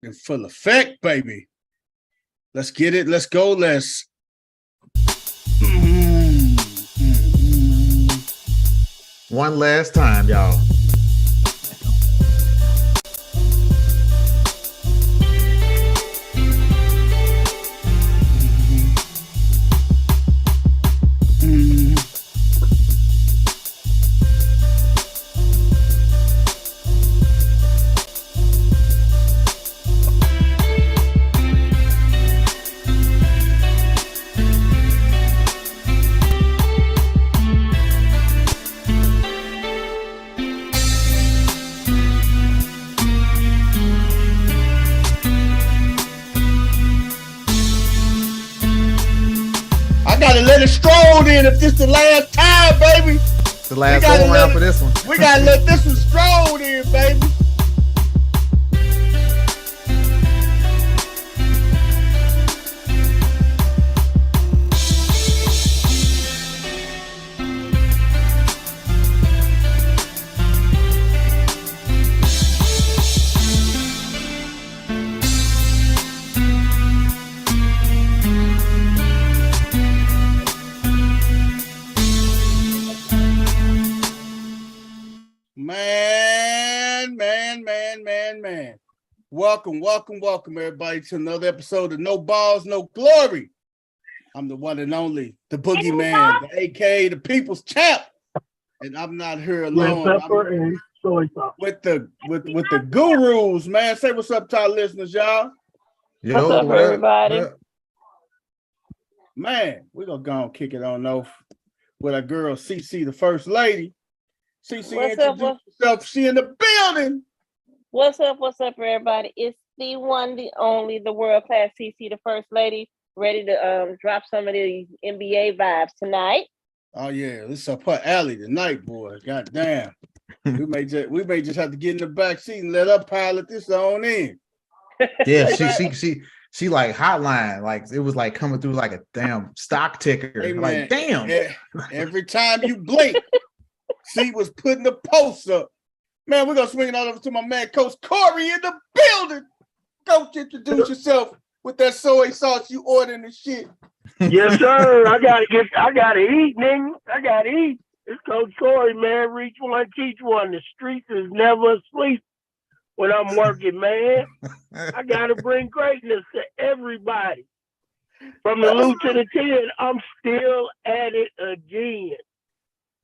In full effect, baby. Let's get it. Let's go. Let's. One last time, y'all. Let it stroll in if this the last time, baby. The last go round for this one. We gotta let this one stroll in, baby. Man. Welcome, everybody, to another episode of No Balls, No Glory. I'm the one and only, the boogeyman, the AKA, the people's champ. And I'm not here alone. With the gurus, man. Say what's up to our listeners, y'all. What's up, everybody? Man, we're going to go and kick it on off with our girl, CC, the first lady. CC, introduce yourself. She in the building. What's up, everybody? It's the one, the only, the world-class CC, the first lady, ready to drop some of these NBA vibes tonight. Oh, yeah. This is up her alley tonight, boy. God damn. we may just have to get in the back seat and let her pilot this on in. Yeah, she like hotline. Like, it was like coming through like a damn stock ticker. Hey, like, damn. Every time you blink, she was putting the posts up. Man, we're going to swing it all over to my man, Coach Corey, in the building. Coach, introduce yourself with that soy sauce you ordering and shit. Yes, sir. I gotta eat, nigga. I gotta eat. It's Coach Corey, man. Reach one, teach one. The streets is never asleep when I'm working, man. I gotta bring greatness to everybody. From the loot to the 10, I'm still at it again.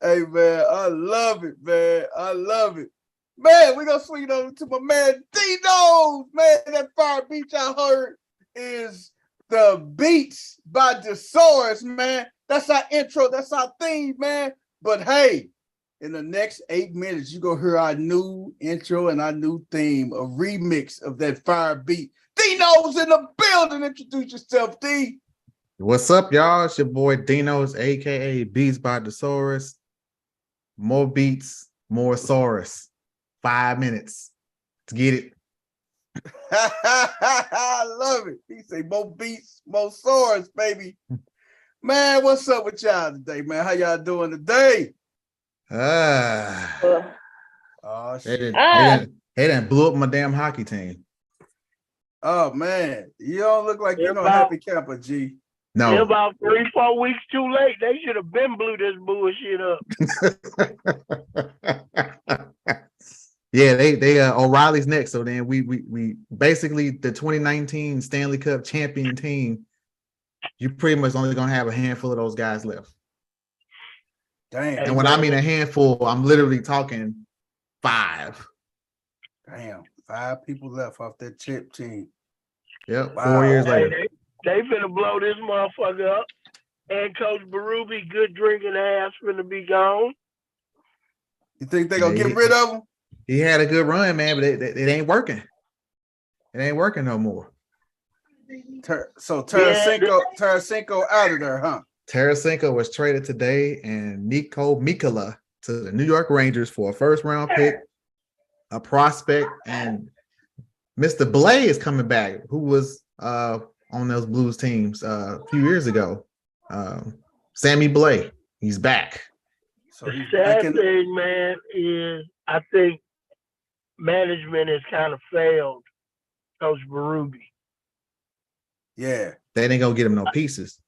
Hey, man, I love it, man. I love it. Man, we're going to swing it over to my man, D-Nose. Man, that fire beat I heard is the Beats by Thesaurus, man. That's our intro. That's our theme, man. But hey, in the next 8 minutes, you're going to hear our new intro and our new theme, a remix of that fire beat. D-Nose in the building. Introduce yourself, D. What's up, y'all? It's your boy, D-Nose, a.k.a. Beats by Thesaurus. More beats, more Saurus. 5 minutes. Let's get it. I love it. He say more beats, more swords, baby. Man, what's up with y'all today, man? How y'all doing today? Oh, shit. They done blew up my damn hockey team. Oh, man. You don't look like you're no happy camper, G. No. They're about 3-4 weeks too late. They should have been blew this bullshit up. Yeah, they O'Reilly's next. So then we basically the 2019 Stanley Cup champion team. You pretty much only gonna have a handful of those guys left. Damn. And when I mean a handful, I'm literally talking 5. Damn, 5 people left off that chip team. Yep, wow. 4 years later. They finna blow this motherfucker up. And Coach Berube, good drinking ass, finna be gone. You think they gonna get rid of him? He had a good run, man, but it ain't working. It ain't working no more. So Tarasenko out of there, huh? Tarasenko was traded today, and Nico Mikkola to the New York Rangers for a first-round pick, a prospect, and Mr. Blay is coming back, who was on those Blues teams a few years ago. Sammy Blay, he's back. So the sad thing, man, is I think management has kind of failed Coach Berube. Yeah. They didn't go get him no pieces.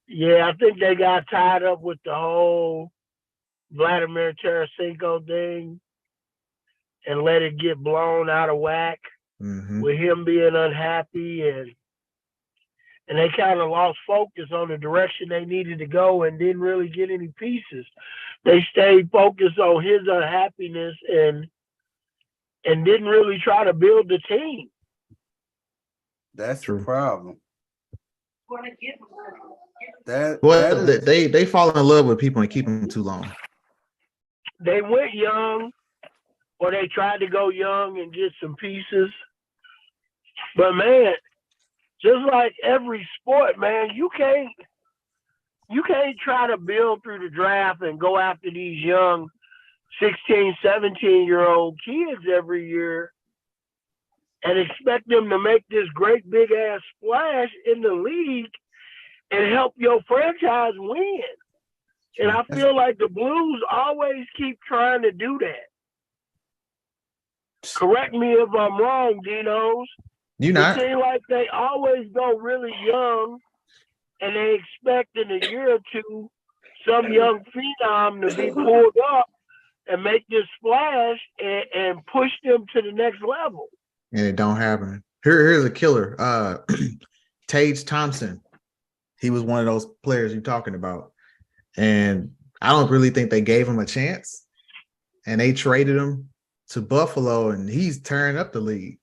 Yeah, I think they got tied up with the whole Vladimir Tarasenko thing and let it get blown out of whack with him being unhappy, and they kind of lost focus on the direction they needed to go and didn't really get any pieces. They stayed focused on his unhappiness and didn't really try to build the team. That's True. the problem. They fall in love with people and keep them too long. They went young, or they tried to go young and get some pieces. But man, just like every sport, man, you can't try to build through the draft and go after these young 16, 17-year-old kids every year and expect them to make this great big ass splash in the league and help your franchise win. And I feel like the Blues always keep trying to do that. Correct me if I'm wrong, Dinos. You not. It seems like they always go really young and they expect in a year or two some young phenom to be pulled up and make this splash and push them to the next level. And it don't happen. Here's a killer. Tage Thompson. He was one of those players you're talking about. And I don't really think they gave him a chance. And they traded him to Buffalo, and he's tearing up the league.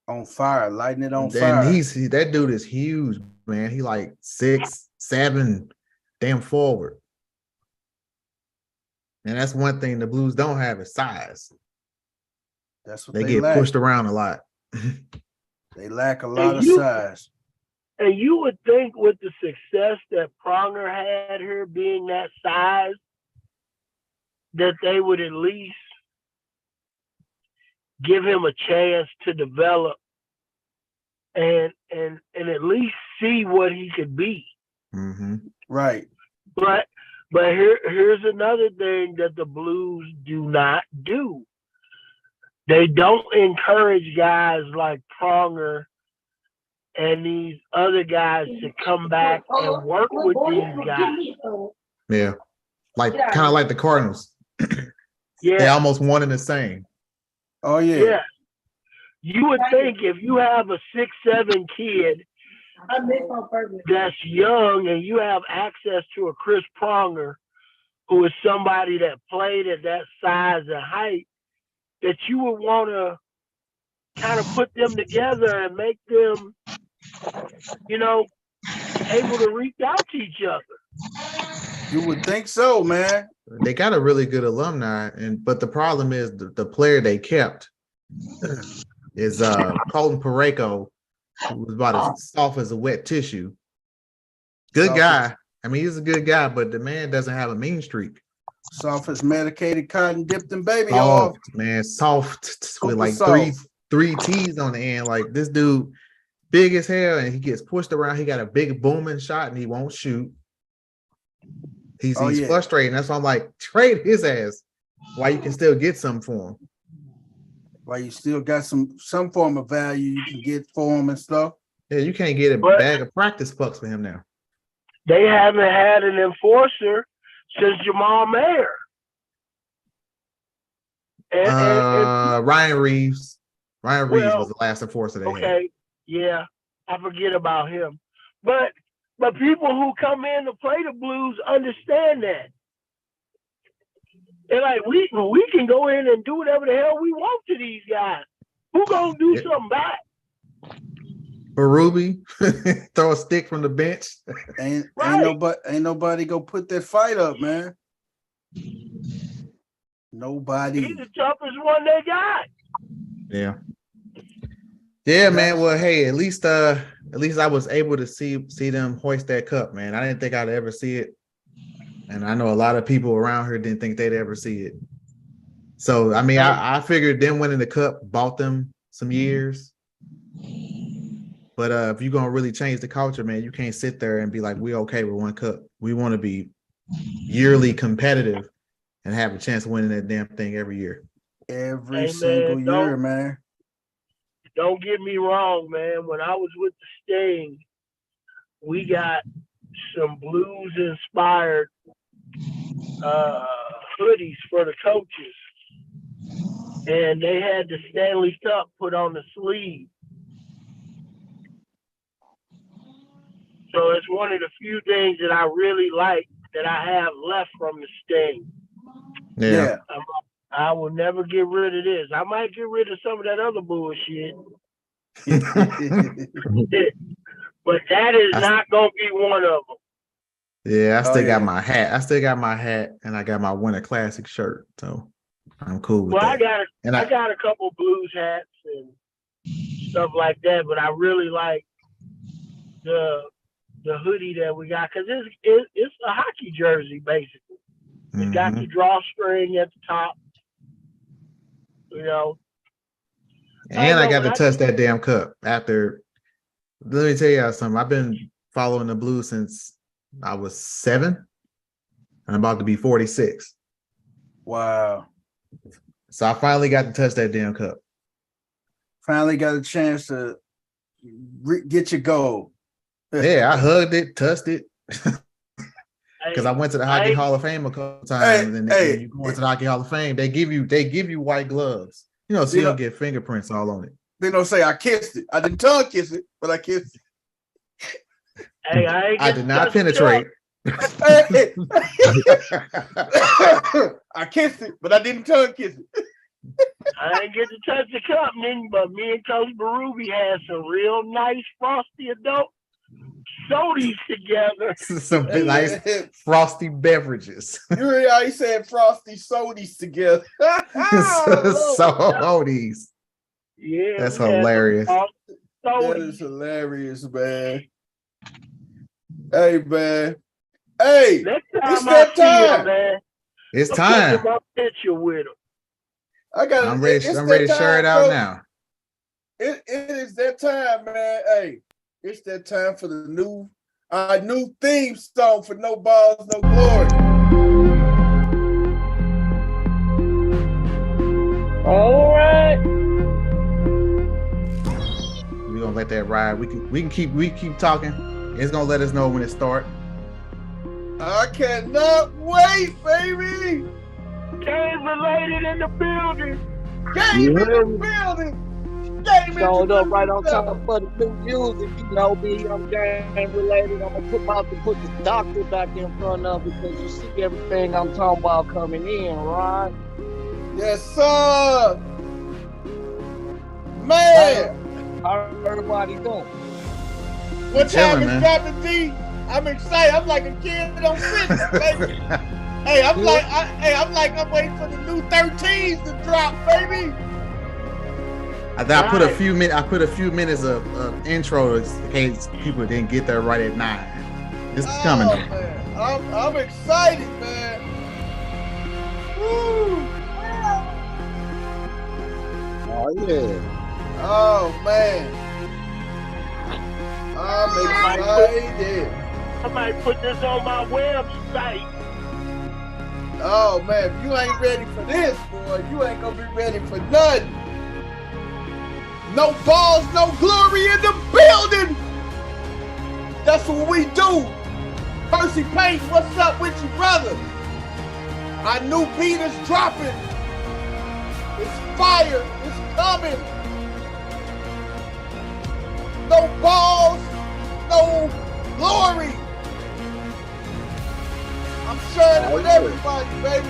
On fire, lighting it on And fire. That dude is huge, man. He like 6'7", damn forward. And that's one thing the Blues don't have is size. That's what they they get lack. pushed around a lot. They lack a lot of size. And you would think with the success that Pronger had here being that size, that they would at least give him a chance to develop and at least see what he could be. Mm-hmm. Right. But here's another thing that the Blues do not do. They don't encourage guys like Pronger and these other guys to come back and work with these guys. Yeah. Kind of like the Cardinals. Yeah. They almost one and the same. Oh, yeah. Yeah. You would think if you have a 6'7" kid that's young and you have access to a Chris Pronger, who is somebody that played at that size and height, that you would want to kind of put them together and make them, able to reach out to each other. You would think so, man. They got a really good alumni, but the problem is the player they kept is Colton Parayko, who was about as soft as a wet tissue. Good guy. I mean, he's a good guy, but the man doesn't have a mean streak. Soft as medicated cotton dipped in baby oil. oil. Man, soft with like soft. three T's on the end. Like this dude, big as hell, and he gets pushed around. He got a big booming shot, and he won't shoot. He's frustrating. That's why I'm like, trade his ass. Why you can still get something for him. Why you still got some form of value you can get for him and stuff. Yeah, you can't get a bag of practice pucks for him now. They haven't had an enforcer since Jamal Mayer. And Ryan Reeves. Ryan Reeves was the last enforcer they had. Yeah, I forget about him. But people who come in to play the Blues understand that. They're like, we can go in and do whatever the hell we want to these guys. Who gonna do something back? Berube, throw a stick from the bench. Ain't nobody go put that fight up, man. Nobody. He's the toughest one they got. Yeah. Yeah, man. Well, hey, at least I was able to see them hoist that cup, man. I didn't think I'd ever see it. And I know a lot of people around here didn't think they'd ever see it. So, I mean, I figured them winning the cup bought them some years. But if you're going to really change the culture, man, you can't sit there and be like, we're okay with one cup. We want to be yearly competitive and have a chance of winning that damn thing every year. Every single year, man. don't get me wrong, man. When I was with the Sting, we got some blues inspired hoodies for the coaches, and they had the Stanley Cup put on the sleeve. So it's one of the few things that I really like that I have left from the Sting. Yeah. I will never get rid of this. I might get rid of some of that other bullshit, but that is not gonna be one of them. Yeah, I still got my hat. I still got my hat, and I got my Winter Classic shirt. So I'm cool with that. I got a couple blues hats and stuff like that, but I really like the hoodie that we got because it's a hockey jersey basically. It's got the drawstring at the top, you know. And I got to touch that damn cup after. Let me tell y'all something. I've been following the Blues since I was 7, and I'm about to be 46. Wow. So I finally got to touch that damn cup. Finally got a chance to get your goal. Yeah, I hugged it, touched it. Because I went to the Hockey Hall of Fame a couple times, and you go into the Hockey Hall of Fame, they give you white gloves, you know, so you don't get fingerprints all on it. They don't say I kissed it. I didn't tongue kiss it, but I kissed it. Hey, I did not penetrate. I kissed it, but I didn't tongue kiss it. I didn't get to touch the cup, but me and Coach Berube had some real nice frosty adult sodies together. Some nice frosty beverages. You heard how he said frosty sodies together. Sodies. Yeah, that's hilarious. That is hilarious, man. Hey, man. Hey, it's that time, man. It's time. My picture with him. I'm ready to share it out now. It is that time, man. Hey, it's that time for the new theme song for No Balls, No Glory. All right. We're gonna let that ride. We keep talking. It's gonna let us know when it starts. I cannot wait, baby. Game related in the building. Game in the building. Showed up right on time for the new music. You know me, I'm game related. I'm gonna put the doctor back in front of it because you see everything I'm talking about coming in, right? Yes, sir. Man. How everybody doing? What time is dropping, D? I'm excited. I'm like a kid on Christmas, baby. Hey, I'm waiting for the new 13s to drop, baby. I put a few minutes of intro in case people didn't get there right at 9. It's coming. Man. I'm excited, man. Woo. Oh yeah. Oh man. I'm excited. I might put this on my website. Oh man, if you ain't ready for this, boy, you ain't gonna be ready for nothing. No balls, no glory in the building. That's what we do. Percy Payne, what's up with you, brother? Our new beat is dropping. It's fire. It's coming. No balls, no glory. I'm sharing it with everybody, baby.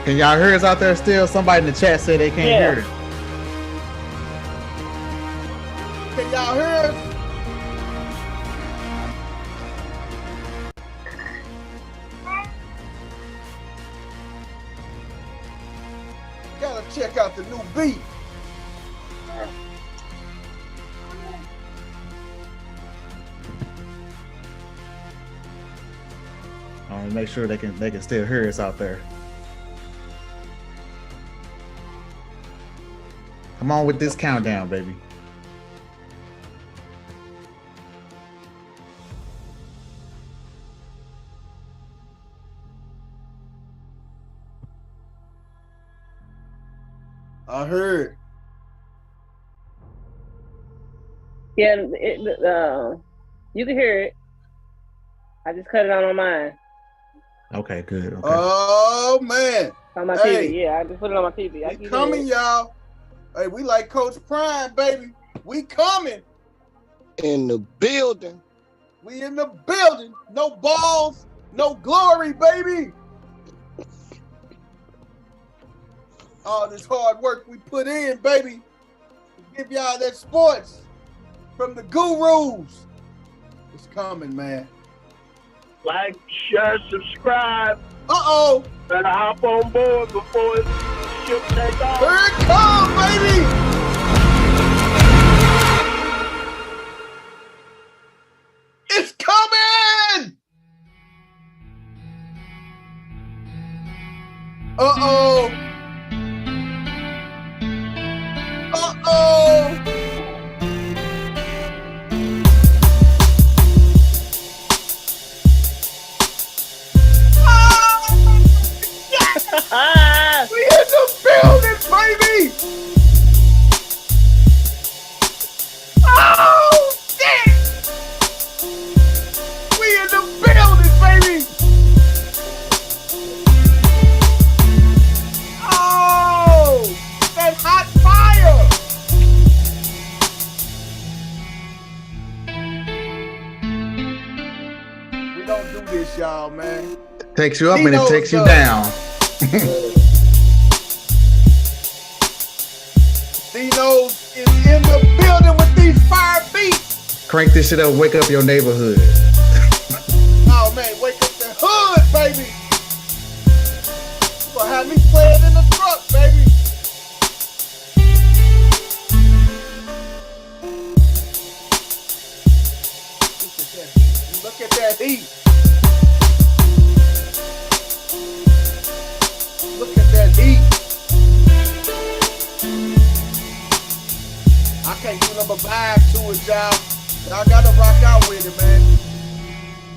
Can y'all hear us out there still? Somebody in the chat said they can't hear it. Can y'all hear us? Gotta check out the new beat. I want to make sure they can still hear us out there. Come on with this countdown, baby. I heard. Yeah, you can hear it. I just cut it on mine. Okay, good. Okay. Oh man. On my Hey. TV. Yeah, I just put it on my TV. I We can coming, hear it. y'all. Hey, we like Coach Prime, baby. We coming. In the building. We in the building. No balls, no glory, baby. All this hard work we put in, baby, to give y'all that sports from the gurus. It's coming, man. Like, share, subscribe. Uh-oh. Better hop on board before the ship take off. Here it comes, baby. It's coming. Uh-oh. Uh-oh. We in the building, baby! Oh, shit! We in the building, baby! Oh, that hot fire! We don't do this, y'all, man. Takes you up and it Tino's takes you done. down. Dino's is in the building with these fire beats. Crank this shit up, wake up your neighborhood. Oh man, wake up the hood, baby. You gonna have me playing in the truck, baby. Look at that heat. Look at that heat. I can't do number 5 to it, y'all. Y'all gotta rock out with it, man.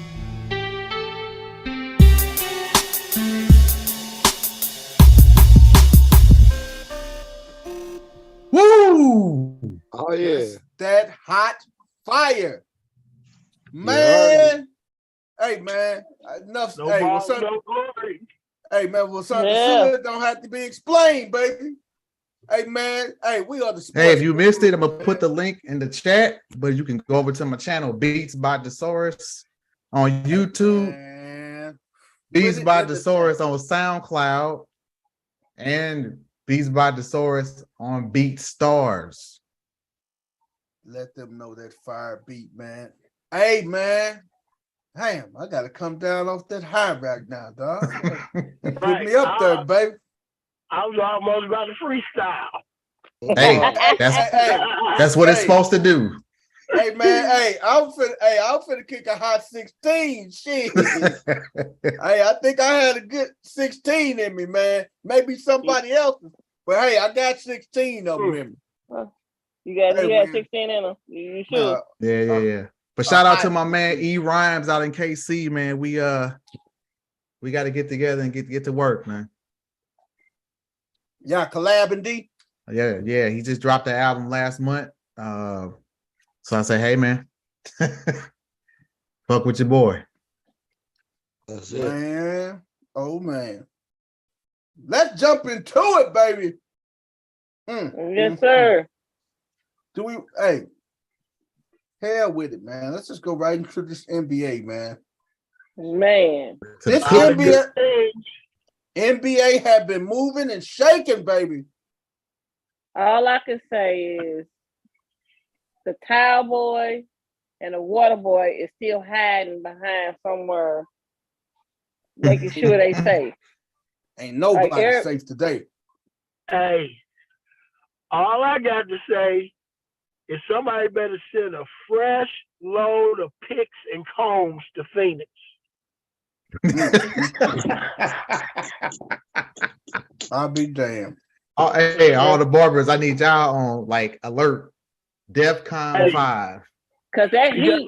Woo! Oh yeah. That's that hot fire. Man. Hey man. Enough. No Hey, balls, what's up? no glory. Hey man, well, something Yeah. good don't have to be explained, baby. Hey man, hey, we are the sports. Hey, if you missed it, I'm gonna put the link in the chat, but you can go over to my channel, Beats by Thesaurus on YouTube, Man. Beats Put it by in the Thesaurus on SoundCloud, and Beats by Thesaurus on BeatStars. Let them know that fire beat, man. Hey man. Damn, I gotta come down off that high right now, dog. Put Right. me up there, baby. I was almost about to freestyle. Hey, Hey, that's what it's Hey. supposed to do. hey man, I'm finna kick a hot 16. Shit. Hey, I think I had a good 16 in me, man. Maybe somebody else's. But hey, I got 16 of them in me. You got Hey, you had man. 16 in them. You should. Nah, Yeah. But shout out to hot my man E Rhymes out in KC, man. We got to get together and get to work, man. y'all collabing, D? Yeah. He just dropped the album last month. So I say, hey, man, fuck with your boy. That's it. Man, oh man. Let's jump into it, baby. Yes, sir. Do we? Hey, hell with it, man. Let's just go right into this NBA, man. Man. To This the NBA have been moving and shaking, baby. All I can say is the towel boy and the water boy is still hiding behind somewhere, making sure they safe. Ain't nobody Eric- safe today. Hey, all I got to say is somebody better send a fresh load of picks and combs to Phoenix. I'll be damned. hey, all the barbers, I need y'all on like alert, DEFCON Hey. 5. Cause that heat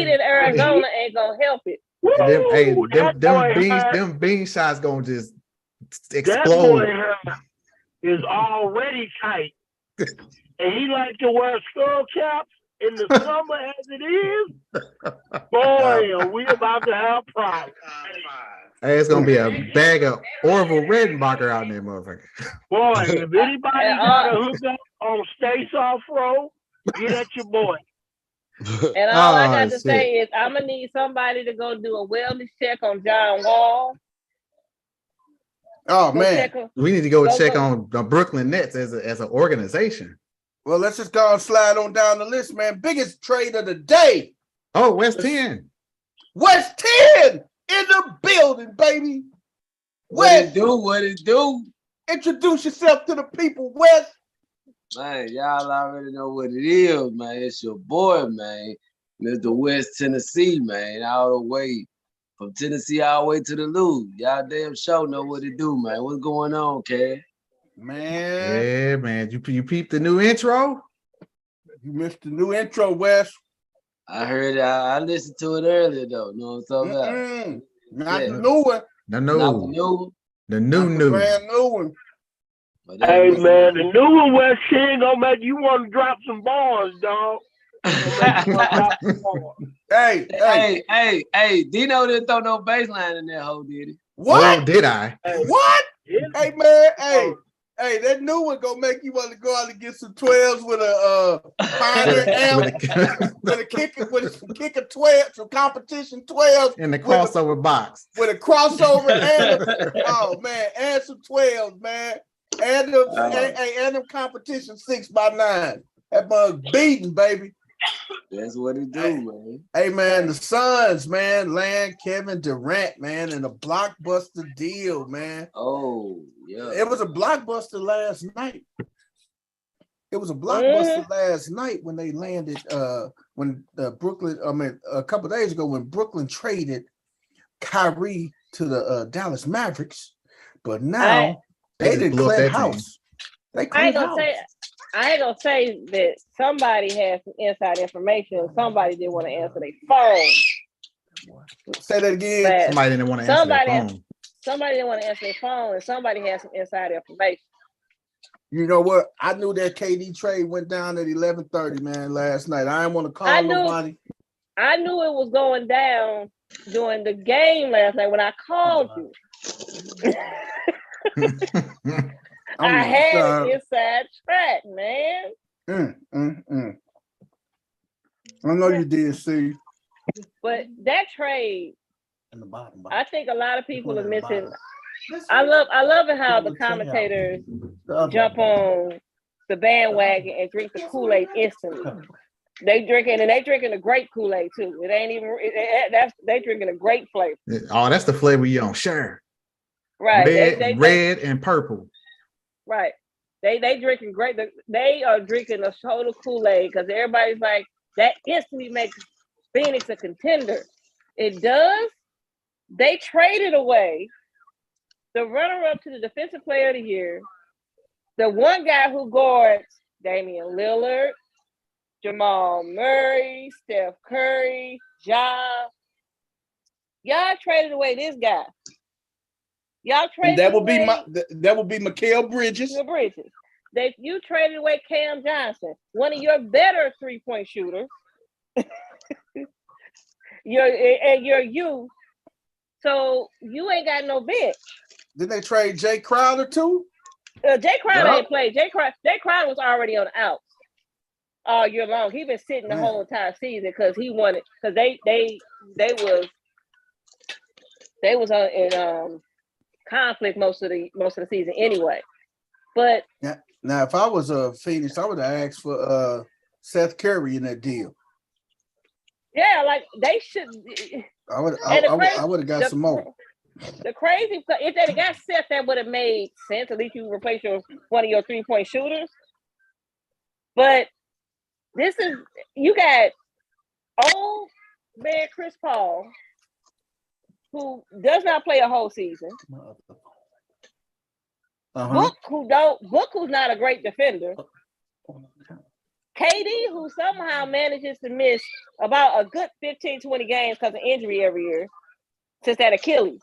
in Arizona ain't gonna help it. Woo! Them bean shots gonna just That explode. boy is already tight. And he like to wear skull caps. in the summer as it is, boy, are we about to have problems. Hey, it's gonna be a bag of Orville Redenbacher out there, motherfucker. Boy, if anybody got a hookup on Stay Soft Road, get at your boy. And all I got to say is I'm gonna need somebody to go do a wellness check on John Wall. Oh man, we need to go check on the Brooklyn Nets as an organization. Well, let's just go and slide on down the list, man. Biggest trade of the day. Oh, West 10. West 10 in the building, baby. What it do? Introduce yourself to the people, West. Man, y'all already know what it is, man. It's your boy, man. Mr. West Tennessee, man. All the way from Tennessee all the way to the Loop. Y'all damn sure know what it do, man. What's going on, Kay? Man. Yeah, man. You peeped the new intro? You missed the new intro, Wes. I heard it. I listened to it earlier, though. Know what I'm talking about? Not the new one. Not the new one. The new brand new one. Hey, man, the new one, West Sheen, gonna make you want to drop some bars, dog. Hey, Dino didn't throw no baseline in that hole, did he? What? Oh, did I? What? Hey, man, hey, that new one gonna make you want to go out and get some 12s with a Pioneer amp, with some kicker 12, some competition 12s in the crossover box. With a crossover and some 12s, man. And them competition 6x9. That mug beating, baby. That's what it do, man. Hey, man, the Suns, man, land Kevin Durant, man, in a blockbuster deal, man. Oh, yeah. It was a blockbuster last night. It was a blockbuster last night when they landed, when Brooklyn, a couple of days ago when Brooklyn traded Kyrie to the Dallas Mavericks. But now they didn't clear house. They cleared house. I ain't gonna say that somebody has some inside information. Somebody didn't want to answer their phone. Say that again. Somebody didn't want to answer their phone. Somebody didn't want to answer their phone, and somebody has some inside information. You know what? I knew that KD trade went down at 11:30, man, last night. I didn't want to call nobody. I knew it was going down during the game last night when I called you. I had an inside track, man. I know you did, see. But that trade, I think a lot of people are missing. I love it how the commentators jump on the bandwagon and drink the Kool-Aid instantly. They drinking the great Kool-Aid too. It ain't even they drinking a great flavor. Oh, that's the flavor you on, sure. Right. Red and purple. Right. They drinking great. They are drinking a total Kool-Aid because everybody's like, that instantly makes Phoenix a contender. It does. They traded away the runner-up to the Defensive Player of the Year, the one guy who guards Damian Lillard, Jamal Murray, Steph Curry, Ja. Y'all traded away this guy. Y'all traded that would be Mikal Bridges. You traded away Cam Johnson, one of your better 3-point shooters. You're you. So you ain't got no bench. Did they trade Jay Crowder too? Jay Crowder ain't played. Jay Crowder was already on the outs all year long. He been sitting the whole entire season because he wanted, because they was in conflict most of the season anyway. But now if I was a Phoenix, I would have asked for Seth Curry in that deal. Yeah, like they should. I would have got some more. The crazy, if they got Seth, that would have made sense. At least you replace one of your 3-point shooters. But you got old man Chris Paul, who does not play a whole season. Book, who's not a great defender. KD, who somehow manages to miss about a good 15, 20 games because of injury every year since that Achilles.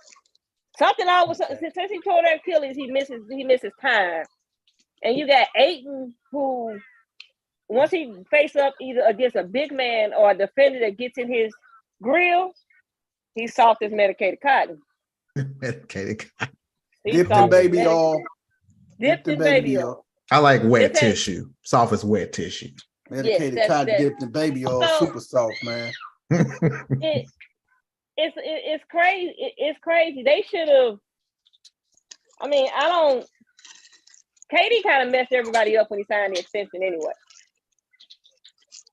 Something always since he tore that Achilles, he misses time. And you got Ayton, who once he face up either against a big man or a defender that gets in his grill, he's soft as medicated cotton. Medicated. He's Dipped in soft as baby medicated. oil. Dipped in baby oil. I like wet It's that- tissue, soft as wet tissue. Medicated Yes, cotton that- dipped in baby oil, So- super soft, man. It's crazy. It's crazy. They should have. I mean, I don't. KD kind of messed everybody up when he signed the extension anyway.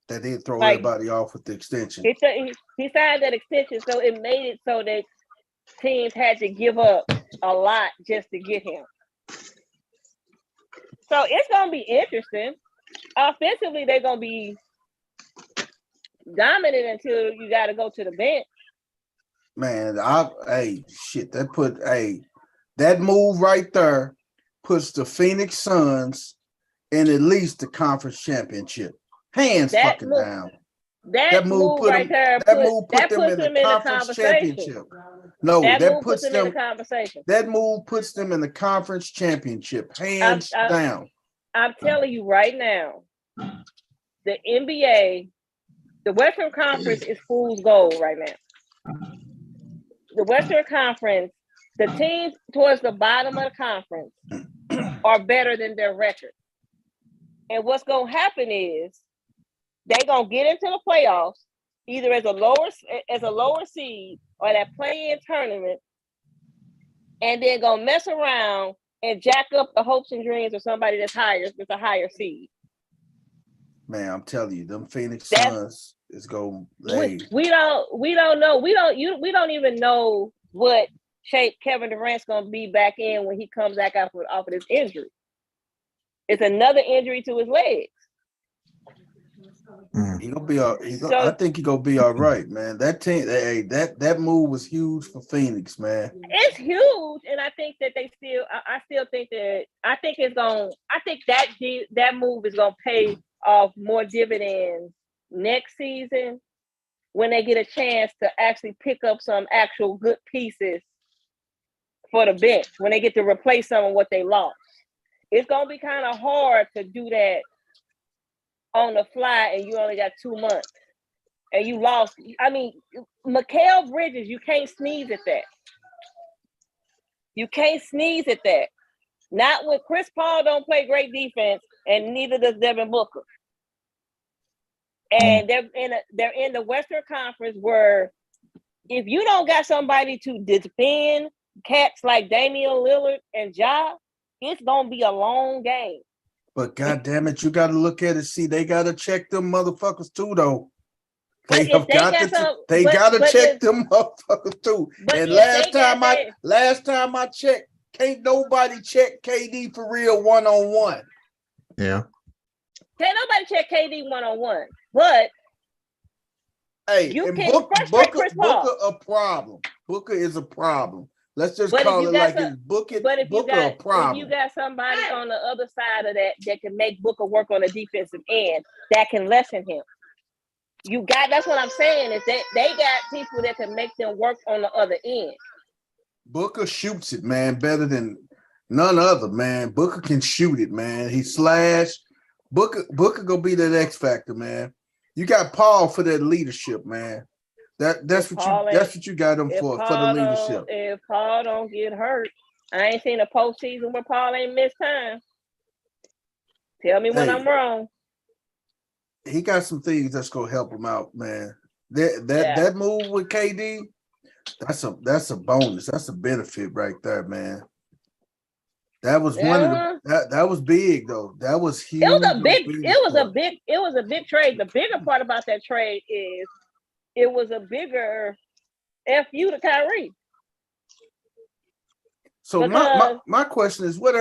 That did throw Like- everybody off with the extension. He signed that extension, so it made it so that teams had to give up a lot just to get him. So it's gonna be interesting. Offensively, they're gonna be dominant until you got to go to the bench. Man, that move right there puts the Phoenix Suns in at least the conference championship. Hands That fucking move- down. That move put right them- there That puts move put them in the conference championship. No, That that move puts them in the conversation. that move puts them in the conference championship. Hands down. I'm telling you right now, the NBA, the Western Conference is fool's gold right now. The Western Conference, the teams towards the bottom of the conference are better than their record. And what's going to happen is they're going to get into the playoffs either as a lower seed or that play-in tournament, and then going to mess around and jack up the hopes and dreams of somebody that's a higher seed. Man, I'm telling you, them Phoenix Suns is going. We don't know. We don't even know what shape Kevin Durant's going to be back in when he comes back off of this injury. It's another injury to his legs. He gonna be I think he gonna be all right, man. That team, that move was huge for Phoenix, man. It's huge, and I think that I think that move is gonna pay off more dividends next season when they get a chance to actually pick up some actual good pieces for the bench, when they get to replace some of what they lost. It's gonna be kind of hard to do that on the fly, and you only got 2 months, and you lost. I mean, Mikal Bridges, you can't sneeze at that. You can't sneeze at that. Not when Chris Paul don't play great defense, and neither does Devin Booker. And they're in the Western Conference where if you don't got somebody to defend cats like Damian Lillard and Ja, it's gonna be a long game. But God damn it, you got to look at it. See, they got to check them motherfuckers too, though. They got to check them motherfuckers too. And last time I checked, can't nobody check KD for real one-on-one. Yeah. Can't nobody check KD one-on-one. But hey, you and can Booker a problem. Booker is a problem. Let's just call it like it's Booker a problem. If you got somebody on the other side of that can make Booker work on the defensive end, that can lessen him. That's what I'm saying, is that they got people that can make them work on the other end. Booker shoots it, man, better than none other, man. Booker can shoot it, man. He slash. Booker gonna be that X factor, man. You got Paul for that leadership, man. That's what you got him for the leadership. If Paul don't get hurt, I ain't seen a postseason where Paul ain't missed time. Tell me when I'm wrong. He got some things that's gonna help him out, man. That move with KD, that's a bonus. That's a benefit right there, man. That was one of the that was big though. That was huge. It was a big trade. The bigger part about that trade is it was a bigger FU to Kyrie. So my question is, what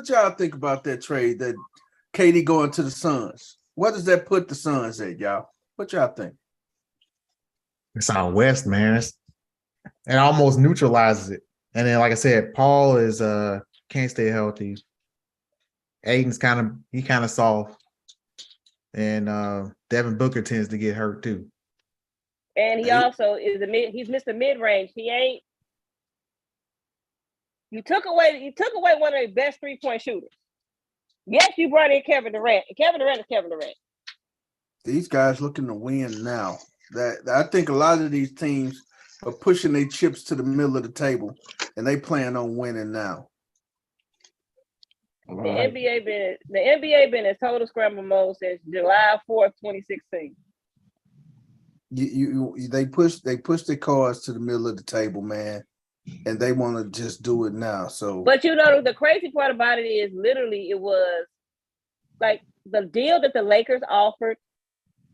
y'all think about that trade, that KD going to the Suns? What does that put the Suns at, y'all? What y'all think? It's out west, man. It almost neutralizes it. And then, like I said, Paul is can't stay healthy. Aiden's kind of soft, and Devin Booker tends to get hurt too. And he also is he's Mr. Mid-range. He ain't. You took away one of the best 3-point shooters. Yes, you brought in Kevin Durant. Kevin Durant is Kevin Durant. These guys looking to win now. That I think a lot of these teams are pushing their chips to the middle of the table, and they plan on winning now. Right. The NBA been in total scramble mode since July 4th, 2016. They push their cards to the middle of the table, man, and they want to just do it now. So, but you know the crazy part about it is literally it was like the deal that the Lakers offered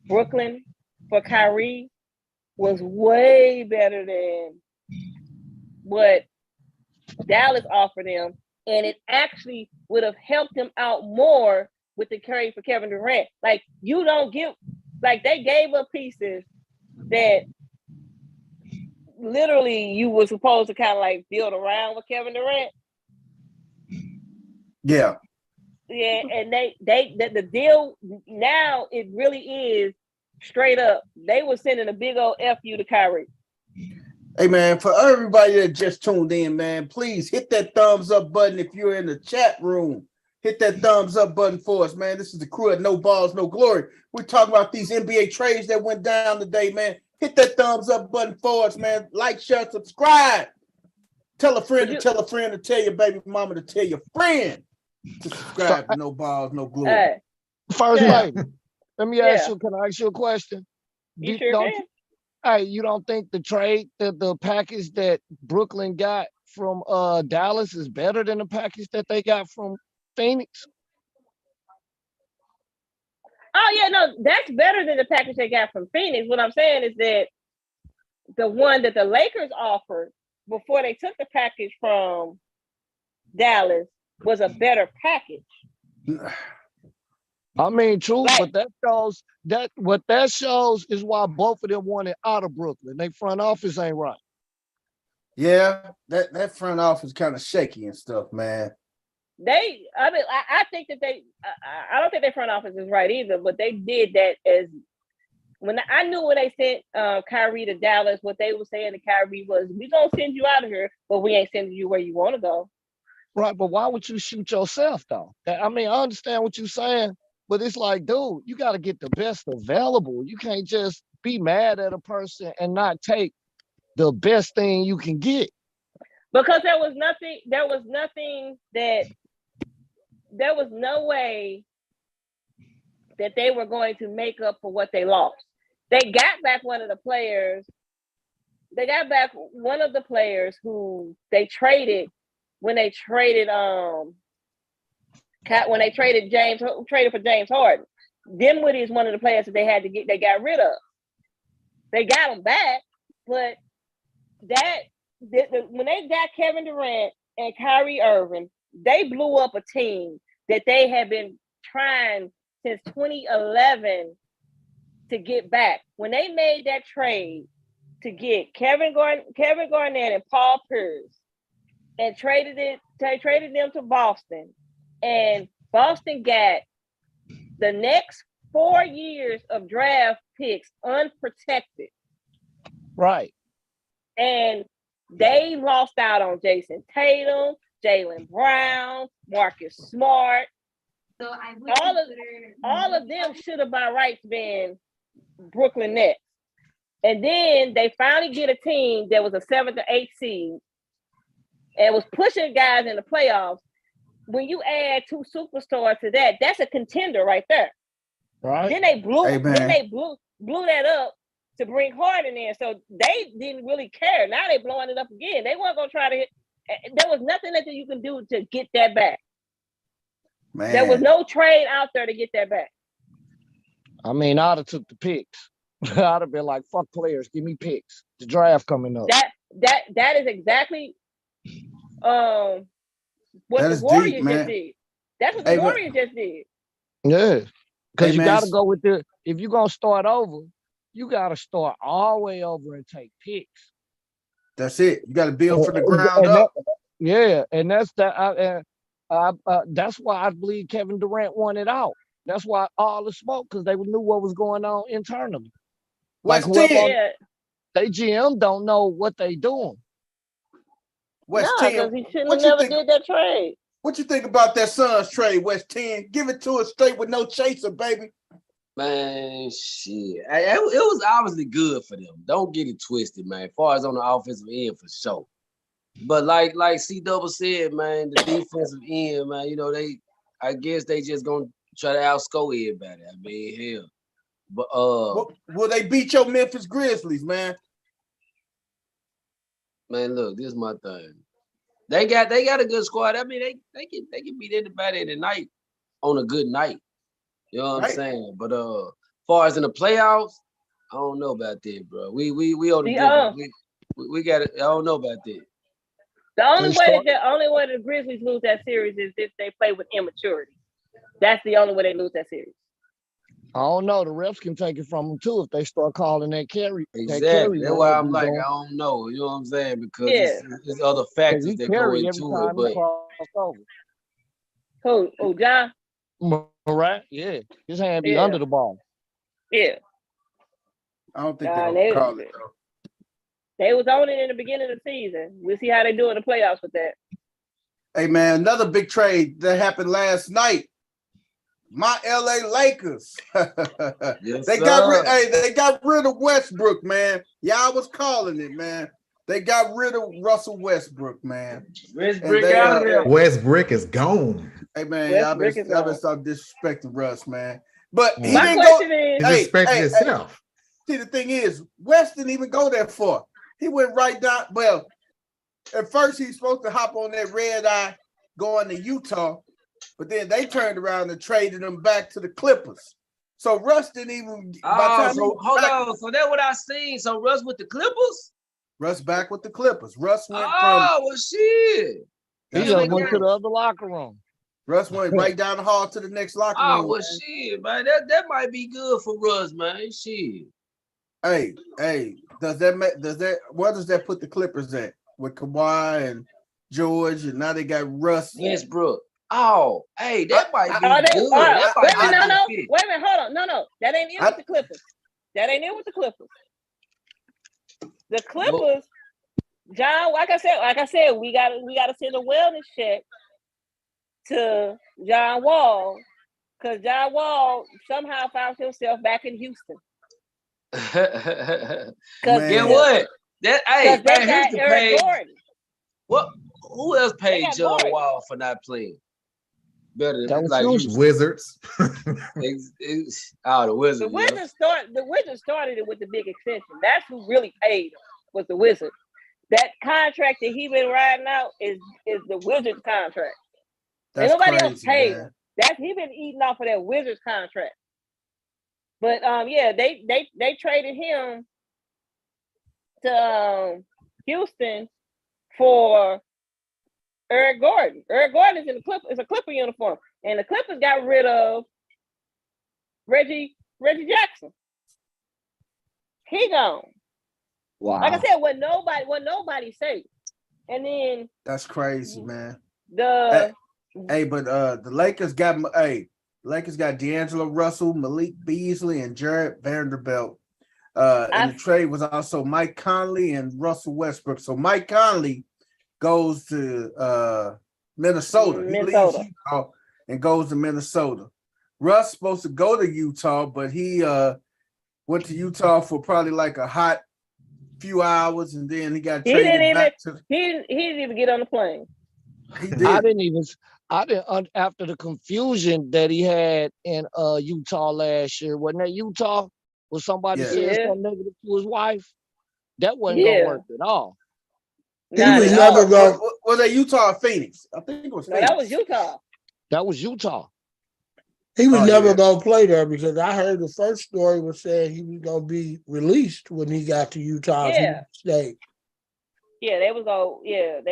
Brooklyn for Kyrie was way better than what Dallas offered him, and it actually would have helped him out more with the trade for Kevin Durant. Like you don't give, like they gave up pieces that literally you were supposed to kind of like build around with Kevin Durant. Yeah. Yeah, and the deal now it really is straight up. They were sending a big old FU to Kyrie. Hey man, for everybody that just tuned in, man, please hit that thumbs up button if you're in the chat room. Hit that thumbs up button for us, man. This is the crew at No Balls, No Glory. We're talking about these NBA trades that went down today, man. Hit that thumbs up button for us, man. Like, share, subscribe. Tell a friend to tell a friend to tell your baby mama to tell your friend to subscribe to No Balls, No Glory. First lady, let me ask you, can I ask you a question? You sure can. Hey, you don't think the trade, the package that Brooklyn got from Dallas is better than the package that they got from Phoenix? Oh, yeah, no, that's better than the package they got from Phoenix. What I'm saying is that the one that the Lakers offered before they took the package from Dallas was a better package. I mean, true, but that shows that what that shows is why both of them wanted out of Brooklyn. Their front office ain't right. Yeah, that front office kind of shaky and stuff, man. I think that I don't think their front office is right either, but they did that as when I knew when they sent Kyrie to Dallas, what they were saying to Kyrie was, "We gonna send you out of here, but we ain't sending you where you want to go." Right, but why would you shoot yourself though? I mean, I understand what you're saying. But it's like, dude, you got to get the best available. You can't just be mad at a person and not take the best thing you can get. Because there was no way that they were going to make up for what they lost. They got back one of the players. They got back one of the players who they traded when they traded for James Harden. Dinwiddie is one of the players that they had to get. They got rid of. They got him back, but when they got Kevin Durant and Kyrie Irving, they blew up a team that they had been trying since 2011 to get back. When they made that trade to get Kevin Garnett and Paul Pierce and traded them to Boston, and Boston got the next 4 years of draft picks unprotected. Right. And they lost out on Jason Tatum, Jaylen Brown, Marcus Smart. So all of them should have by rights been Brooklyn Nets. And then they finally get a team that was a 7th or 8th seed and was pushing guys in the playoffs. When you add 2 superstars to that, that's a contender right there. Right. Then they blew that up to bring Harden in. So they didn't really care. Now they're blowing it up again. They weren't going to try to hit. There was nothing that you can do to get that back. Man. There was no trade out there to get that back. I mean, I'd have took the picks. I'd have been like, fuck players, give me picks. The draft coming up. That is exactly what the Warriors just did. That's what the Warriors just did. Yeah. Because you got to go with if you're going to start over, you got to start all the way over and take picks. That's it. You got to build from the ground up. And that's why I believe Kevin Durant won it out. That's why all the smoke, because they knew what was going on internally. Like they GM don't know what they doing. Because he shouldn't have never did that trade. What you think about that Suns trade, West 10? Give it to us straight with no chaser, baby. Man, shit. It was obviously good for them. Don't get it twisted, man. As far as on the offensive end, for sure. But like C-Double said, man, the defensive end, man, you know, I guess they just gonna try to outscore everybody. I mean, hell. But will they beat your Memphis Grizzlies, man? Man, look, this is my thing. They got a good squad. I mean, they can beat anybody in the night on a good night. You know what I'm saying? But far as in the playoffs, I don't know about that, bro. We on the we got it. I don't know about that. The only way the Grizzlies lose that series is if they play with immaturity. That's the only way they lose that series. I don't know. The refs can take it from them too if they start calling that carry. Exactly. That's why I'm like, I don't know. You know what I'm saying? Because it's other factors that go into it. But who, John? Right? Yeah. His hand be under the ball. Yeah. I don't think they call it though. They was on it in the beginning of the season. We'll see how they do in the playoffs with that. Hey man, another big trade that happened last night. My LA Lakers. They got rid of Westbrook, man. Y'all was calling it, man. They got rid of Russell Westbrook, man. Westbrook is gone. Hey man, y'all been stop disrespecting Russ, man. But he my didn't question go. Is, He's respecting himself. See, the thing is, West didn't even go that far. He went right down. Well, at first he's supposed to hop on that red eye going to Utah, but then they turned around and traded him back to the Clippers. So Russ didn't even. Hold on. So that's what I seen. So Russ with the Clippers. Russ back with the Clippers. Russ went shit. He just went to the other locker room. Russ went right down the hall to the next locker room. Oh, well, shit, man. That might be good for Russ, man. Shit. Hey, where does that put the Clippers at? With Kawhi and George, and now they got Russ. Westbrook. Oh, hey, that might be good. Wait a minute, hold on. No. That ain't it with the Clippers. That ain't it with the Clippers. The Clippers, John, like I said, we gotta send a wellness check to John Wall, because John Wall somehow found himself back in Houston. Get what? Here's the page. What? Who else paid John Wall for not playing? Better than like Wizards. The Wizards. The Wizards started it with the big extension. That's who really paid him, was the Wizards. That contract that he been riding out is the Wizards contract. And nobody else paid him. He been eating off of that Wizards contract. But they traded him to Houston for Eric Gordon. Eric Gordon is in the Clipper. It's a Clipper uniform, and the Clippers got rid of Reggie Jackson. He gone. Wow. Like I said, what nobody say. And then that's crazy, man. The Lakers got D'Angelo Russell, Malik Beasley, and Jared Vanderbilt. And the trade was also Mike Conley and Russell Westbrook. So Mike Conley goes to Minnesota. He leaves Utah and goes to Minnesota. Russ supposed to go to Utah, but he went to Utah for probably like a hot few hours, and then he got traded back to. He didn't even get on the plane. He did. I didn't after the confusion that he had in Utah last year. Wasn't that Utah? Was somebody said something negative to his wife? That wasn't gonna work at all. He was never going. Was that Utah or Phoenix? I think it was Phoenix. That was Utah. That was Utah. He was never going to play there because I heard the first story was saying he was going to be released when he got to Utah. Yeah. State. Yeah, he was going to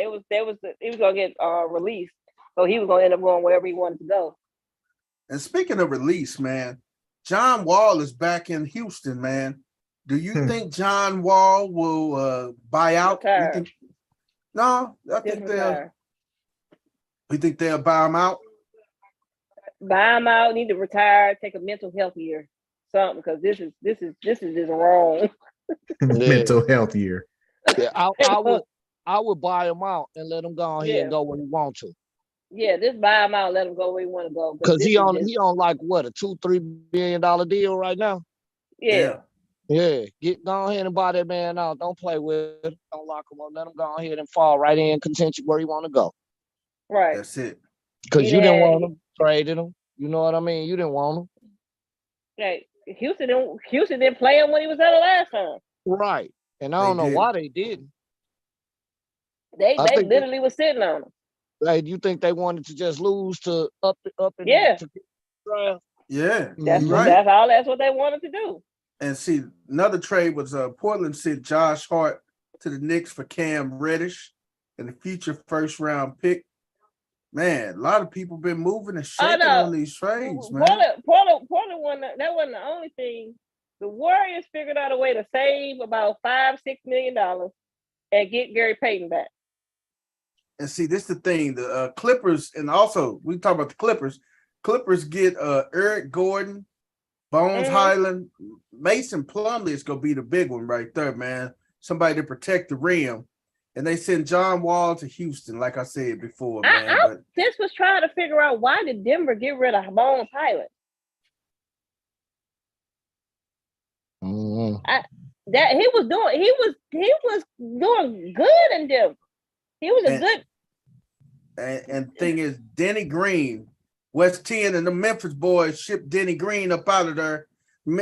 get released. So he was going to end up going wherever he wanted to go. And speaking of release, man, John Wall is back in Houston, man. Do you think John Wall will buy out? No, I think you think they'll buy him out? Buy him out, need to retire, take a mental health year, something, because this is just wrong. Mental health year. Yeah, I would buy him out and let him go ahead and go when he want to. Yeah, just buy him out, let him go where he want to go. Because This he is on just, he on like what, a $2-3 billion deal right now. yeah. Yeah, go ahead and buy that man out. Don't play with him. Don't lock him up. Let him go ahead and fall right in contention where he want to go. Right. That's it. Because you didn't want him, traded him. You know what I mean? You didn't want him. Right. Houston didn't play him when he was there the last time. Right. And I don't know why they didn't. They literally was sitting on him. Like, you think they wanted to just lose to up and yeah. To draft? Yeah. That's what they wanted to do. And see, another trade was Portland sent Josh Hart to the Knicks for Cam Reddish and a future first round pick. Man, a lot of people been moving and shaking on these trades, man. Portland that wasn't the only thing. The Warriors figured out a way to save about $5-6 million and get Gary Payton back. And see, this is the thing. The Clippers, and also we talk about the Clippers. Clippers get Eric Gordon, Bones Highland, Mason Plumlee is gonna be the big one right there, man. Somebody to protect the rim. And they sent John Wall to Houston, like I said before, man. I just was trying to figure out, why did Denver get rid of Bones Highland? He was doing good in Denver. He was a good. And thing is, Denny Green, West 10 and the Memphis boys shipped Denny Green up out of there.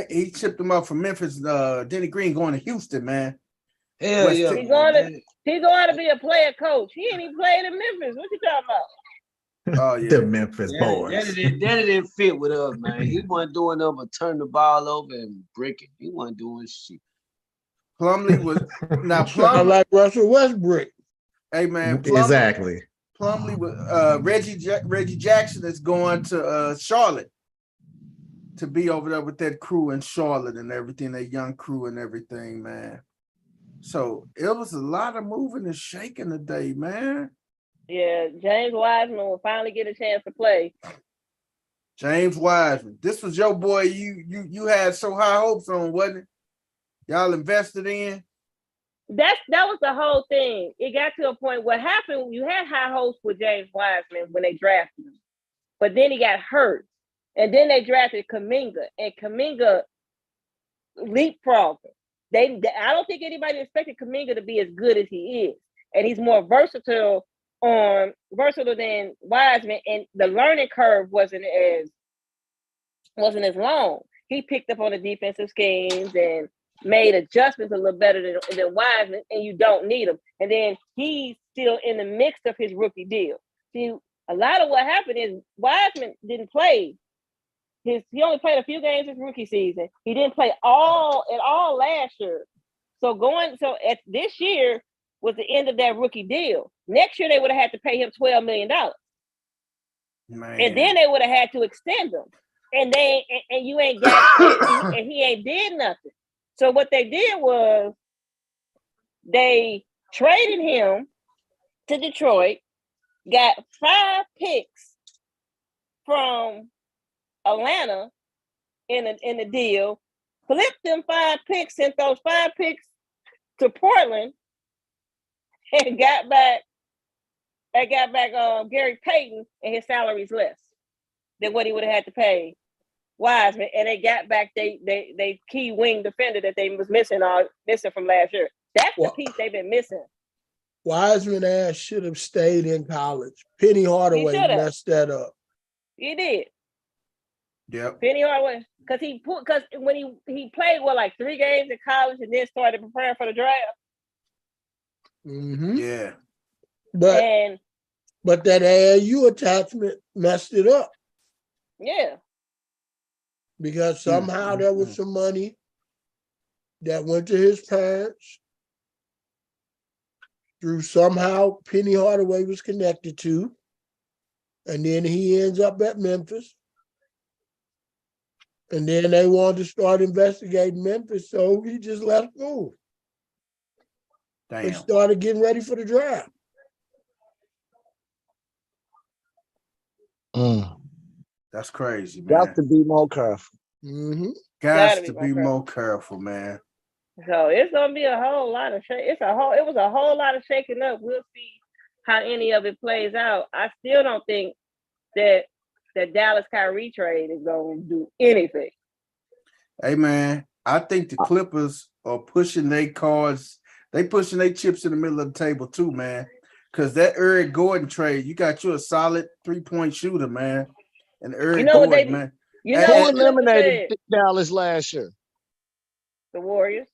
He shipped him up from Memphis. Denny Green going to Houston, man. Hell West yeah. He's going to be a player coach. He ain't even playing in Memphis. What you talking about? Oh yeah, the Memphis boys. That didn't fit with us, man. He wasn't doing nothing but turn the ball over and break it. He wasn't doing shit. Plumlee was now Plumlee like Russell Westbrook. Hey man, Exactly. Plumlee was Reggie Jackson is going to Charlotte to be over there with that crew in Charlotte and everything, that young crew and everything, man. So it was a lot of moving and shaking today, man. Yeah, James Wiseman will finally get a chance to play. James Wiseman. This was your boy you had so high hopes on, wasn't it? Y'all invested in? That was the whole thing. It got to a point where happened, you had high hopes with James Wiseman when they drafted him. But then he got hurt. And then they drafted Kuminga, and Kuminga leapfrogged him. I don't think anybody expected Kuminga to be as good as he is. And he's more versatile than Wiseman, and the learning curve wasn't as long. He picked up on the defensive schemes and made adjustments a little better than Wiseman, and you don't need him. And then he's still in the mix of his rookie deal. See, a lot of what happened is Wiseman didn't play. He only played a few games his rookie season. He didn't play all last year. So at this year was the end of that rookie deal. Next year they would have had to pay him $12 million. Man. And then they would have had to extend him. And you ain't got and he ain't did nothing. So what they did was they traded him to Detroit, got 5 picks from Atlanta in the deal, flipped them 5 picks, sent those 5 picks to Portland, and got back Gary Payton, and his salary's less than what he would have had to pay Wiseman, and they got back they key wing defender that they was missing from last year. That's the piece they've been missing. Wiseman ass should have stayed in college. Penny Hardaway messed that up. He did. Yep. Penny Hardaway, because when he played like 3 games in college and then started preparing for the draft. Mm-hmm. Yeah. But that AAU attachment messed it up. Yeah. Because somehow there was some money that went to his parents through somehow Penny Hardaway was connected to. And then he ends up at Memphis. And then they wanted to start investigating Memphis, so he just left school. Damn. They started getting ready for the draft. That's crazy, man. Got to be more careful. Mm-hmm. Got to be more careful, man. So it's gonna be a whole lot of it was a whole lot of shaking up. We'll see how any of it plays out, I still don't think that the Dallas Kyrie trade is going to do anything. Hey man, I think the Clippers are pushing their cards. They pushing their chips in the middle of the table too, man. Because that Eric Gordon trade, you got you a solid 3-point shooter, man. And Eric Gordon, man. You know Who what eliminated Dallas last year? The Warriors.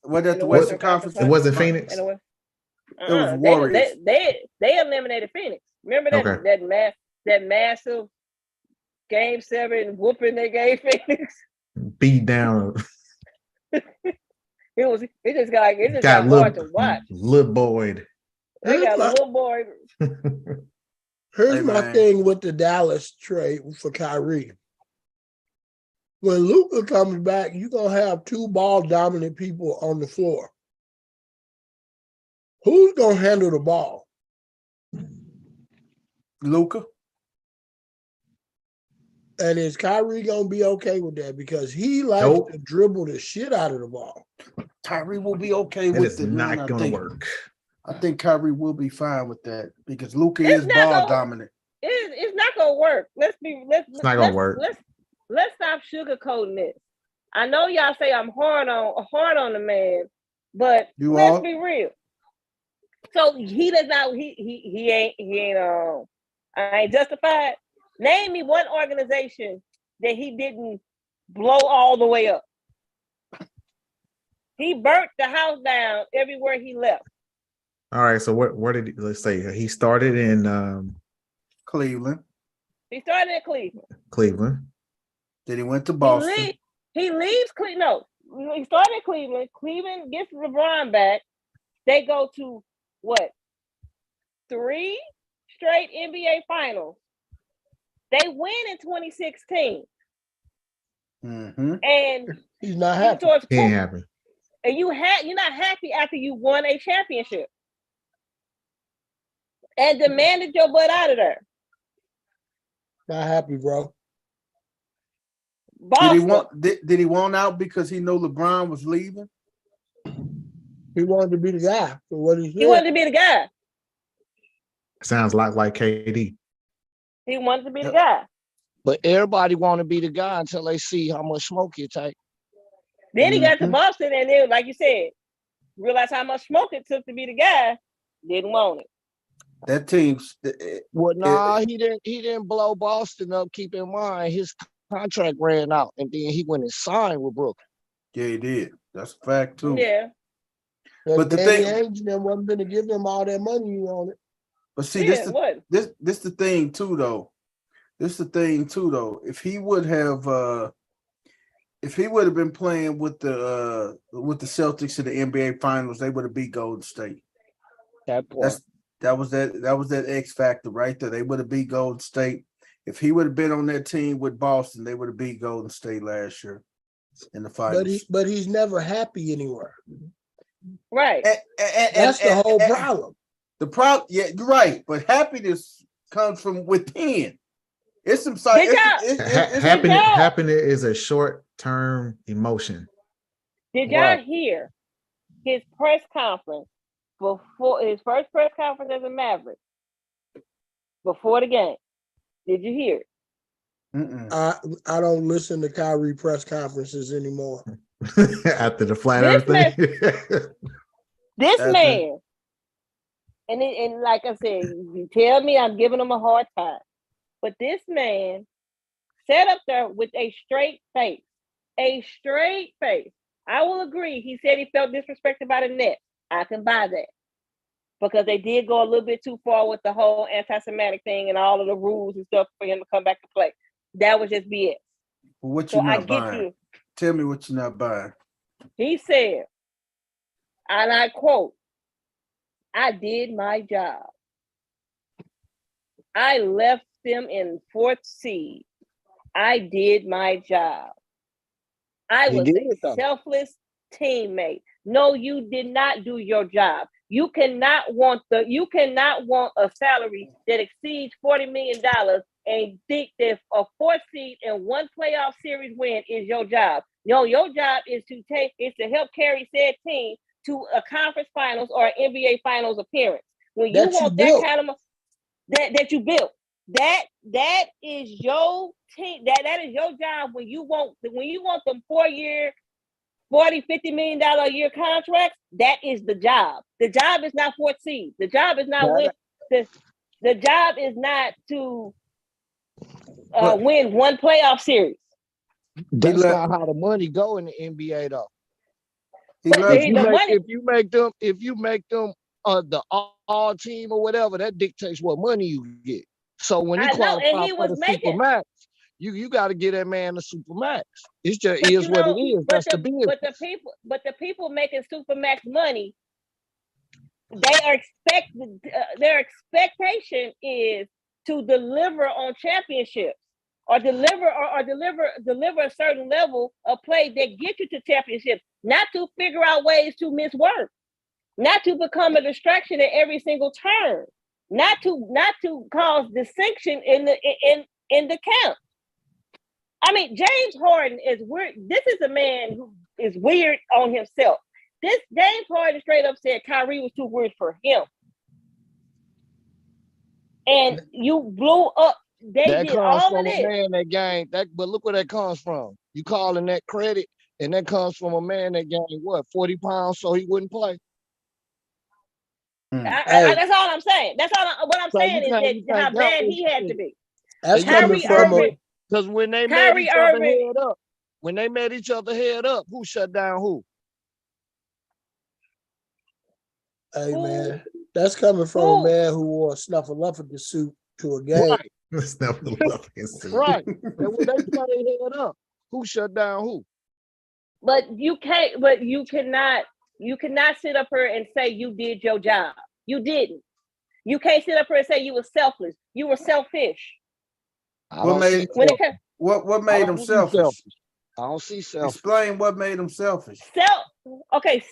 What that the Western Conference? It wasn't Phoenix. It was Warriors. They eliminated Phoenix. Remember that that massive Game 7 whooping they gave Phoenix. Beat down. It just got hard to watch. Little Boyd. They got a little boy. Here's my thing with the Dallas trade for Kyrie. When Luka comes back, you're going to have two ball-dominant people on the floor. Who's going to handle the ball? Luka. And is Kyrie going to be okay with that? Because he likes to dribble the shit out of the ball. Kyrie will be okay with it. It's not going to work. I think Kyrie will be fine with that because Luka is ball dominant. It's not going to work. It's not going to work. Let's stop sugarcoating this. I know y'all say I'm hard on the man, but let's be real. So he does not. He ain't. I ain't justified. Name me one organization that he didn't blow all the way up. He burnt the house down everywhere he left. All right. So where did let's say he started in Cleveland. He started in Cleveland. Cleveland. Then he went to Boston. He leaves Cleveland. No, he started in Cleveland. Cleveland gets LeBron back. They go to what? 3 straight NBA finals. They win in 2016. Mm-hmm. And he's not happy. He ain't happy. And you're not happy after you won a championship and demanded your butt out of there. Not happy, bro. Did he want out because he know LeBron was leaving? He wanted to be the guy for what he said. He wanted to be the guy. Sounds like KD. He wanted to be the guy. But everybody want to be the guy until they see how much smoke you take. Then he got to Boston, and then, like you said, realized how much smoke it took to be the guy. Didn't want it. That team's. He didn't blow Boston up. Keep in mind, his contract ran out, and then he went and signed with Brooklyn. Yeah, he did. That's a fact too. Yeah. But the thing, them wasn't going to give him all that money you wanted. But see, this the thing too, though. If he would have been playing with the Celtics in the NBA Finals, they would have beat Golden State. That was that X factor right there. They would have beat Golden State. If he would have been on that team with Boston, they would have beat Golden State last year in the finals. But he's never happy anywhere. Right. That's the whole problem. The problem, yeah, you're right. But happiness comes from within. It's some happiness is a short-term emotion. Did y'all hear his press conference before his first press conference as a Maverick before the game? Did you hear it? I don't listen to Kyrie press conferences anymore. After the flat earth thing. This man, and like I said, you tell me I'm giving him a hard time, but this man sat up there with a straight face. A straight face. I will agree. He said he felt disrespected by the Nets. I can buy that. Because they did go a little bit too far with the whole anti-Semitic thing and all of the rules and stuff for him to come back to play. That was just BS. What you not buying? Tell me what you're not buying. He said, and I quote, "I did my job. I left them in 4th seed. I did my job. I was a selfless teammate. No, you did not do your job. You cannot want a salary that exceeds $40 million and think that a 4th seed and 1 playoff series win is your job. No, your job is to help carry said team to a conference finals or an NBA finals appearance. When you That you want that built. kind of that you built, that is your team. That is your job. When you want them 4-year, $40-50 million a year contracts, that is the job. The job is not fourth seed. The job is not win. The job is not to win one playoff series. That's not how the money go in the NBA though. But If you make them the all team or whatever, that dictates what money you get. So when he qualified for the Supermax, you got to get that man the Supermax. It just is what it is. That's the business. But the people making Supermax money, their expectation is to deliver on championships or deliver a certain level of play that get you to championships, not to figure out ways to miss work, not to become a distraction at every single turn, not to cause distinction in the camp. I mean, James Harden is weird. This is a man who is weird on himself. This James Harden straight up said Kyrie was too weird for him. And you blew up. They did all of this. Man that game, but look where that comes from. You calling that credit, and that comes from a man that gained what, 40 pounds so he wouldn't play. That's all I'm saying. What I'm saying is that how bad he had to be. That's coming from because when they met each other head up, when they met each other head up, who shut down who? Hey man, that's coming from a man who wore a Snuffleupagus suit to a game. Right. Snuffleupagus suit. Right. And when they head up, who shut down who? But you cannot sit up here and say you did your job. You didn't. You can't sit up here and say you were selfless. You were selfish. What made him selfish? I don't see selfish. Explain what made him selfish.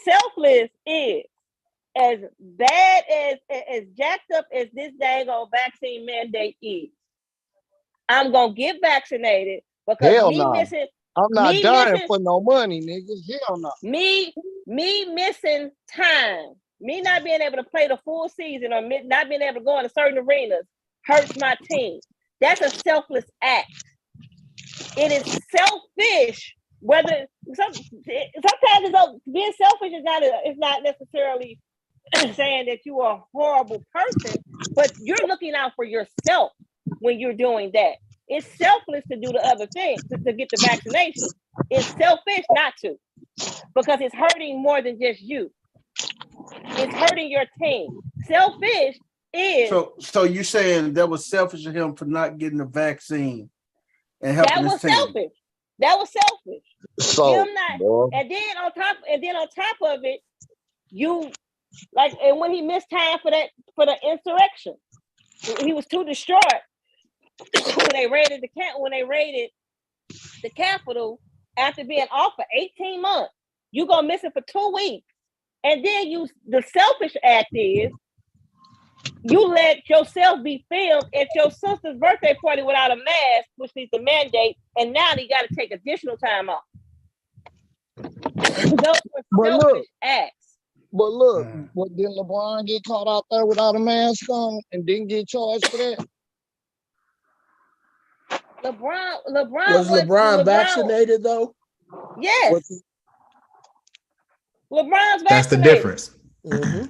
Selfless is as bad as jacked up as this dang old vaccine mandate is. I'm gonna get vaccinated because I'm not dying for no money, nigga. Hell no. Me missing time, me not being able to play the full season or not being able to go into certain arenas hurts my team. That's a selfless act. It is selfish. Whether sometimes being selfish is not necessarily saying that you are a horrible person, but you're looking out for yourself when you're doing that. It's selfless to do the other thing, to get the vaccination. It's selfish not to, because it's hurting more than just you. It's hurting your team. Selfish is... So you're saying that was selfish of him for not getting the vaccine and helping his team. That was selfish. So, and then on top of it, and when he missed time for the insurrection, he was too distraught when they raided the Capitol after being off for 18 months. You gonna miss it for 2 weeks, and then the selfish act is you let yourself be filmed at your sister's birthday party without a mask, which is the mandate, and now you got to take additional time off. Those were selfish acts. But look, didn't LeBron get caught out there without a mask on and didn't get charged for that? Was LeBron vaccinated though? Yes. LeBron's vaccinated. That's the difference. Mm-hmm.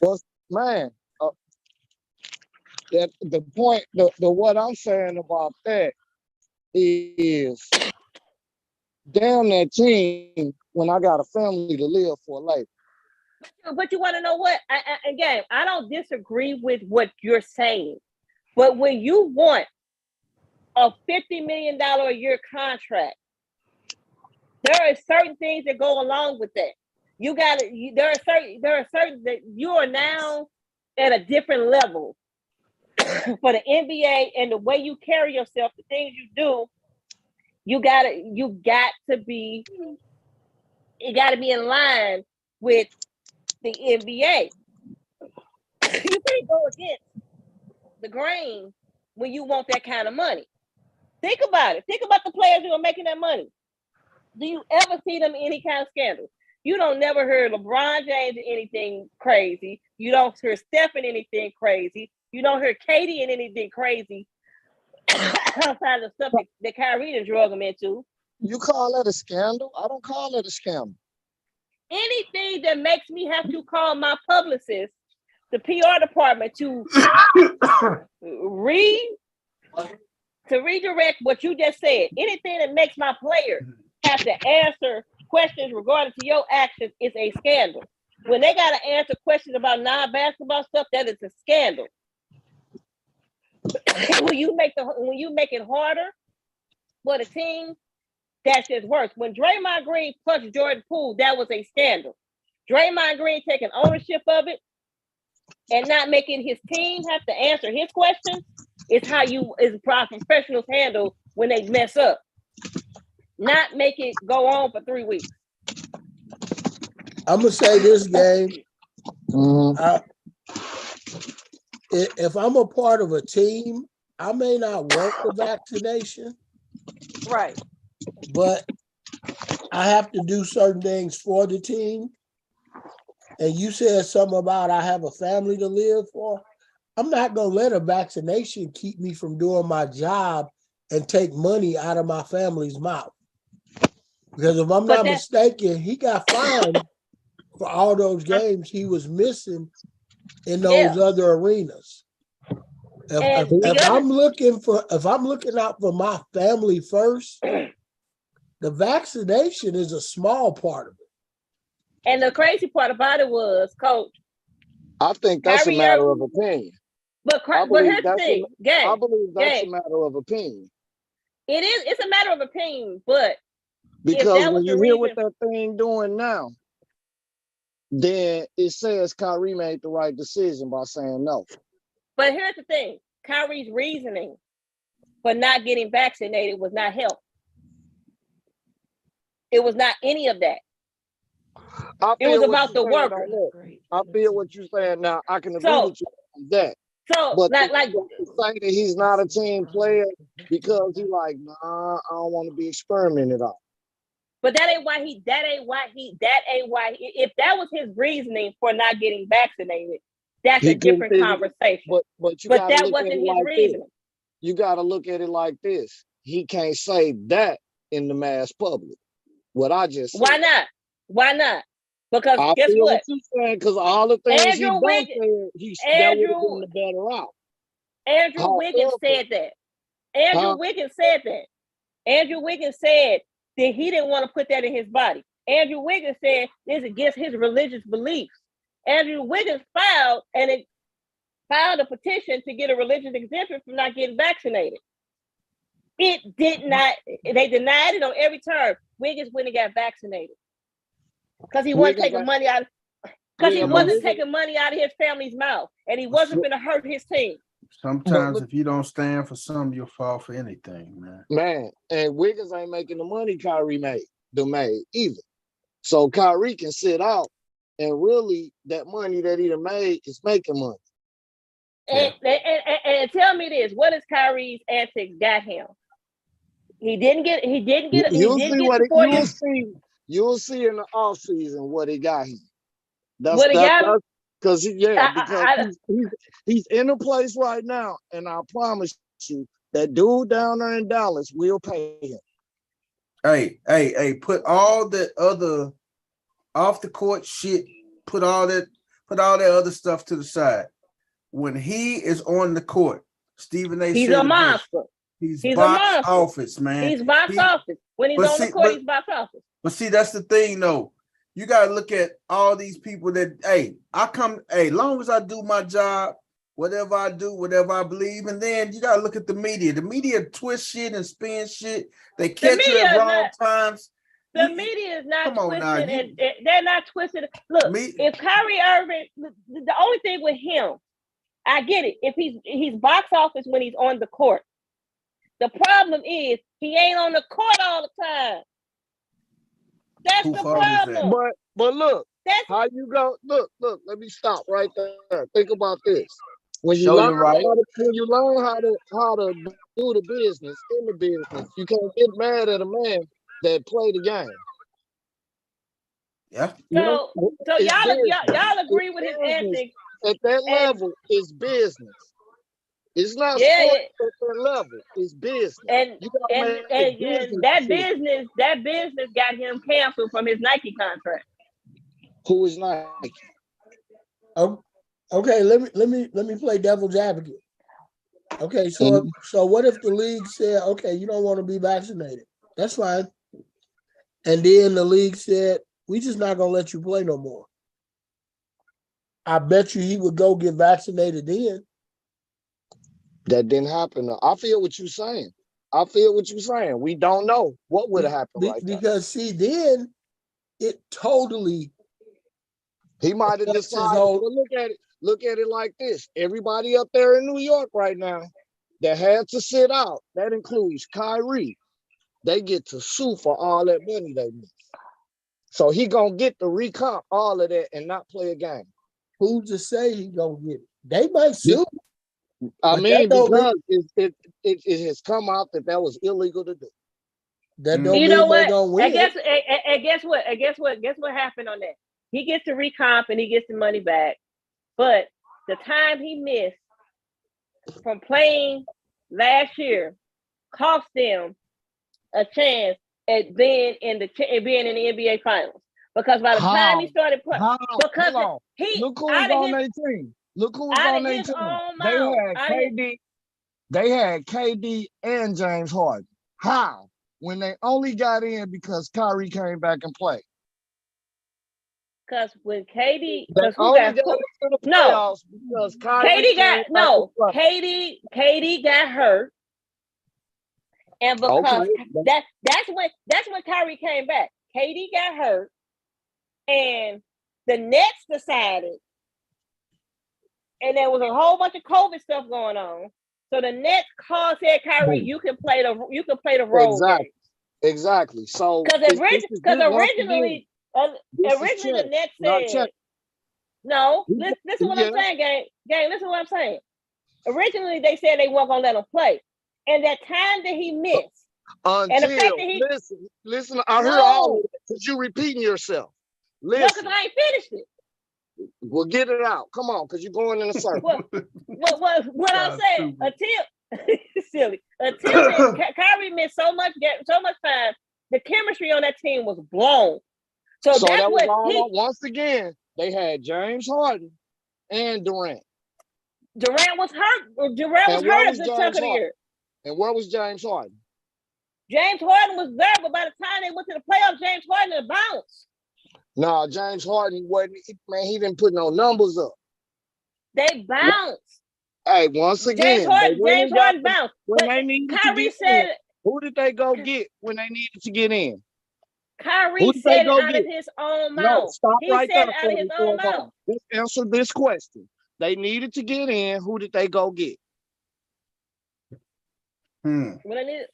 Well, man, that the point, the what I'm saying about that is, damn that team when I got a family to live for later. But you want to know what? I don't disagree with what you're saying, but when you want a $50 million a year contract, there are certain things that go along with that. There are certain that you are now at a different level for the NBA, and the way you carry yourself, the things you do, you got to be in line with the NBA. You can't go against the grain when you want that kind of money. Think about it. Think about the players who are making that money. Do you ever see them in any kind of scandal? You don't never hear LeBron James in anything crazy. You don't hear Steph in anything crazy. You don't hear Katie in anything crazy outside of the stuff that Kyrie done drug him into. You call that a scandal? I don't call that a scandal. Anything that makes me have to call my publicist, the PR department, to redirect what you just said. Anything that makes my players have to answer questions regarding to your actions is a scandal. When they got to answer questions about non-basketball stuff, that is a scandal. when you make it harder for the team, that's just worse. When Draymond Green punched Jordan Poole, that was a scandal. Draymond Green taking ownership of it and not making his team have to answer his questions is how professionals handle when they mess up. Not make it go on for 3 weeks. I'm gonna say this game. If I'm a part of a team, I may not want the vaccination. Right. But I have to do certain things for the team. And you said something about I have a family to live for. I'm not going to let a vaccination keep me from doing my job and take money out of my family's mouth. Because if I'm not mistaken, he got fined for all those games he was missing in those other arenas. If I'm looking out for my family first, the vaccination is a small part of it. And the crazy part about it was, Coach, I think that's a matter of opinion. But here's the thing, I believe that's a matter of opinion. It is. It's a matter of opinion, but because when you hear what that thing doing now, then it says Kyrie made the right decision by saying no. But here's the thing: Kyrie's reasoning for not getting vaccinated was not health. It was not any of that. It was about the workers. I feel what you're saying now. I can agree with you on that. So, but to say that he's not a team player because he like, nah, I don't want to be experimented on. But that ain't why. If that was his reasoning for not getting vaccinated, that's a different conversation. But that wasn't his reasoning. You got to look at it like this. He can't say that in the mass public. What I just said. Why not? Because guess what? Because all the things that would have been the better route. Andrew Wiggins said that. Andrew Wiggins said that he didn't want to put that in his body. Andrew Wiggins said this against his religious beliefs. Andrew Wiggins filed a petition to get a religious exemption from not getting vaccinated. It did not. They denied it on every term. Wiggins went and got vaccinated because he wasn't taking money out. Because he wasn't taking money out of his family's mouth, and he wasn't going to hurt his team. Sometimes if you don't stand for something, you'll fall for anything, man. Man, and Wiggins ain't making the money Kyrie made either. So Kyrie can sit out, and really that money that he made is making money. And tell me this: what is Kyrie's antics got him? He didn't get. You'll see in the off season what he got him. Because he's in a place right now, and I promise you that dude down there in Dallas will pay him. Hey, put all the other off the court shit, put all that other stuff to the side. When he is on the court, Stephen A. He's a monster. He's box office, man. He's box office. When he's on the court, he's box office. But see, that's the thing, though. You gotta look at all these people that, long as I do my job, whatever I do, whatever I believe, and then you gotta look at the media. The media twist shit and spin shit. They catch you at wrong times. The media is not twisted, and they're not twisted. Look, if Kyrie Irving, the only thing with him, I get it. If he's box office when he's on the court. The problem is he ain't on the court all the time. That's the problem. But look, how you go? Look. Let me stop right there. Think about this. When you learn how to do the business in the business, you can't get mad at a man that play the game. Yeah. So It's y'all agree with his business. antics? At that And- level, it's business. It's not Yeah, sports at that level. It's business. And You gotta make business that decisions. business got him canceled from his Nike contract. Who is Nike? Okay, let me play devil's advocate. Okay, so what if the league said, okay, you don't want to be vaccinated? That's fine. And then the league said, we just not gonna let you play no more. I bet you he would go get vaccinated then. That didn't happen. I feel what you're saying. We don't know what would have happened like that. Because see, then it totally He might have affects his decided. whole- Well, look at it like this. Everybody up there in New York right now that had to sit out, that includes Kyrie. They get to sue for all that money they missed. So he gonna get to recomp all of that and not play a game. Who's to say he gonna get it? They might sue. I But mean, that don't because it has come out that was illegal to do. That don't You mean know they what? gonna win. Guess what? Guess what happened on that? He gets the recomp and he gets the money back. But the time he missed from playing last year cost them a chance at being in the NBA finals. Because by the time he started playing, because he look who was on their team. Look who was on their team. They had KD and James Harden. How? When they only got in because Kyrie came back and played. Because when KD, KD got hurt, and because that's when Kyrie came back. KD got hurt, and the Nets decided, and there was a whole bunch of COVID stuff going on. So the Nets said, Kyrie, you can play the role game. Exactly. So because originally the Nets said, no. Listen what I'm saying, gang. Listen what I'm saying. Originally they said they weren't gonna let him play, and that time that he missed, and the fact that he listen. I heard all of it because you repeating yourself. Listen, no, because I ain't finished it. Well, get it out. Come on, because you're going in a circle. What I'm saying, until Kyrie missed so much time, the chemistry on that team was blown. So that's that was what once again, they had James Harden and Durant. Durant was hurt. Durant was hurt a good chunk of the year. And where was James Harden? James Harden was there, but by the time they went to the playoffs, James Harden had bounced. No, James Harden wasn't. Man, he didn't put no numbers up. They bounced. Hey, once again, James Harden bounced. When they needed Kyrie to get in, who did they go get when they needed to get in? Kyrie said it out of his own mouth. No, stop right there. Out of his own mouth. Just answer this question. They needed to get in. Who did they go get? When they needed,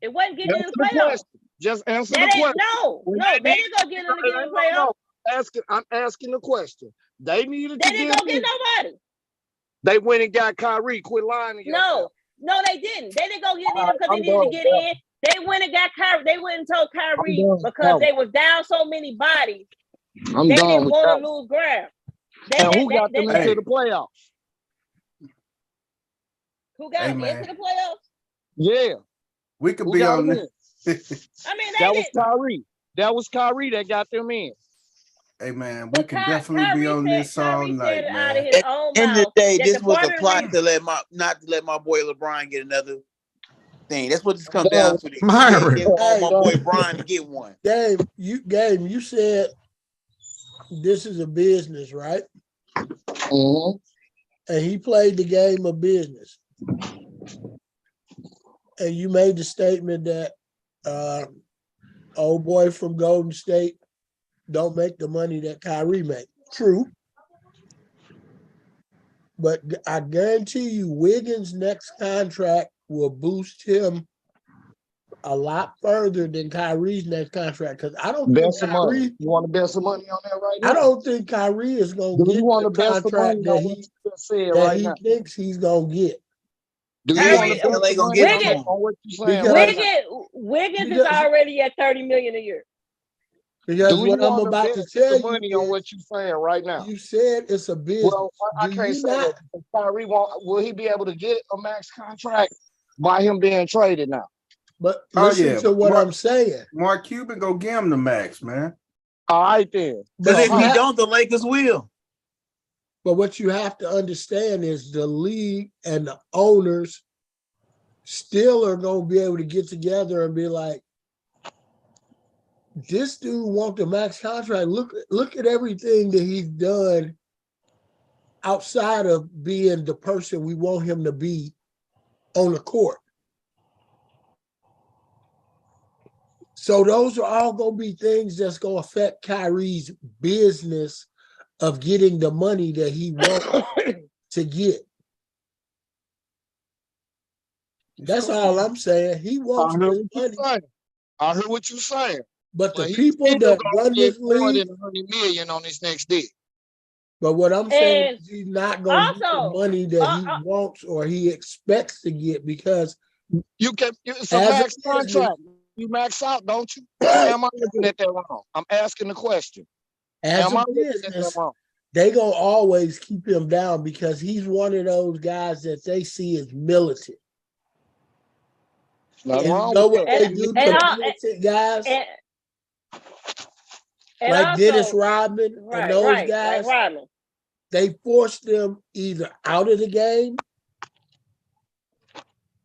it wasn't getting in the playoffs. Just answer the question. No, they didn't go get in the playoffs. I'm asking the question. They needed to get in. They didn't go get nobody. They went and got Kyrie. Quit lying to yourself. No, they didn't. They didn't go get in because they needed to get in. They went and got Kyrie. They went and told Kyrie because they was down so many bodies. They didn't want to lose ground. And who got them into the playoffs? Who got them into the playoffs? Yeah. We could be on this. I mean, that was Kyrie. That was Kyrie that got them in. Hey man, we can definitely be on this all night, man. At the end of the day, this was a plot to not to let my boy LeBron get another thing. That's what this comes down to. Myron. My boy Brian to get one. Gabe, you said this is a business, right? Mm-hmm. And he played the game of business. And you made the statement that old boy from Golden State don't make the money that Kyrie make. True. But I guarantee you Wiggins' next contract will boost him a lot further than Kyrie's next contract. Because I don't think Kyrie... You want to bet some money on that right now? I don't think Kyrie is going to get the contract that he thinks he's going to get. Do you want to bet gonna get him? Wiggins is already at $30 million a year. Because Do what you I'm want to about bet to tell the you money on is, what you're saying right now? you said it's a business. Well, I Do can't you say not? that. Because Kyrie will he be able to get a max contract by him being traded now? But Oh listen yeah, to what I'm saying. Mark Cuban go give him the max, man. All right then. Because But if he don't, the Lakers will. But what you have to understand is the league and the owners still are going to be able to get together and be like, this dude wants a max contract. Look at everything that he's done outside of being the person we want him to be on the court. So those are all going to be things that's going to affect Kyrie's business of getting the money that he wants to get. That's all I'm saying. He wants his money. I heard what you're saying. But the But people that run get this more league, than $100 million on this next deal. but what I'm saying And is he's not going to get the money that he wants or he expects to get because it's a as max a business, contract. You max out, don't you? Am I looking at that wrong? I'm asking the question. as a business, they gonna always keep him down because he's one of those guys that they see as militant. Nothing And wrong you know with what that. they do to militant guys? Like also, Dennis Rodman and those guys, like Rodman. They force them either out of the game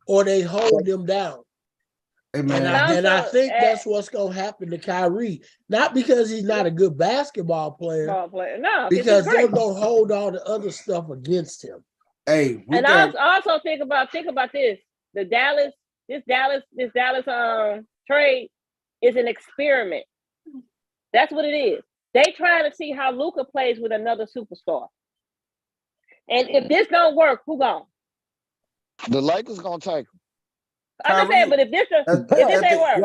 or they hold them down. Hey, and I think that's what's going to happen to Kyrie. Not because he's not a good basketball player. No, because they're going to hold all the other stuff against him. Hey, and also think about this. This Dallas trade is an experiment. That's what it is. They trying to see how Luka plays with another superstar. And if this don't work, who gone? The Lakers gonna take him. I'm saying, but if this ain't work,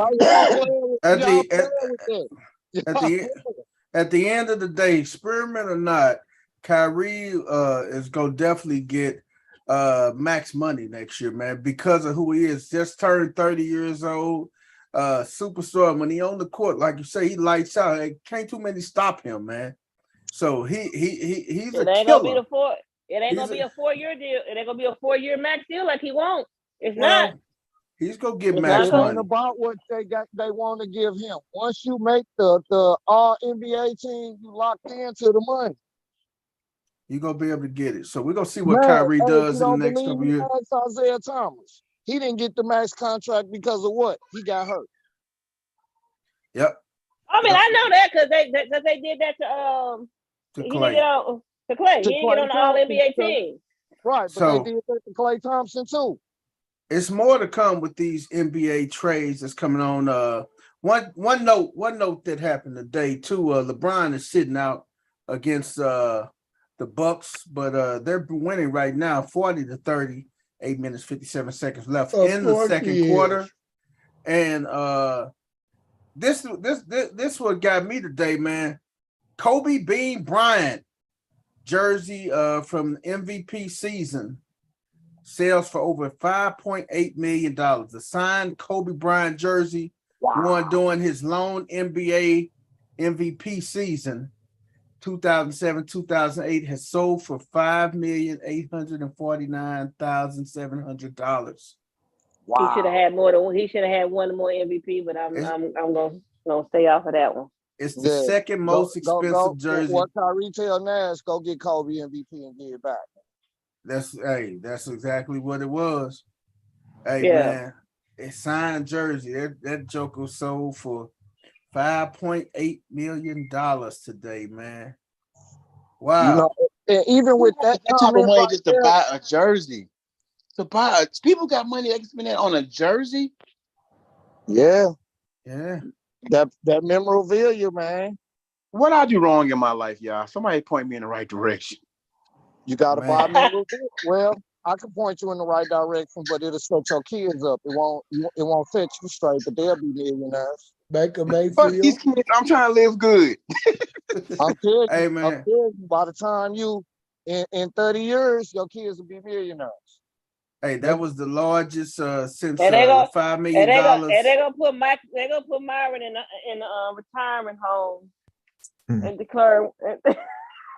at the end of the day, experiment or not, Kyrie is gonna definitely get max money next year, man, because of who he is. Just turned 30 years old, superstar. When he on the court, like you say, he lights out. Can't too many stop him, man. So he's a killer. It ain't gonna be a 4-year deal. It ain't gonna be a 4-year max deal like he wants. It's not. He's gonna get max money. It ain't about what they want to give him. Once you make the all NBA team, you locked into the money. You're gonna be able to get it. So we're gonna see what Kyrie does in the next couple years. Isaiah Thomas. He didn't get the max contract because of what? He got hurt. Yep. I mean, I know that because they did that to Clay. To Clay. He didn't get on the All NBA team. Right, but they did that to Klay Thompson too. It's more to come with these NBA trades that's coming on. One note that happened today too. LeBron is sitting out against the Bucks, but they're winning right now, 40-30. 8 minutes 57 seconds left in the second quarter, and this what got me today, man. Kobe Bean Bryant jersey from MVP season sells for over $5.8 million. The signed Kobe Bryant jersey, worn during his lone NBA MVP season, 2007-2008, has sold for $5,849,700. Wow. He should have had more than he should have had one more MVP, but I'm gonna stay off of that one. It's the second most expensive jersey. What Kyrie tell Nash, go get Kobe MVP and get it back. That's exactly what it was. Hey, man, a signed jersey. That joker sold for $5.8 million today, man. Wow. You know, and even with that type of money just to buy a jersey. People got money they can spend that on a jersey. Yeah. Yeah. That memorabilia, man. What I do wrong in my life, y'all? Somebody point me in the right direction. You gotta buy memorabilia. Well, I can point you in the right direction, but it'll set your kids up. It won't set you straight, but they'll be millionaires. Baker Mayfield. Fuck these kids. I'm trying to live good. I'm telling hey, you, man. by the time you in 30 years, your kids will be millionaires. Hey, that was the largest since And they gonna $5 million. and they gonna put Myron in the retirement home and declare.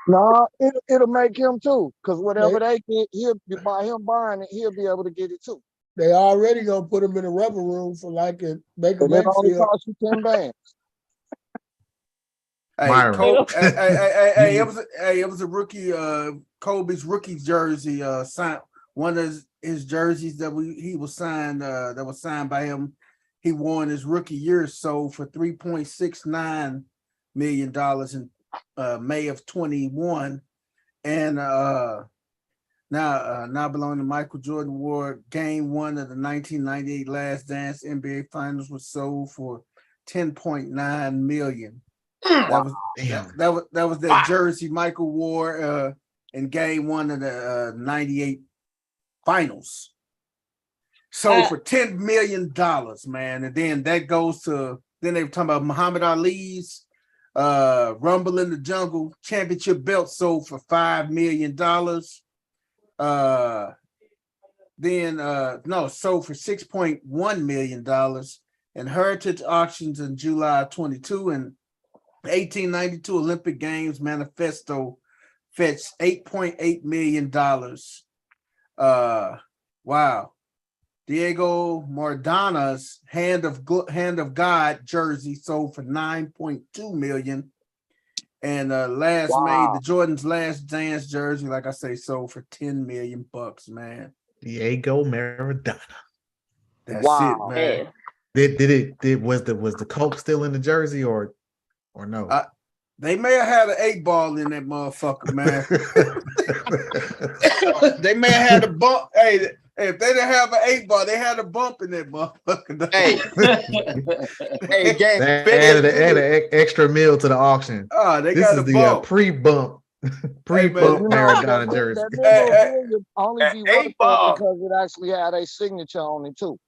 No, it'll make him too, because whatever they get, by him buying it, he'll be able to get it too. They already gonna put him in a rubber room for like a Baker And it only Mayfield. costs you 10 bands. Hey, it was a rookie. Kobe's rookie jersey. Signed one of his jerseys that he was signed. That was signed by him. He won his rookie year, sold for $3.69 million in May of 21, and now belonging to Michael Jordan wore Game 1 of the 1998 Last Dance NBA Finals, was sold for $10.9 million. That was that jersey Michael wore in Game 1 of the 98 Finals. Sold for $10 million, man. And then that goes to, then they were talking about Muhammad Ali's Rumble in the Jungle championship belt, sold for $5 million. Sold for $6.1 million. And Heritage Auctions in July 22 and 1892 Olympic Games manifesto fetched $8.8 million. Wow. Diego Maradonna's Hand of God jersey sold for $9.2 million. And May, the Jordan's Last Dance jersey, like I say, sold for $10 million, man. Diego Maradona. That's it, man. Was the Coke still in the jersey or no? They may have had an 8-ball in that motherfucker, man. They may have had a bump. Hey, if they didn't have an 8-ball, they had a bump in that motherfucker. Hey, they added an extra meal to the auction. This got is the bump. pre-bump Maradona jersey. That only be worth it because it actually had a signature on it too.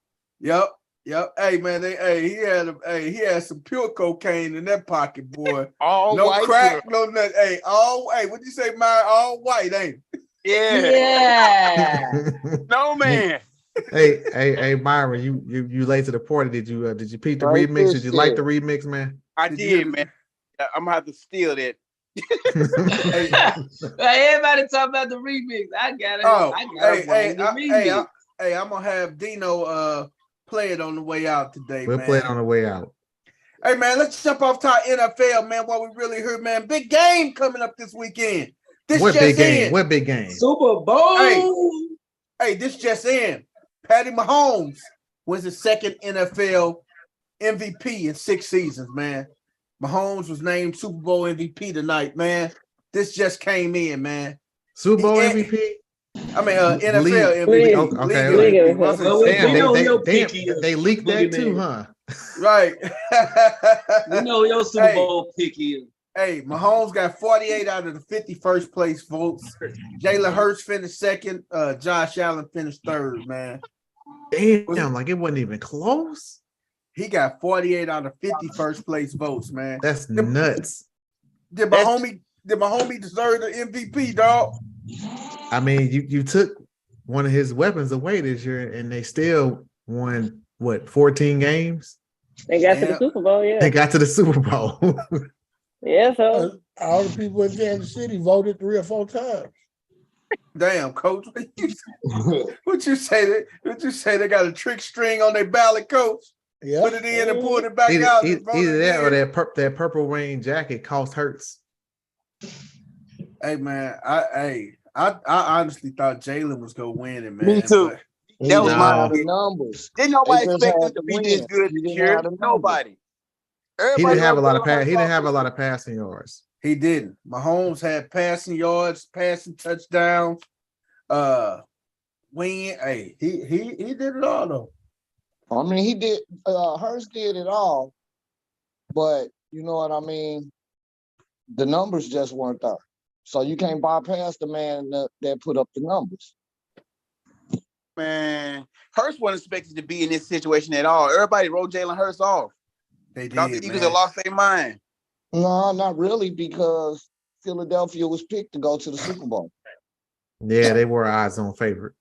Yep. Hey man, he had some pure cocaine in that pocket, boy. All no white, crack, no nothing. Hey, what'd you say, Myron? All white, ain't it? Yeah. No man. Hey, Myron, you late to the party? Did you peep the remix? Did you like the remix, man? I did, man. I'm gonna have to steal that. Everybody talk about the remix. I got it. I'm gonna have Dino play it on the way out today. We'll play it on the way out. Hey man, let's jump off to our NFL, man. While we really heard, man, big game coming up this weekend. What big game? Super Bowl. Hey, this just in. Patty Mahomes was his second NFL MVP in 6 seasons, man. Mahomes was named Super Bowl MVP tonight, man. This just came in, man. Super Bowl MVP? I mean, NFL MVP. Okay. They leaked that too, huh? Right. We know your Super Bowl pick is. Hey, Mahomes got 48 out of the 51st place votes. Jalen Hurts finished second. Josh Allen finished third, man. Damn, like it wasn't even close. He got 48 out of 51st place votes, man. That's nuts. Did my homie deserve the MVP, dog? I mean, you took one of his weapons away this year, and they still won 14 games? They got to the Super Bowl, yeah. They got to the Super Bowl. Yeah, so all the people in Kansas City voted 3 or 4 times. Damn, coach. What you say? They got a trick string on their ballot, coach? Yeah. Put it in and pull it back out. Either that or that purple rain jacket cost Hurts. Hey man, I honestly thought Jalen was gonna win it, man. Me too. That was my numbers. Didn't nobody expect him to be this good this year? Nobody. He didn't have a lot of passing yards. He didn't. Mahomes had passing yards, passing touchdowns. He did it all though. I mean, he did. Hurts did it all, but you know what I mean. The numbers just weren't there, so you can't bypass the man that put up the numbers. Man, Hurts wasn't expected to be in this situation at all. Everybody wrote Jalen Hurts off. They did. The Eagles have lost their mind. No, not really, because Philadelphia was picked to go to the Super Bowl. Yeah, they were odds-on favorite.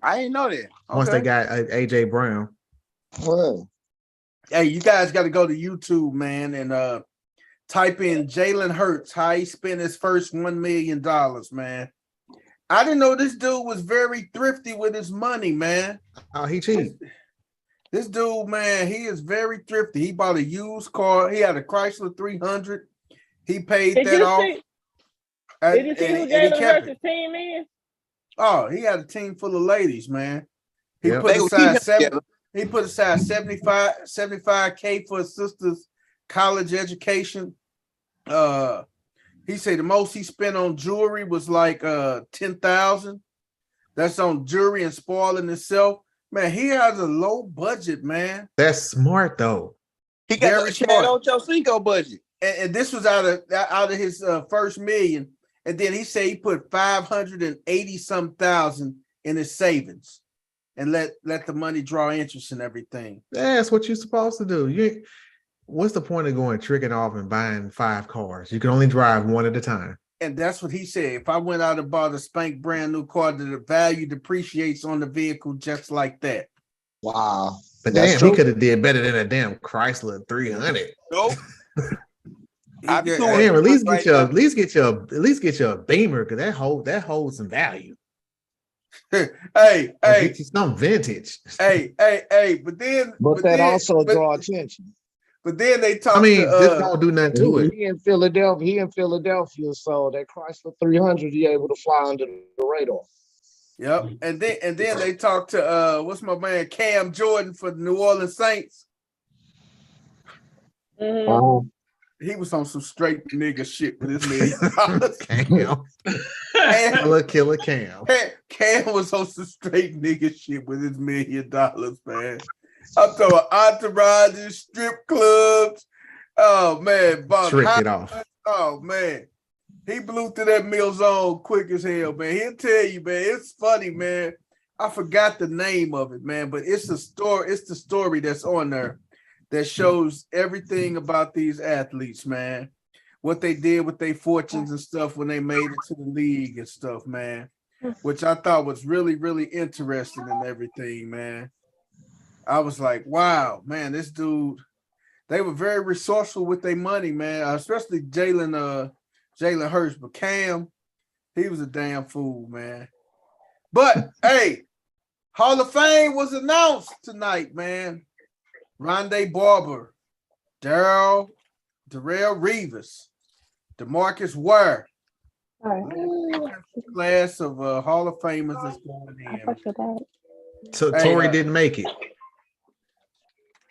I didn't know that. Once they got AJ Brown. Well, Hey, you guys got to go to YouTube, man, and type in Jalen Hurts, how he spent his first $1 million, man. I didn't know this dude was very thrifty with his money, man. Oh, he cheap. This dude, man, he is very thrifty. He bought a used car. He had a Chrysler 300. He paid that off. Did you see who Jalen Hurts' team is? Oh, he had a team full of ladies, man. He Yep. put aside $75K for his sister's college education. He said the most he spent on jewelry was like $10,000. That's on jewelry and spoiling itself. Man, he has a low budget, man. That's smart though. He got the Chad Ochocinco budget. And this was out of his first million. And then he said he put 580 some thousand in his savings and let the money draw interest and everything. That's what you're supposed to do. What's the point of going tricking off and buying 5 cars? You can only drive one at a time. And that's what he said. If I went out and bought a spank brand new car, the value depreciates on the vehicle just like that. Wow. But damn, he could have did better than a damn Chrysler 300. Nope. Damn, at least get your Beamer, because that holds some value. Hey, get you some vintage. Hey, but then also draw attention. But then they talk. Just don't do nothing to it. He in Philadelphia, so that Chrysler 300, he able to fly under the radar. Yep, and then they talked to what's my man Cam Jordan for the New Orleans Saints. Mm-hmm. He was on some straight nigga shit with his $1 million. Killer Cam. Cam was on some straight nigga shit with his $1 million, man. I'm talking entourages, strip clubs. Oh man, trick it off. Oh man, he blew through that meal zone quick as hell, man. He'll tell you, man. It's funny, man. I forgot the name of it, man, but it's the story. It's the story that's on there that shows everything about these athletes, man. What they did with their fortunes and stuff when they made it to the league and stuff, man. Which I thought was really, really interesting and everything, man. I was like, wow, man, this dude, they were very resourceful with their money, man, especially Jalen Hurts. But Cam, he was a damn fool, man. But, hey, Hall of Fame was announced tonight, man. Rondé Barber, Darrell Revis, DeMarcus Ware. Class of Hall of Famers is going in. So Torrey didn't make it.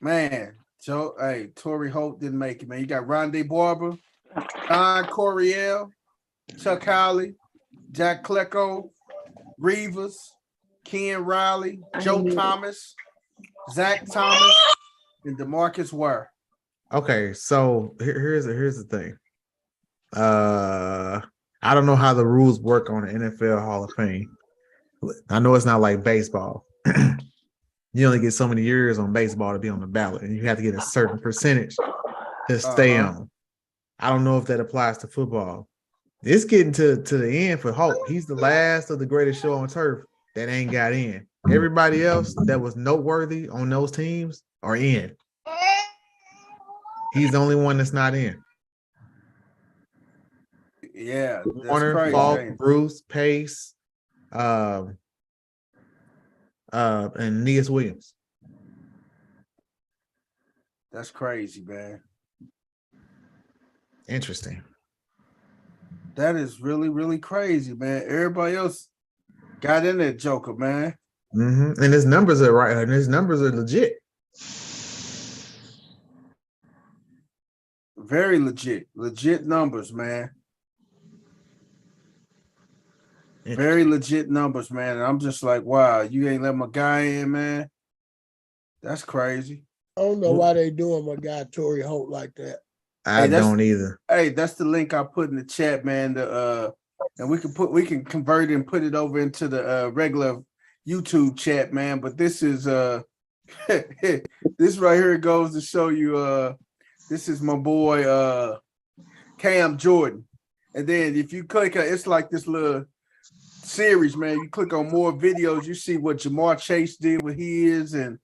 Man, Torrey Holt didn't make it, man. You got Rondé Barber, Don Coryell, Chuck Howley, Jack Klecko, Reeves, Ken Riley, Joe Thomas, Zach Thomas, and DeMarcus Ware. Okay, so here's the thing. I don't know how the rules work on the NFL Hall of Fame. I know it's not like baseball. You only get so many years on baseball to be on the ballot, and you have to get a certain percentage to stay on. I don't know if that applies to football. It's getting to the end for Holt. He's the last of the greatest show on turf that ain't got in. Everybody else that was noteworthy on those teams are in. He's the only one that's not in. Yeah, Warner, Falk, Bruce, Pace, and Neas Williams. That's crazy, man. Interesting. That is really, really crazy, man. Everybody else got in that Joker, man. Mm-hmm. And his numbers are right, and his numbers are legit. Very legit numbers, man. Very legit numbers, man. And I'm just like, wow, you ain't let my guy in, man. That's crazy. I don't know why they doing my guy Torrey Holt like that. I don't either. Hey, that's the link I put in the chat, man. And we can convert it and put it over into the regular YouTube chat, man. But this is this right here goes to show you this is my boy Cam Jordan. And then if you click it's like this little series, man. You click on more videos, you see what Jamar Chase did with his and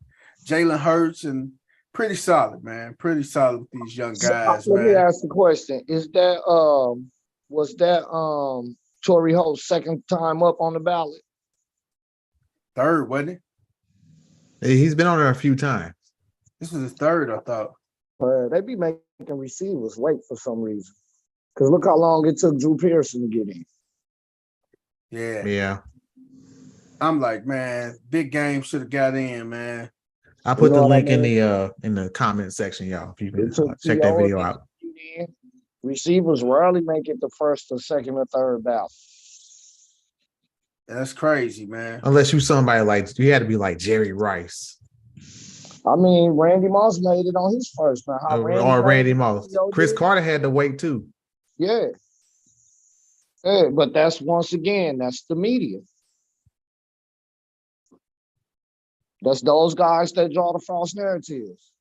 Jalen Hurts, and pretty solid, man. Pretty solid with these young guys, Let me man. ask the question. Is that was that Torrey Holt's second time up on the ballot? Third, wasn't it? He's been on there a few times. This was his third, I thought. They be making receivers wait for some reason. Because look how long it took Drew Pearson to get in. Yeah. I'm like, man, big game should have got in, man. I'll put the link in the comment section, y'all. If you can check that video out. Receivers rarely make it the first or second or third ballot. That's crazy, man. Unless you somebody like, you had to be like Jerry Rice. I mean, Randy Moss made it on his first round. Or Randy Moss. Chris Carter had to wait too. Yeah. But that's once again, that's the media. That's those guys that draw the false narratives.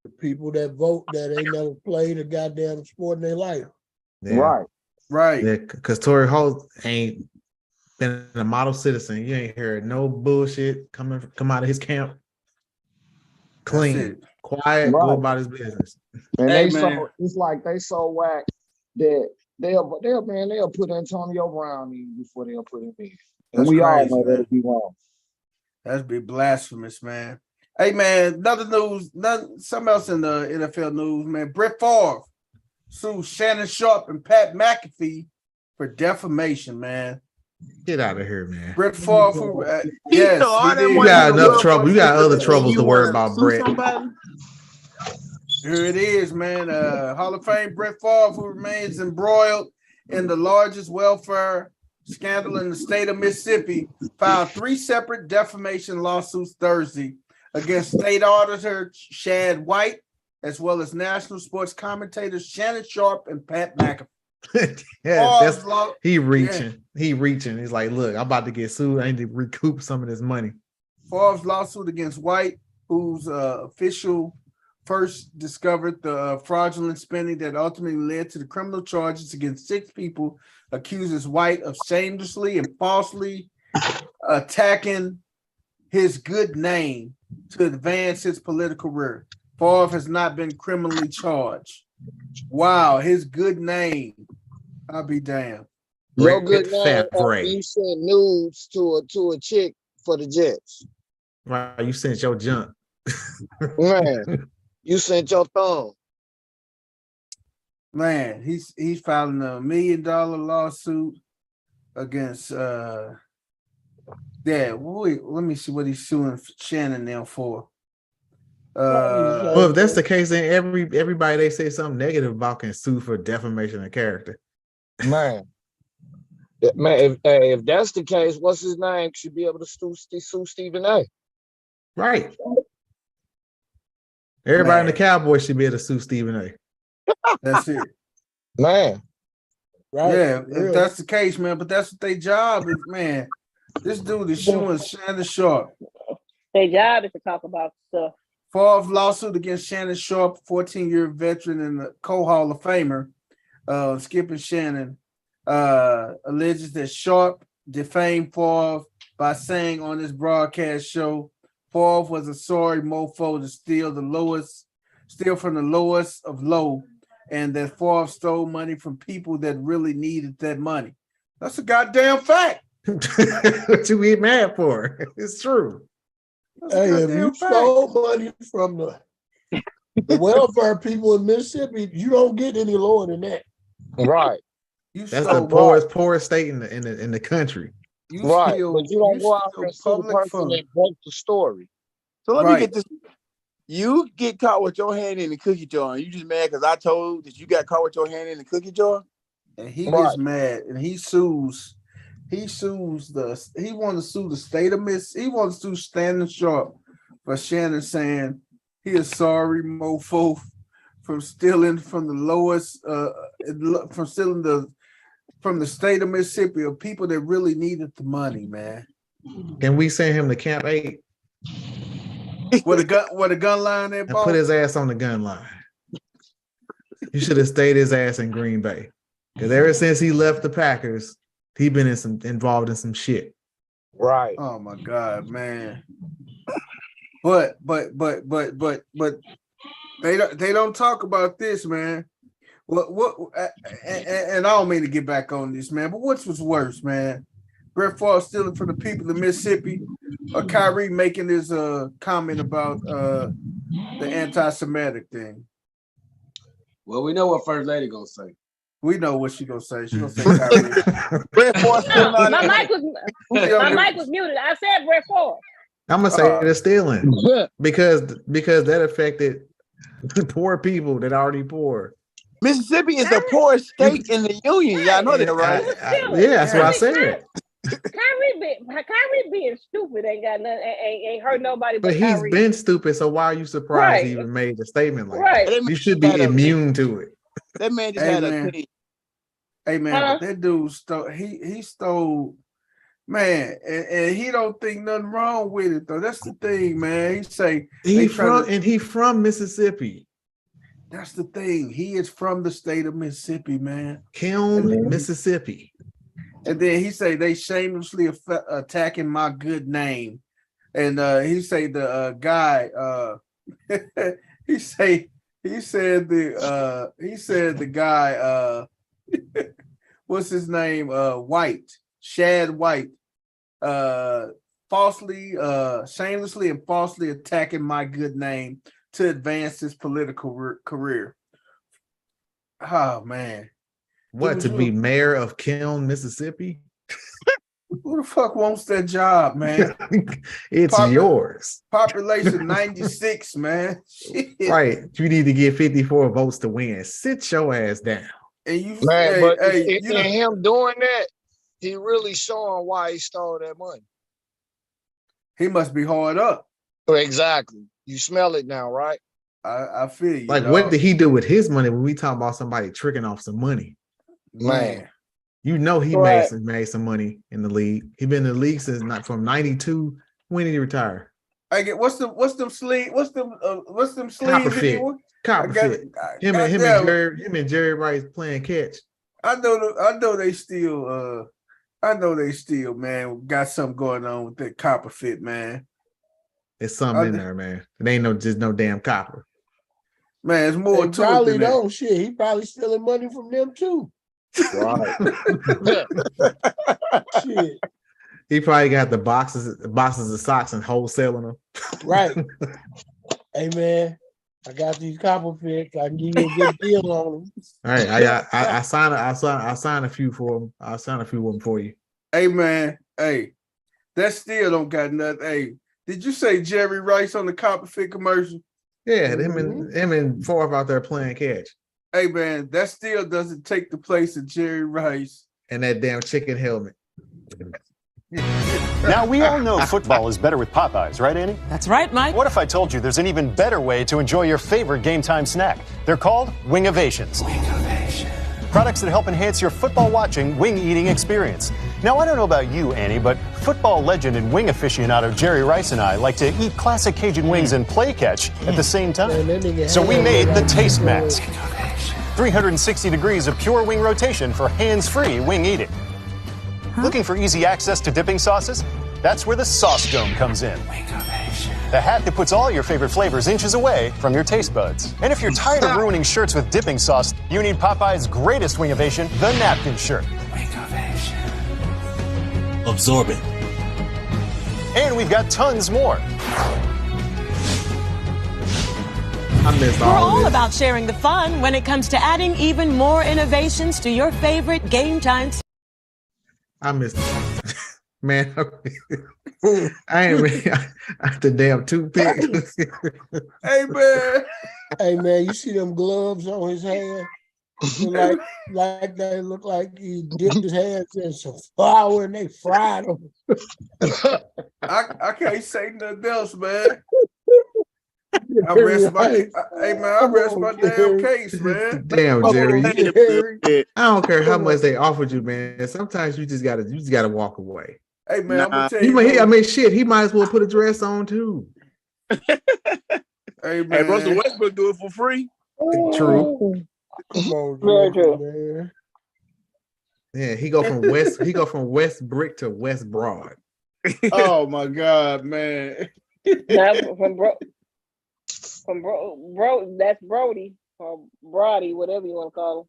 The people that vote that ain't never played a goddamn sport in their life. Yeah. Right. Yeah, because Torrey Holt ain't been a model citizen. You ain't heard no bullshit come out of his camp. Clean, quiet, go about his business. And it's like they so whack that they'll put Antonio Brown in before they'll put him in. And we all know that'll be wrong. That'd be blasphemous, man. Hey, man, another news, something else in the NFL news, man. Brett Favre sued Shannon Sharp and Pat McAfee for defamation, man. Get out of here, man. Brett Favre, yes, you got enough trouble. You got other troubles to worry about, Brett. Here it is, man. Hall of Fame Brett Favre, who remains embroiled in the largest welfare scandal in the state of Mississippi, filed 3 separate defamation lawsuits Thursday against state auditor Shad White, as well as national sports commentators Shannon Sharp and Pat McAfee. He reaching. He's like, look, I'm about to get sued. I need to recoup some of this money. Favre's lawsuit against White, whose official first discovered the fraudulent spending that ultimately led to the criminal charges against 6 people, accuses White of shamelessly and falsely attacking his good name to advance his political career. Favre has not been criminally charged. Wow, his good name. I'll be damned. Your good name. You sent nudes to a chick for the Jets. Right, you sent your junk. Man, you sent your thumb. Man, he's filing $1 million lawsuit against let me see what he's suing Shannon now for. Well, if that's the case, then everybody they say something negative about can sue for defamation of character. Man, if that's the case, what's his name? Should be able to sue Stephen A. Right. Everybody in the Cowboys should be able to sue Stephen A. That's it. Man. Right. Yeah, if that's the case, man. But that's what their job is, man. This dude is suing Shannon Sharp. Their job is to talk about stuff. Favre's lawsuit against Shannon Sharp, 14-year veteran and the co-Hall of Famer, Skip and Shannon, alleges that Sharp defamed Favre by saying on his broadcast show, Favre was a sorry mofo to steal from the lowest of low, and that Favre stole money from people that really needed that money. That's a goddamn fact. What you be mad for? It's true. Hey, if you stole money from the welfare people in Mississippi, you don't get any lower than that. Right. That's the poorest state in the country. But you don't go out and sue the person that broke the story. So let me get this. You get caught with your hand in the cookie jar, and you just mad because I told that you got caught with your hand in the cookie jar? And he gets mad and he sues. He wants to sue the state of Mississippi. He wants to sue Shannon Sharp for Shannon saying he is sorry mofo from stealing from the lowest, from the state of Mississippi of people that really needed the money, man. Can we send him to Camp 8? With a gun line there, and put his ass on the gun line. You should have stayed his ass in Green Bay. Because ever since he left the Packers, he been involved in some shit. Right. Oh my God, man. But they don't talk about this, man. What and I don't mean to get back on this, man, but which was worse, man? Brett Favre stealing from the people of Mississippi, or Kyrie making his comment about the anti-Semitic thing? Well, we know what First Lady gonna say. We know what she gonna say. She gonna say Kyrie. Brett Favre still not My in mic was muted. I said Brett Favre. I'm gonna say they're stealing because that affected poor people that already poor. Mississippi is the poorest state in the union. Y'all know that, right? Yeah, that's what I said. Kyrie being stupid ain't got nothing, ain't hurt nobody. But he's been stupid, so why are you surprised he even made a statement like that? You should be immune to it. That man just had a thing. Hey man, but that dude stole. He stole, man, and he don't think nothing wrong with it though. That's the thing, man. He say he from Mississippi. That's the thing. He is from the state of Mississippi, man. Kiln, Mississippi. And then he say they shamelessly attacking my good name, and he say the guy. he said the guy. What's his name? White, Shad White. Shamelessly and falsely attacking my good name to advance his political career. Oh man. What, to be mayor of Kiln, Mississippi? Who the fuck wants that job, man? It's yours. Population 96, man. Shit. Right. You need to get 54 votes to win. Sit your ass down. And you, man, but him doing that, he really showing why he stole that money. He must be hard up. Exactly. You smell it now, right? I feel you. Like, what did he do with his money when we talk about somebody tricking off some money? Man. You know he made some money in the league. He been in the league since from 92. When did he retire? I get what's them sleeves? What's them sleeves? Copperfit. Him and Jerry Rice playing catch. I know they still man got something going on with that Copperfit, man. There's something in there, man. It ain't just no damn copper. Man, it's more to probably it than don't. Shit, he probably stealing money from them too. Right. Shit. He probably got the boxes of socks and wholesaling them. Right. Hey man, I got these Copperfits. I can give you a good deal on them. All right, I signed a few for them. I'll sign a few of them for you. Hey man, hey, that still don't got nothing. Hey, did you say Jerry Rice on the Copperfit commercial? Yeah, him and Favre out there playing catch. Hey man, that still doesn't take the place of Jerry Rice and that damn chicken helmet. Now, we all know football is better with Popeyes, right, Annie? That's right, Mike. What if I told you there's an even better way to enjoy your favorite game time snack? They're called Wingovations. Products that help enhance your football watching, wing eating experience. Now, I don't know about you, Annie, but football legend and wing aficionado Jerry Rice and I like to eat classic Cajun wings and play catch at the same time. So we made the Taste Mask. 360 degrees of pure wing rotation for hands-free wing eating. Looking for easy access to dipping sauces? That's where the Sauce Dome comes in. The hat that puts all your favorite flavors inches away from your taste buds. And if you're tired of ruining shirts with dipping sauce, you need Popeye's greatest wingovation, the napkin shirt. Absorbent. And we've got tons more. We're all about sharing the fun when it comes to adding even more innovations to your favorite game times. I missed it. Man, I ain't really the damn toothpick. Hey man. Hey man, you see them gloves on his hand? Like they look like he dipped his hands in some flour and they fried them. I can't say nothing else, man. I rest my damn case, man. Damn, Jerry. I don't care how much they offered you, man. Sometimes you just gotta walk away. Hey man, I'm gonna tell you. I mean, shit, he might as well put a dress on too. Hey man, Russell Westbrook do it for free. True. Come on, man. Yeah, he go from West Brick to West Broad. Oh my God, man. Now bro, that's Brody or Brody, whatever you want to call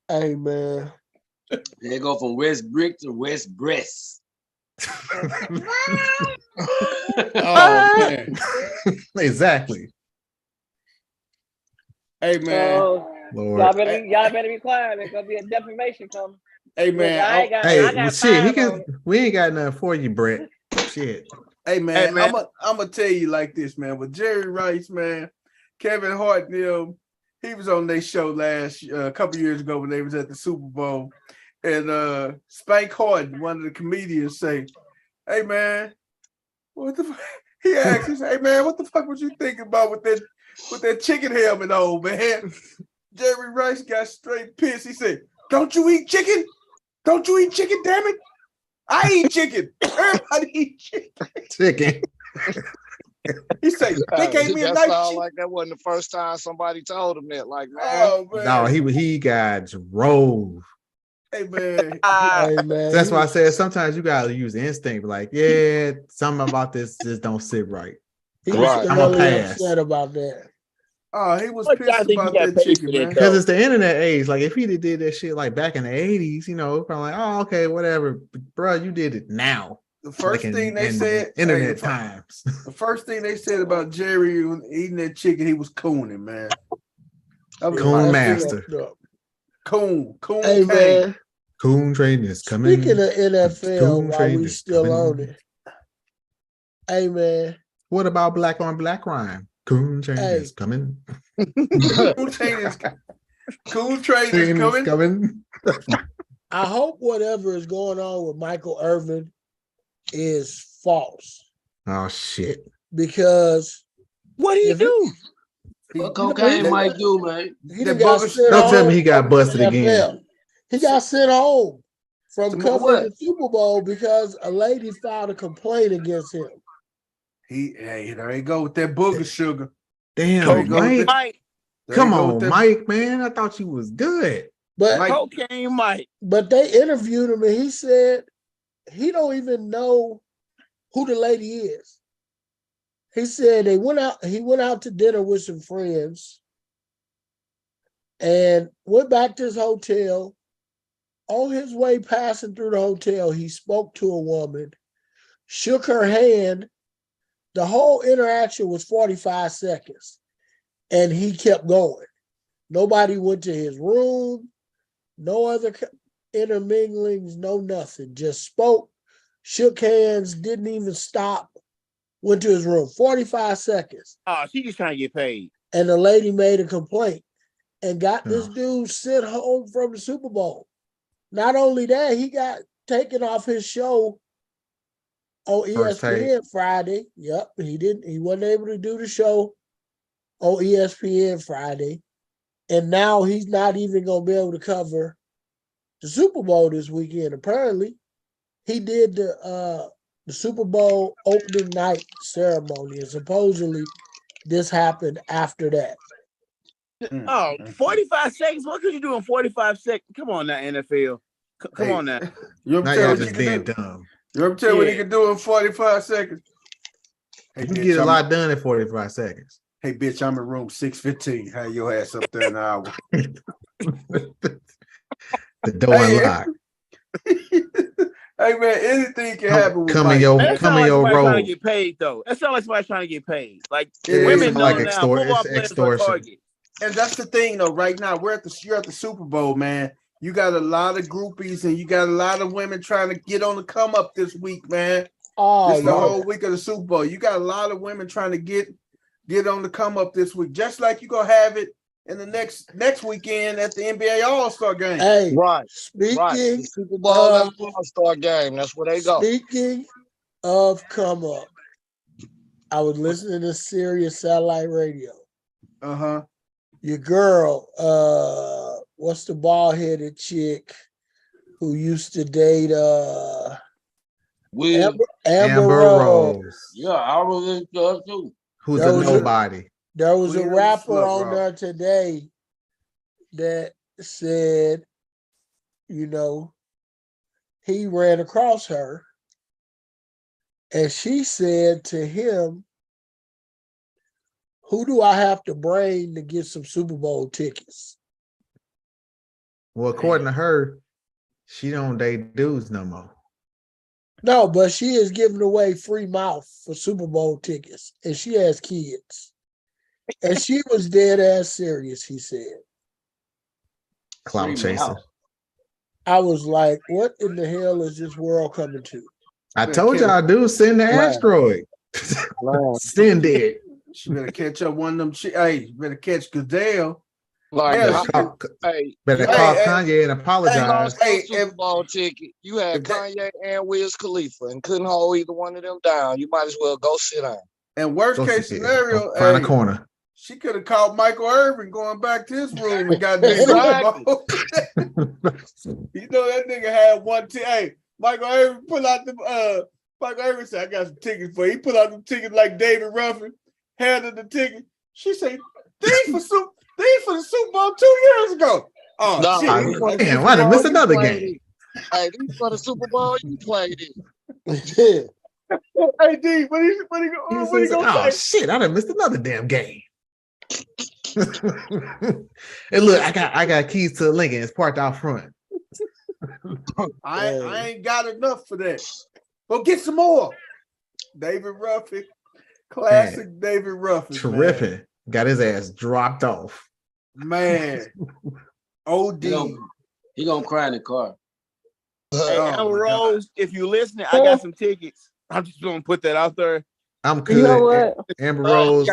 Hey man. They go from West Brick to West Breast. Oh man. Exactly. Hey man. Lord. Y'all better be quiet. There's gonna be a defamation coming. Hey man. I got shit, we ain't got nothing for you, Brett. Shit. Hey man, man. I'm gonna tell you like this, man. With Jerry Rice, man, Kevin Hart, he was on their show a couple years ago when they was at the Super Bowl, and Spank Horton, one of the comedians, say, "Hey man, what the?" He asked, he said, "Hey man, what the fuck was you thinking about with that chicken helmet on, man?" Jerry Rice got straight pissed. He said, "Don't you eat chicken? Don't you eat chicken? Damn it! I eat chicken. Everybody eat chicken." He said, "They gave me a nice chicken." Like that wasn't the first time somebody told him that. Like, man. Oh man. No, he got drove. Hey man. Hey man. That's why I said sometimes you gotta use instinct. Like, yeah, something about this just don't sit right. He was really upset about that. Oh, he was pissed about that chicken, man. Because it's the internet age. Like, if he did that shit like back in the 80s, probably like, oh, okay, whatever. But, bro, you did it now. The first thing they said, internet times. The first thing they said about Jerry eating that chicken, he was cooning, man. Coon master. Coon. Hey man. Coon train is coming. Speaking of NFL, while we still on it. Hey man. What about black on black crime? Coon train is coming. Coon train is coming. I hope whatever is going on with Michael Irvin is false. Oh shit! Because what did he do? What cocaine might do, man? Don't tell me he got busted again. He got sent home from covering the Super Bowl because a lady filed a complaint against him. There you go with that booger sugar. Damn, Mike. Come on, Mike, man. I thought you was good. But cocaine Mike. But they interviewed him and he said he don't even know who the lady is. He said he went out to dinner with some friends and went back to his hotel. On his way passing through the hotel, he spoke to a woman, shook her hand. The whole interaction was 45 seconds, and he kept going. Nobody went to his room, no other interminglings, no nothing. Just spoke, shook hands, didn't even stop, went to his room. 45 seconds. Oh, she just trying to get paid. And the lady made a complaint and got this dude sent home from the Super Bowl. Not only that, he got taken off his show on ESPN Friday. Yep, he wasn't able to do the show on ESPN Friday. And now he's not even going to be able to cover the Super Bowl this weekend. Apparently, he did the Super Bowl opening night ceremony, and supposedly this happened after that. Oh, 45 seconds? What could you do in 45 seconds? Come on now, NFL. Come on now. You ever tell what he can do in 45 seconds? Hey, you can get a lot done in 45 seconds. Hey, bitch, I'm in room 615. Have your ass up there in an hour. The door unlocked. Hey, man, anything can happen with Come in your road. Trying to get paid, though. That sounds like somebody trying to get paid. Like, women know like now, football players are target. And that's the thing, though. Right now, you're at the Super Bowl, man. You got a lot of groupies and you got a lot of women trying to get on the come up this week, man. Oh, this is the whole week of the Super Bowl. You got a lot of women trying to get on the come up this week, just like you're gonna have it in the next weekend at the NBA All-Star game. Hey, right. Speaking Super Bowl All-Star game. That's where they go. Speaking of come up, I was listening to Sirius Satellite Radio. Uh-huh. Your girl, what's the bald-headed chick who used to date Amber Rose? Yeah, I was into too. Who's a nobody? There was a rapper on there today that said you know, he ran across her and she said to him, who do I have to bring to get some Super Bowl tickets? Well, according to her, she don't date dudes no more. No, but she is giving away free mouth for Super Bowl tickets, and she has kids. And she was dead ass serious, he said. Clout chasing. I was like, what in the hell is this world coming to? I told y'all, dude, send the asteroid. Send it. She better catch up one of them. Hey, you better catch Goodell. Like, better call Kanye and apologize. Hey, Super Bowl ticket. You had Kanye and Wiz Khalifa and couldn't hold either one of them down. You might as well go sit down. And worst case scenario, find a corner. She could have called Michael Irvin going back to his room and got that Super Bowl. You know that nigga had one. Hey, Michael Irvin pull out the. Michael Irvin said, "I got some tickets for you." He put out the tickets like David Ruffin. Handed the ticket. She said, "These for the Super Bowl 2 years ago." Oh, no, shit. Damn, why did I miss another game? Hey, these for the Super Bowl, you played it. Hey, D, what he gonna say? Shit, I done missed another damn game. And look, I got keys to the Lincoln. It's parked out front. I ain't got enough for that. Go get some more. David Ruffin. Classic man. David Ruffin. Terrific. Man. Got his ass dropped off. Man. OD. He gonna cry in the car. Hey, Amber Rose, if you're listening, I got some tickets. I'm just gonna put that out there. I'm good. You know what? Amber Rose,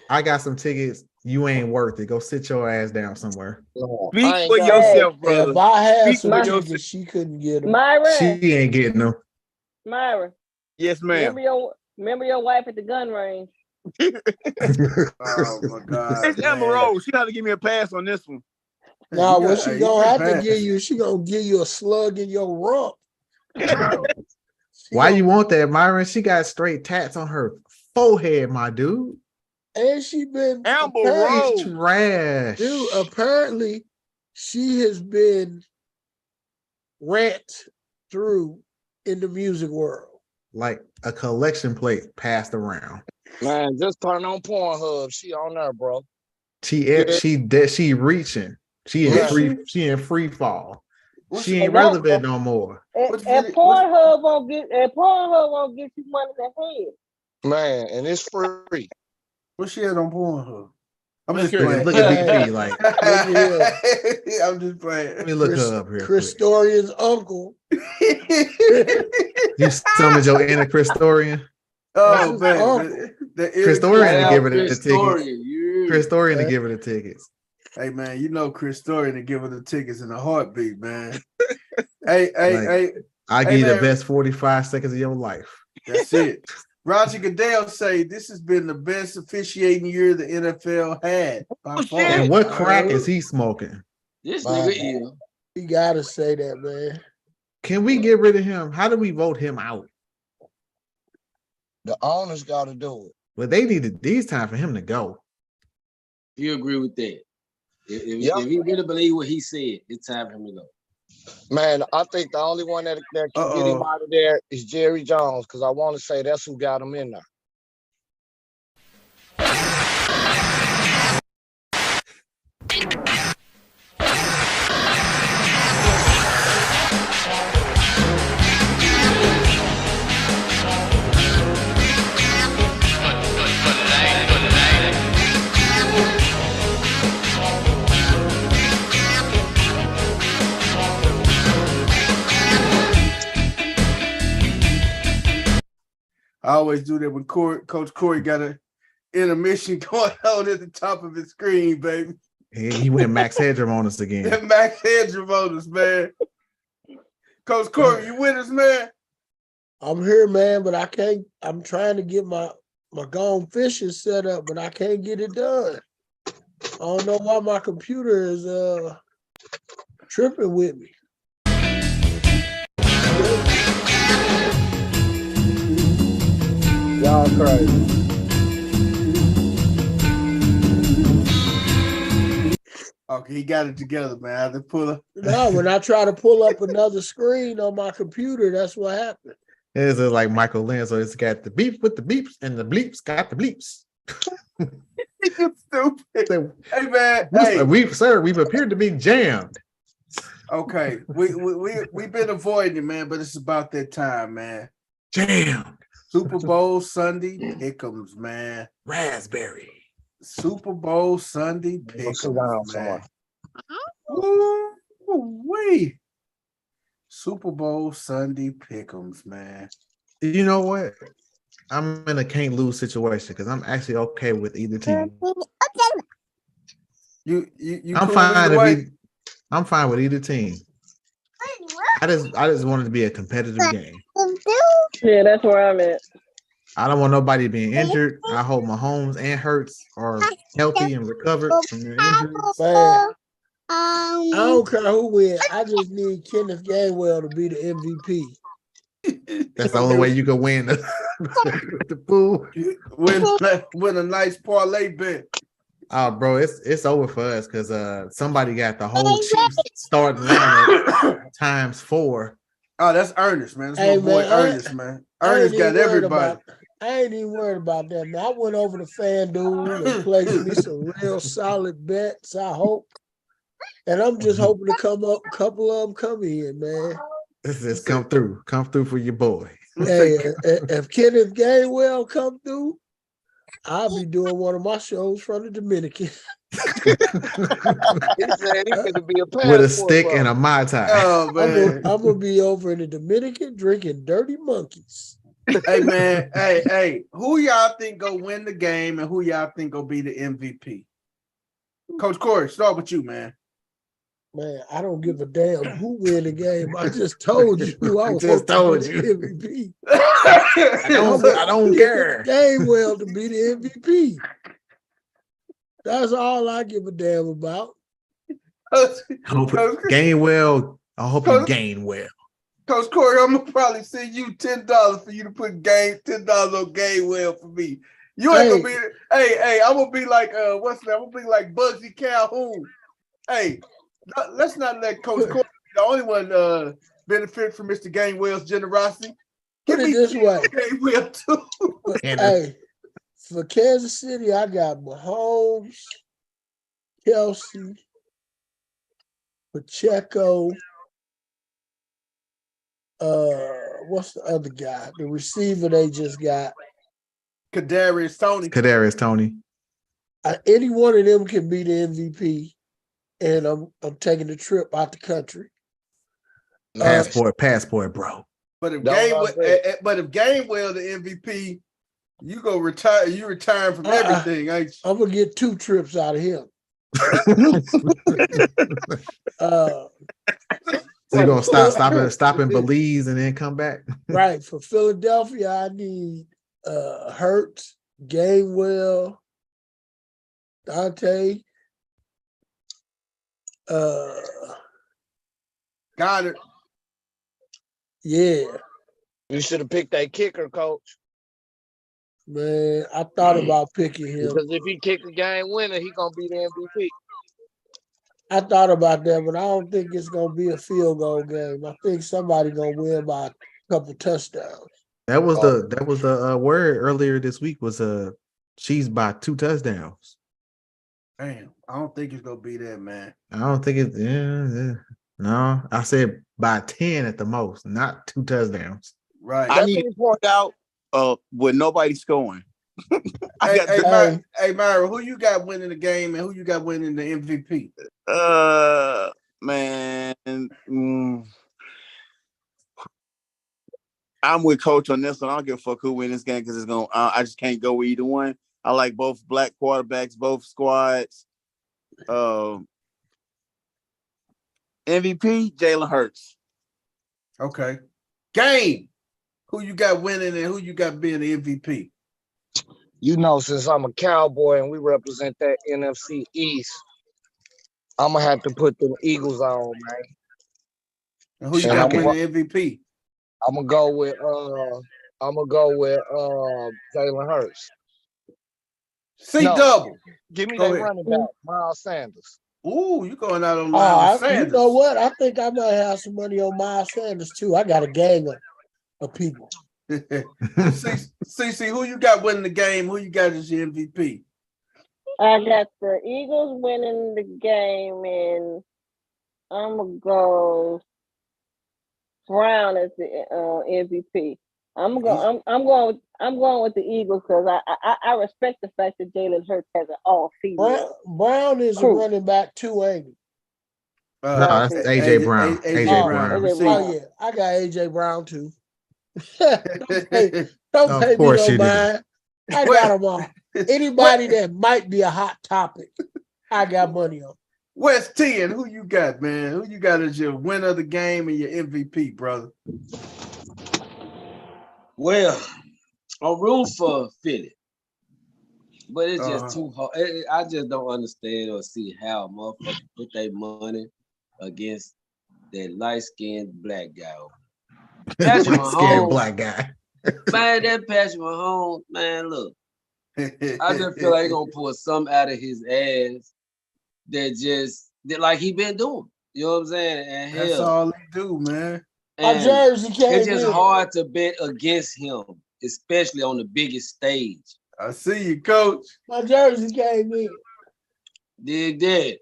I got some tickets. You ain't worth it. Go sit your ass down somewhere. Speak for yourself, brother. If I had some tickets, she couldn't get them. Myra. She ain't getting them. Myra. Yes, ma'am. Remember your wife at the gun range. Oh my God. It's Amber Rose. She got to give me a pass on this one. Now, what she gonna have to give you? She gonna give you a slug in your rump. Why you want that, Myron? She got straight tats on her forehead, my dude. And she been Amber Rose trash. Dude, apparently she has been rant through in the music world. Like a collection plate passed around. Man, just turn on Pornhub. She on there, bro. She reaching. She in free fall. She ain't relevant no more. And Pornhub won't get you money in the head. Man, and it's free. What she had on Pornhub? I'm just playing. Look at BP like. I'm just playing. Let me look her up here. Christorian's uncle. You summoned your inner Christorian. Oh man, Christorian to give her the tickets. Christorian to give her the tickets. Hey man, you know Christorian to give her the tickets in a heartbeat, man. hey, I give you the best 45 seconds of your life. That's it. Roger Goodell say this has been the best officiating year the NFL had. And what crack is he smoking? This nigga ill. You gotta say that, man. Can we get rid of him? How do we vote him out? The owners gotta do it. Well, they needed these time for him to go. You agree with that? If he really believe what he said, it's time for him to go. Man, I think the only one that can get him out of there is Jerry Jones, because I want to say that's who got him in there. I always do that when Coach Corey got an intermission going on at the top of his screen, baby. He went Max Headroom on us again. Max Headroom on us, man. Coach Corey, you with us, man? I'm here, man, but I can't. I'm trying to get my gone fishing set up, but I can't get it done. I don't know why my computer is tripping with me. Y'all crazy. Okay, he got it together, man. I had to pull up. No, when I try to pull up another screen on my computer, that's what happened. It's like Michael Lynn, so it's got the beep with the beeps, and the bleeps got the bleeps. You stupid. So, Hey man, hey. We've appeared to be jammed. Okay, we've been avoiding it, man, but it's about that time, man. Jammed. Super Bowl Sunday pick'ems, man. Raspberry. Super Bowl Sunday pick'ems, man. Woo-wee. Super Bowl Sunday pick'ems, man. You know what? I'm in a can't lose situation because I'm actually okay with either team. You I'm cool fine. I'm fine with either team. I just want it to be a competitive game. Yeah, that's where I'm at. I don't want nobody being injured. I hope Mahomes and Hurts are healthy and recovered from their injuries. Man, I don't care who wins. I just need Kenneth Gainwell to be the MVP. That's the only way you can win the pool. Win a nice parlay bet. Oh, bro, it's over for us because somebody got the whole Chiefs starting lineup times 4. Oh, that's Ernest, man. That's my boy Ernest, man. Ernest got everybody. I ain't even worried about that, man. I went over to FanDuel and placed me some real solid bets, I hope. And I'm just hoping to come up, a couple of them come in, man. This is come through for your boy. Hey, if Kenneth Gainwell come through, I'll be doing one of my shows from the Dominican. He said he's gonna be a passport, with a stick and a Mai Tai. Oh man, I'm gonna be over in the Dominican drinking dirty monkeys. Hey man, hey, who y'all think go win the game and who y'all think go be the MVP? Coach Corey, start with you, man. Man, I don't give a damn who win the game. I just told you I just told you MVP. I don't care. Gainwell to be the MVP. That's all I give a damn about. Gainwell, I hope you gain well. Coach Corey, I'm gonna probably send you $10 for you to put $10 on Gainwell for me. You ain't gonna be. Hey, I'm gonna be like what's that? I'm gonna be like Bugsy Calhoun. Hey, let's not let Coach Corey be the only one benefit from Mr. Gainwell's generosity. Put it this way. Gainwell too. Hey, for Kansas City, I got Mahomes, Kelsey, Pacheco. What's the other guy? The receiver they just got. Kadarius Toney. Any one of them can be the MVP, and I'm taking the trip out the country. Passport, bro. But if Gainwell the MVP, you go retire. You retiring from everything, ain't you? I'm gonna get 2 trips out of him. So you're gonna stop in Belize and then come back? Right. For Philadelphia, I need Hurts, Gainwell, Dante, got it. Yeah. You should have picked that kicker, coach. Man, I thought about picking him. Because if he kick a game winner, he gonna be the MVP. I thought about that, but I don't think it's gonna be a field goal game. I think somebody gonna win by a couple touchdowns. That was the word earlier this week was Chiefs by 2 touchdowns. Damn, I don't think it's gonna be that, man. I don't think it's no. I said by 10 at the most, not 2 touchdowns. Right. I need to point out with nobody scoring. Hey, Myra, who you got winning the game and who you got winning the MVP? Man, I'm with Coach on this one. I don't give a fuck who wins this game because it's gonna. I just can't go with either one. I like both black quarterbacks, both squads. MVP Jalen Hurts. Okay. Game. Who you got winning and who you got being the MVP? You know, since I'm a Cowboy and we represent that NFC East, I'm gonna have to put the Eagles on, man. And who you got winning the MVP? I'm gonna go with Jalen Hurts. Double. Give me that running back, Miles Sanders. Ooh, you going out on You Miles Sanders? know what? I think I might have some money on Miles Sanders too. I got a gang of people. CC, who you got winning the game? Who you got as your MVP? I got the Eagles winning the game, and I'm gonna go Brown as the MVP. I'm going with the Eagles because I respect the fact that Jalen Hurts has an all female. Brown is a running back too, ain't he? No, that's AJ Brown. AJ Brown. Oh yeah, I got AJ Brown too. Don't pay me no mind. I got them all. Anybody that might be a hot topic, I got money on. West 10, who you got, man? Who you got as your winner of the game and your MVP, brother? Well, I'm rooting for Philly, but it's just too hard. I just don't understand or see how motherfuckers put their money against that light-skinned black guy. Patrick Mahomes, black guy. Man, that Patrick Mahomes, man, look. I just feel like he's gonna pull something out of his ass that like he been doing. You know what I'm saying? And that's all he do, man. My jersey came it's just hard to bet against him, especially on the biggest stage. I see you, coach. My jersey came in. Dig that.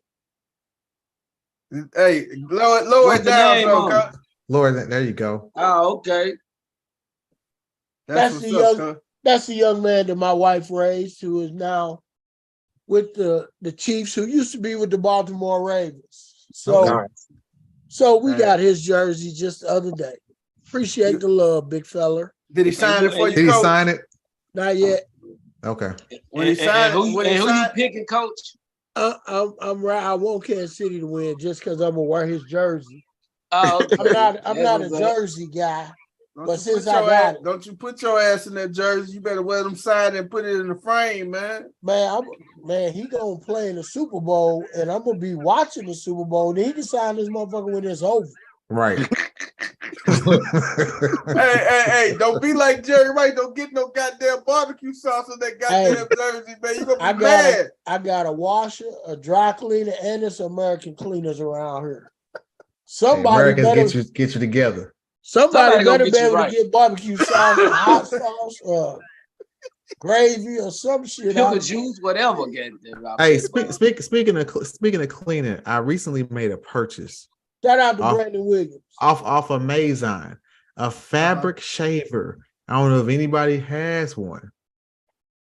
Hey, lower it down, coach. Lower that. There you go. Oh, okay. That's the young man that my wife raised, who is now with the Chiefs, who used to be with the Baltimore Ravens. So we got his jersey just the other day. Appreciate the love, big fella. Did he sign it for you? Did he sign it? Not yet. Okay. When he signed, who you picking, coach? I'm right. I want Kansas City to win just because I'm gonna wear his jersey. Oh, okay. I'm not a jersey guy. But since don't you put your ass in that jersey, you better wear them side and put it in the frame, man. Man, he gonna play in the Super Bowl, and I'm gonna be watching the Super Bowl. Then he can sign this motherfucker when it's over. Right. hey, don't be like Jerry Rice. Don't get no goddamn barbecue sauce on that goddamn jersey, man. You gonna be mad. I got a washer, a dry cleaner, and it's American cleaners around here. Somebody Americans get you together. Somebody better be able to get barbecue sauce, hot sauce, gravy, or some shit. Pickle juice, whatever. Hey, speaking of cleaning, I recently made a purchase. Shout out to Brandon Williams. Off Amazon, a fabric shaver. I don't know if anybody has one.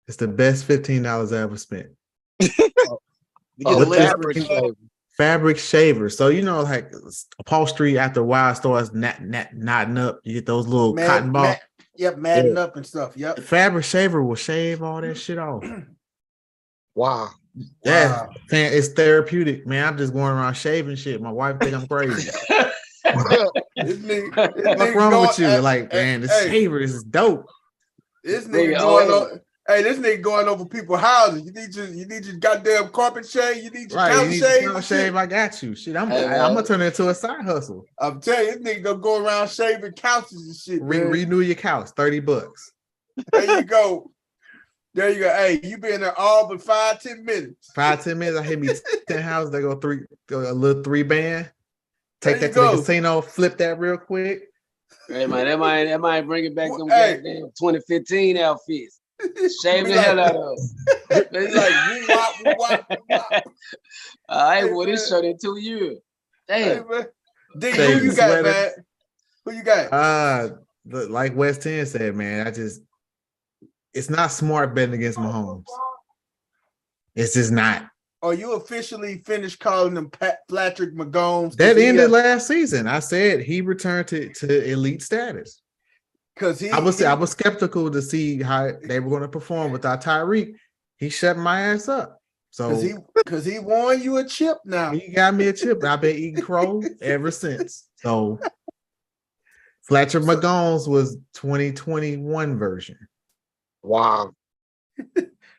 It's the best $15 I ever spent. Fabric shaver. So like upholstery after a while starts knotting up. You get those little cotton balls. Matting up and stuff. Yep. Fabric shaver will shave all that shit off. Wow. Yeah, it's therapeutic, man. I'm just going around shaving shit. My wife think I'm crazy. What's wrong with you? Man, the shaver is dope. This nigga going on. Hey, this nigga going over people's houses. You need your goddamn carpet shave. You need your couch shave. I got you. Shit, I'm gonna turn it into a side hustle. I'm telling you, this nigga gonna go around shaving couches and shit. Renew your couch, $30. There you go. There you go. Hey, you be in there all but 5-10 minutes. 5-10 minutes. I hit me 10 houses. They go a little 3-band. Take that to the casino, flip that real quick. Hey man, that might bring it back them goddamn 2015 outfits. Shave the hell out of them. It's like I ain't wore this shirt in 2 years. Damn. Hey, D, who you got, man? Who you got? Like West 10 said, man, it's not smart betting against Mahomes. It's just not. Are you officially finished calling them Patrick Mahomes? That ended last season. I said he returned to elite status. I was skeptical to see how they were going to perform without Tyreek. He shut my ass up. So because he won you a chip now. He got me a chip. I've been eating crow ever since. So Fletcher Mahomes was 2021 version. Wow.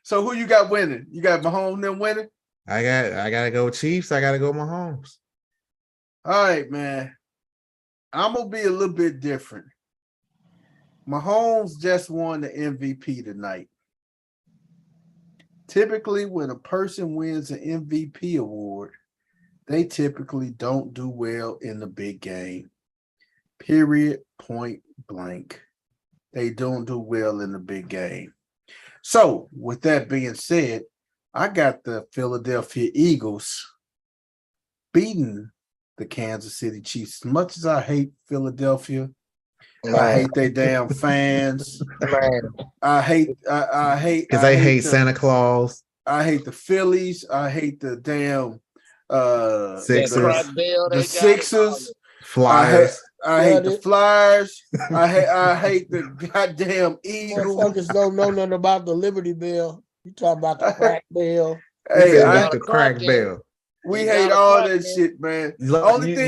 So who you got winning? You got Mahomes them winning? I gotta go Chiefs. I gotta go Mahomes. All right, man. I'm gonna be a little bit different. Mahomes just won the MVP tonight. Typically, when a person wins an MVP award, they typically don't do well in the big game. Period. Point blank. They don't do well in the big game. So, with that being said, I got the Philadelphia Eagles beating the Kansas City Chiefs. As much as I hate Philadelphia, I hate their damn fans. I hate because they hate Santa Claus. I hate the Phillies. I hate the damn Sixers. The Sixers. Flyers. I hate the Flyers. I hate the goddamn Eagles. Motherfuckers don't know nothing about the Liberty Bell. You talking about the crack bell? Hey, I got the crack bell. We hate all that shit, man. You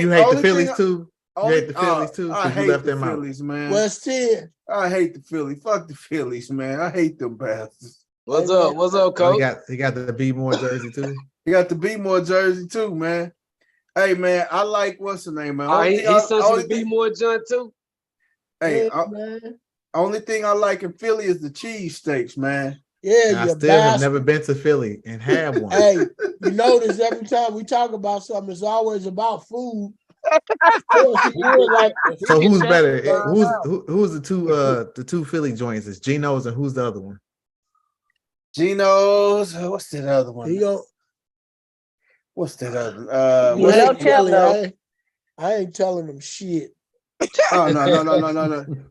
hate the Phillies too? You hate the Phillies too? I hate left the them Phillies, man. West 10. I hate the Phillies. Fuck the Phillies, man. I hate them bastards. What's up? What's up, coach? He got the Be More jersey too. He got the Be More jersey too, man. Hey, man, I like what's the name, man. He sent you the Be More John too. Hey, only thing I like in Philly is the cheese steaks, man. Yeah, I still have never been to Philly and had one. Hey, you notice every time we talk about something, it's always about food. So who's better? Who's the two Philly joints? It's Geno's and who's the other one? Geno's. What's that other one? What's that other? Don't tell them. I ain't telling them shit. Oh no.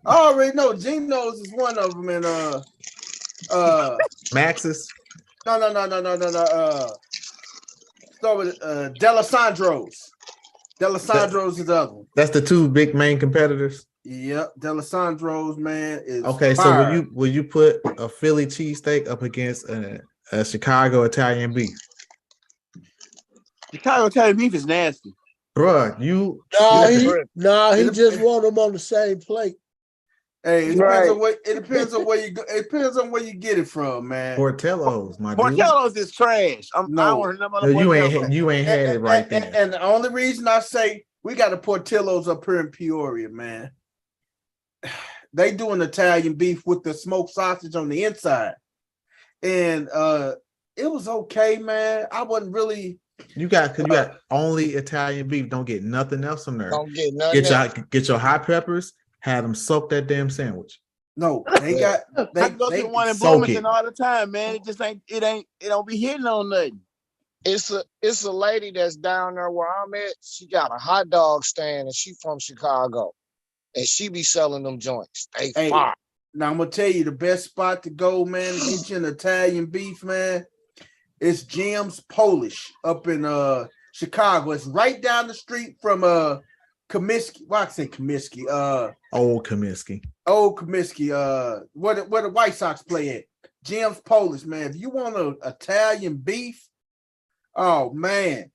I already know Geno's is one of them, and Max's. No. Start with Delisandro's. Delisandro's is the other one. That's the two big main competitors. Yep, Delisandro's, man, is okay. fire. So will you put a Philly cheesesteak up against a Chicago Italian beef? Chicago Italian beef is nasty, bruh. He just want them on the same plate. Hey, it depends on where you go. It depends on where you get it from, man. Portillo's, my dude. Portillo's is trash. You ain't had it right there. And the only reason I say we got a Portillo's up here in Peoria, man. They doing Italian beef with the smoked sausage on the inside, and it was okay, man. I wasn't really. You got only Italian beef. Don't get nothing else from there. Don't get nothing. Get your hot peppers. Have them soak that damn sandwich. No, they got. I go to one in Bloomington all the time, man. It just ain't. It don't be hitting on nothing. It's a lady that's down there where I'm at. She got a hot dog stand, and she from Chicago, and she be selling them joints. They fire. Now I'm gonna tell you the best spot to go, man, to get you an Italian beef, man. It's Jim's Polish up in Chicago. It's right down the street from Comiskey. Why I say Comiskey? Old Comiskey. Where the White Sox play at? Jim's Polish, man. If you want an Italian beef, oh man,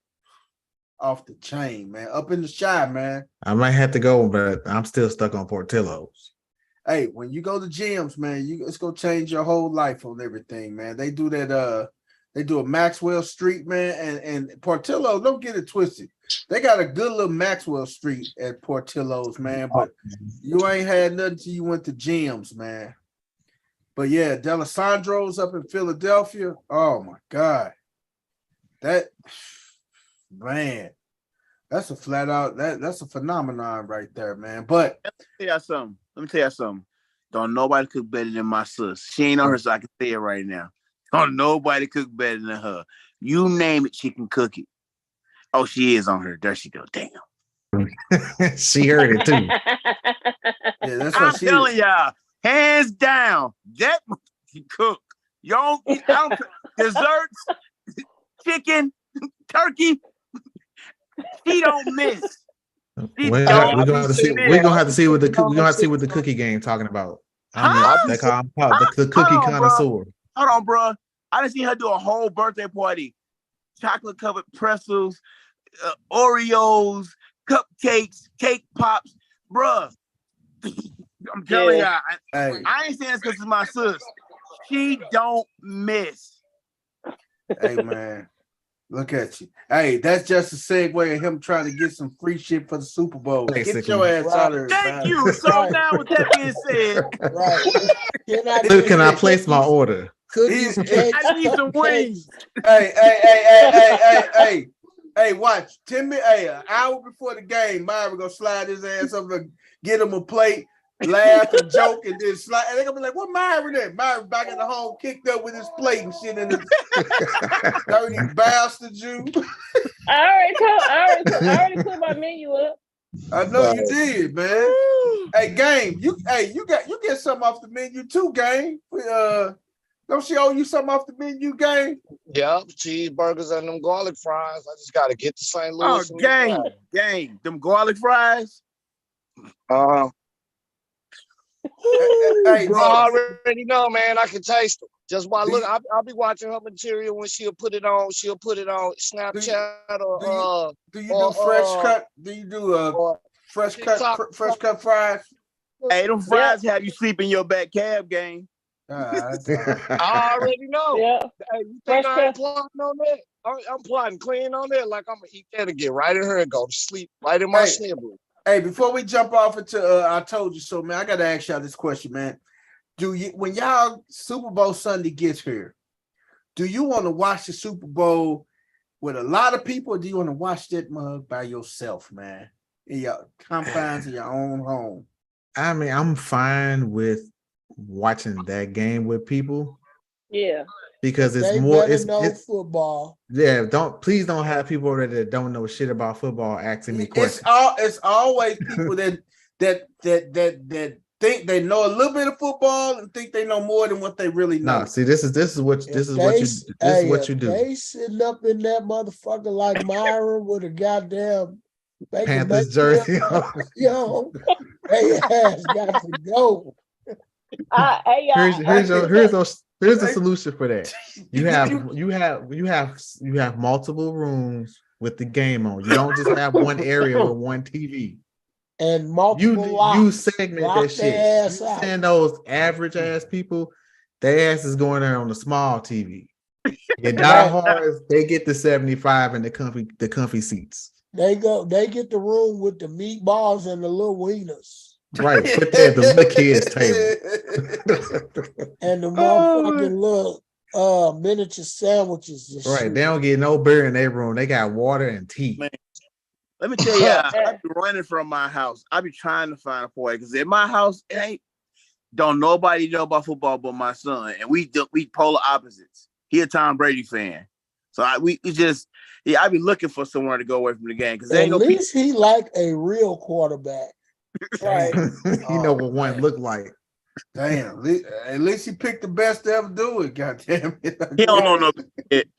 off the chain, man. Up in the Chi, man. I might have to go, but I'm still stuck on Portillo's. Hey, when you go to Jim's, man, it's gonna change your whole life on everything, man. They do that. They do a Maxwell Street, man, and Portillo. Don't get it twisted. They got a good little Maxwell Street at Portillo's, man. But you ain't had nothing till you went to Jim's, man. But yeah, Delisandro's up in Philadelphia. Oh my God, that's a flat out that's a phenomenon right there, man. But let me tell you something. Don't nobody cook better than my sis. She ain't on her, so I can say it right now. Don't nobody cook better than her. You name it, she can cook it. Oh, she is on her. There she go. Damn. She heard it too. Yeah, that's I'm telling y'all, hands down, that can cook. Y'all desserts, chicken, turkey. She don't miss. We're gonna have to see what the cookie game talking about. They call him the cookie connoisseur. Hold on, bro. I done seen her do a whole birthday party. Chocolate covered pretzels, Oreos, cupcakes, cake pops. Bruh, I'm telling y'all, I ain't saying this because it's my sis. She don't miss. Hey, man. Look at you. Hey, that's just a segue of him trying to get some free shit for the Super Bowl. Basically. Get your ass out of here. Thank you. So now with that being said, Can I place my order? Cookies, I need some wings. Hey. Hey, watch 10 minutes. Hey, an hour before the game, Myra gonna slide his ass over, get him a plate, laugh and joke, and then slide. And they're gonna be like, "What Myra there?" Myra back at the home, kicked up with his plate and shit in his dirty bastard Jew. I already put my menu up. I know you did, man. Hey, Game, you get something off the menu too, Game. Don't she owe you something off the menu, Game? Yep, cheeseburgers and them garlic fries. I just gotta get to St. Louis. Oh, gang, them garlic fries. Hey, bro, I already know, man. I can taste them. Just by look, I'll be watching her material when she'll put it on. She'll put it on Snapchat or do you do fresh cut? Do you do fresh cut fries? Hey, them fries have you sleep in your back cab, gang. I already know. Yeah. Hey, you think I ain't plotting on that? I'm plotting clean on that. Like I'm gonna eat that and get right in her and go to sleep right in my snivel. Hey, before we jump off into I told you so, man, I gotta ask y'all this question, man. Do you, when y'all Super Bowl Sunday gets here, do you want to watch the Super Bowl with a lot of people, or do you want to watch that mug by yourself, man, in your confines of your own home? I mean, I'm fine with watching that game with people. Yeah. Because it's they more it's football. Yeah, please don't have people over there that don't know shit about football asking me questions. It's always people that think they know a little bit of football and think they know more than what they really know. No, see, this is what you do. They sitting up in that motherfucker like Myron with a goddamn Panthers jersey. Yo, they ass got to go. Here's the solution for that. You have multiple rooms with the game on. You don't just have one area with one TV. And multiple you segment that shit. You send those average ass people, their ass is going there on the small TV. Your diehards, they get the 75 and the comfy seats. They get the room with the meatballs and the little wieners. Right, put that at the little kids' table. And the motherfucking little miniature sandwiches. And right, shit. they don't get no beer in their room. They got water and tea. Man, let me tell you, I be running from my house. I be trying to find a party because in my house, don't nobody know about football but my son, and we polar opposites. He a Tom Brady fan, so I be looking for somewhere to go away from the game because at least he like a real quarterback. Right. You know what one look like. Damn, at least he picked the best to ever do it. Goddamn it. He don't know no shit.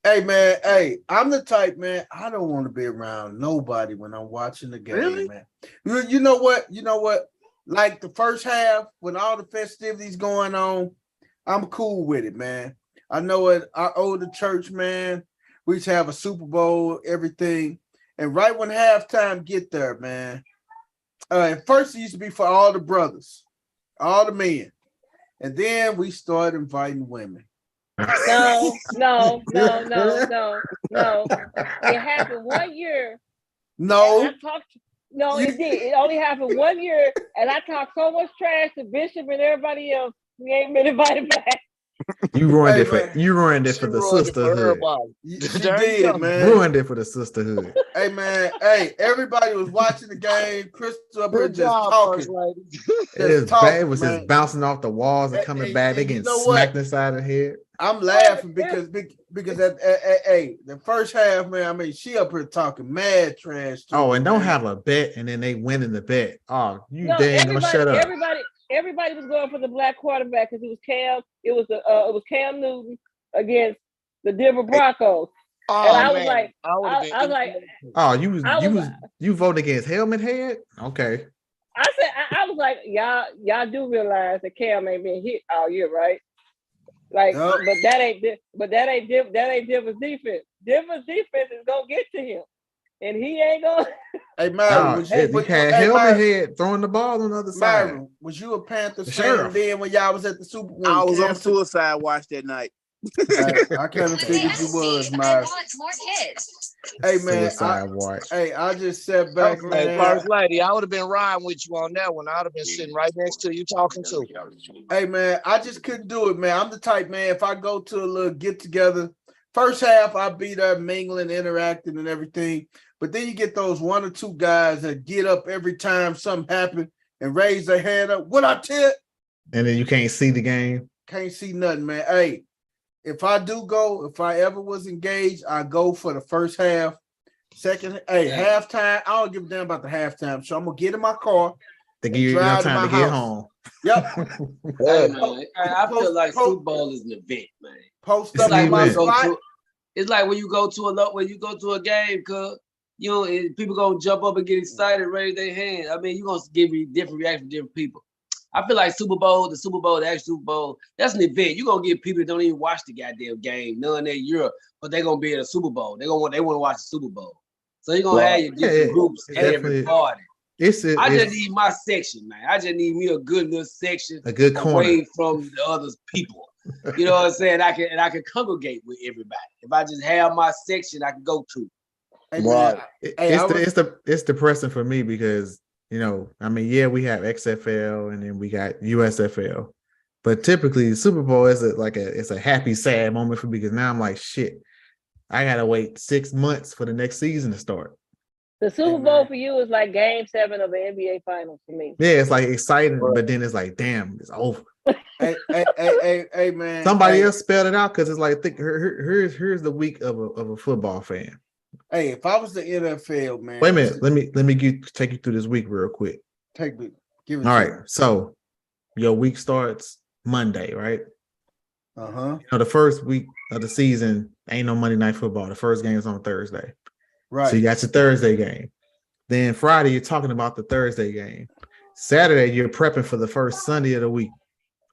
Hey man, I'm the type, man. I don't want to be around nobody when I'm watching the game, really? Man. You know what? Like the first half, when all the festivities going on, I'm cool with it, man. I know it. I owe the church, man. We used to have a Super Bowl, everything. And right when halftime get there, man, at first it used to be for all the brothers, all the men. And then we started inviting women. No. It happened 1 year. No. It did. It only happened 1 year. And I talked so much trash to Bishop and everybody else. We ain't been invited back. You ruined it for the sisterhood. You did, man. Ruined it for the sisterhood. Hey, man. Hey, everybody was watching the game. Crystal up here just talking. It was just bouncing off the walls and coming back. They getting smacked inside the head. I'm laughing because at the first half, man, I mean, she up here talking mad trash. And don't have a bet, and then they win in the bet. Oh, dang, don't shut up. Everybody was going for the black quarterback because it was Cam Newton against the Denver Broncos. You voted against Helmet Head? Okay. I was like, y'all do realize that Cam ain't been hit all year, right? Like, but that ain't Denver's defense. Denver's defense is gonna get to him, and he ain't gonna. Hey, Myron, Helmet Head throwing the ball on the other side. Myron, was you a Panthers fan then when y'all was at the Super Bowl? I was on suicide watch that night. I kind of figured you was, Myron. Hey man, I just sat back, man. Hey, First Lady, I would have been riding with you on that one. I would have been sitting right next to you talking to. Hey man, I just couldn't do it, man. I'm the type, man. If I go to a little get together, First half, I'll be there mingling, interacting, and everything. But then you get those one or two guys that get up every time something happens and raise their hand up. What I tell? And then you can't see the game. Can't see nothing, man. Hey, if I do go, if I ever was engaged, I go for the first half. Second, halftime. I don't give a damn about the halftime. So I'm gonna get in my car. They give you enough time to get home. Yep. Hey, man, I feel like Super Bowl is an event, man. Post It's up like in my spot. It's like when you go to a game, cuz you know people gonna jump up and get excited, raise their hand. I mean, you gonna give me different reactions from different people. I feel like the Super Bowl, the actual Super Bowl, that's an event. You're gonna get people that don't even watch the goddamn game, knowing they're Europe, but they're gonna be at a Super Bowl. They want to watch the Super Bowl. So you're gonna have your different groups at every party. I just need my section, man. I just need me a good little section, a good corner away from the other people. You know what I'm saying? I can congregate with everybody. If I just have my section, I can go to. Right. It's depressing for me because we have XFL and then we got USFL, but typically the Super Bowl is it's a happy, sad moment for me because now I'm like, shit, I gotta wait 6 months for the next season to start. The Super Bowl for you is like Game 7 of the NBA Finals for me. Yeah, it's like exciting, but then it's like, damn, it's over. Hey, man. Somebody else spelled it out because it's like, here's the week of a football fan. Hey, if I was the NFL, man. Wait a minute, let me take you through this week real quick. Give it. All right, so your week starts Monday, right? The first week of the season ain't no Monday Night Football. The first game is on Thursday. Right. So you got your Thursday game. Then Friday, you're talking about the Thursday game. Saturday, you're prepping for the first Sunday of the week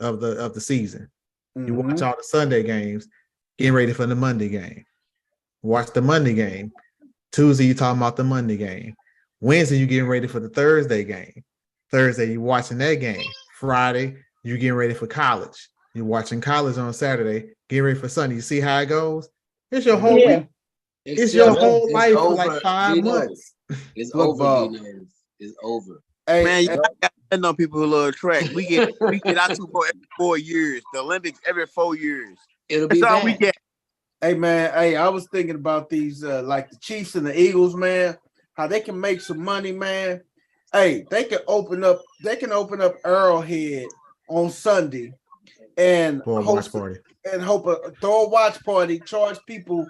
of the season. You watch all the Sunday games, getting ready for the Monday game. Watch the Monday game. Tuesday, you're talking about the Monday game. Wednesday, you're getting ready for the Thursday game. Thursday, you're watching that game. Friday, you're getting ready for college. You're watching college on Saturday, getting ready for Sunday. You see how it goes? It's your whole week. It's your whole life for like 5 months. It's over. It's over. Hey, man, you got know people who love track. We get our Super Bowl every 4 years. The Olympics every 4 years. That's all we get. Hey, man. Hey, I was thinking about these like the Chiefs and the Eagles, man. How they can make some money, man. Hey, they can open up Arrowhead on Sunday and throw a watch party, charge people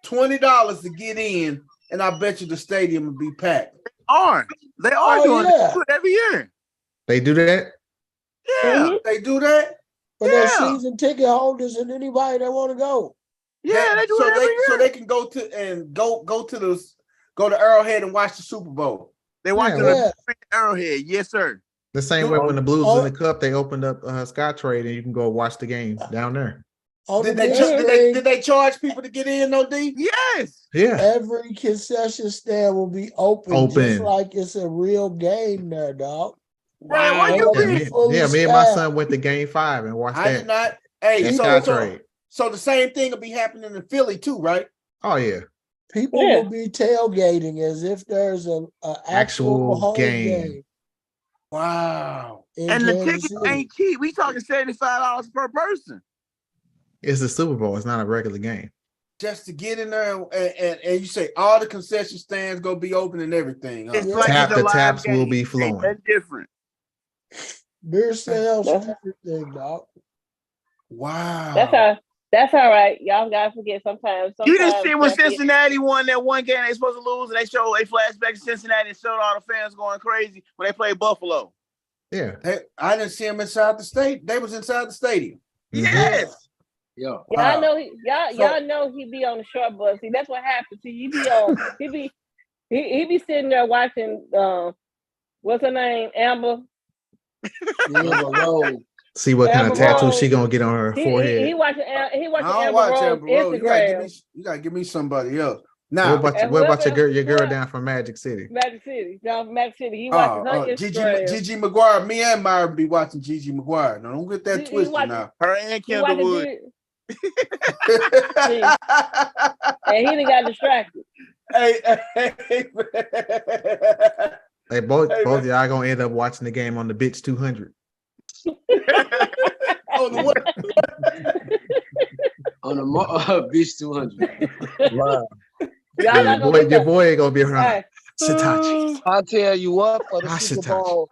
$20 to get in, and I bet you the stadium will be packed. They are doing it every year. They do that? Yeah. They do that? For their season ticket holders and anybody that want to go. Yeah, they do it every year. So they can go to Arrowhead and watch the Super Bowl. They watch the Arrowhead, yes, sir. The same way when the Blues in the Cup, they opened up Skytrade and you can go watch the game down there. Did they charge people to get in, no D? Yes. Yeah. Every concession stand will be open. Just like it's a real game there, dog. Wow. Me and my son went to Game 5 and watched that. I did not. Hey, so the same thing will be happening in Philly too, right? Oh yeah. People will be tailgating as if there's an actual home game. Wow. And the tickets ain't cheap. We talking $75 per person. It's a Super Bowl. It's not a regular game. Just to get in there and you say all the concession stands gonna be open and everything. Huh? The taps will be flowing. That's different. Beer sales, everything, dog. Wow. That's all right. Y'all gotta forget sometimes. You just see when Cincinnati won that one game they supposed to lose, and they flashed back to Cincinnati and showed all the fans going crazy when they played Buffalo. Yeah. I didn't see them inside the state. They was inside the stadium. Yes. Yeah. Y'all know y'all know he be on the short bus. See, that's what happens. See, he be sitting there watching what's her name? Amber. See what kind of tattoo she gonna get on her forehead. He watching Amber Rose's Instagram. You gotta give me somebody else. Now, what about your girl down from Magic City? Down from Magic City. He watching her Instagram. Gigi McGuire. Me and Myra be watching Gigi McGuire. Now, don't get that twisted now. Her and Kendall Wood. And he done got distracted. Hey, both of y'all gonna end up watching the game on the Bitch 200. On the Beach 200. Wow. Y'all not gonna get Your that. boy ain't gonna be around. Hey, Sitachi. I tell you what, for the Ah, Super Sitachi. Bowl,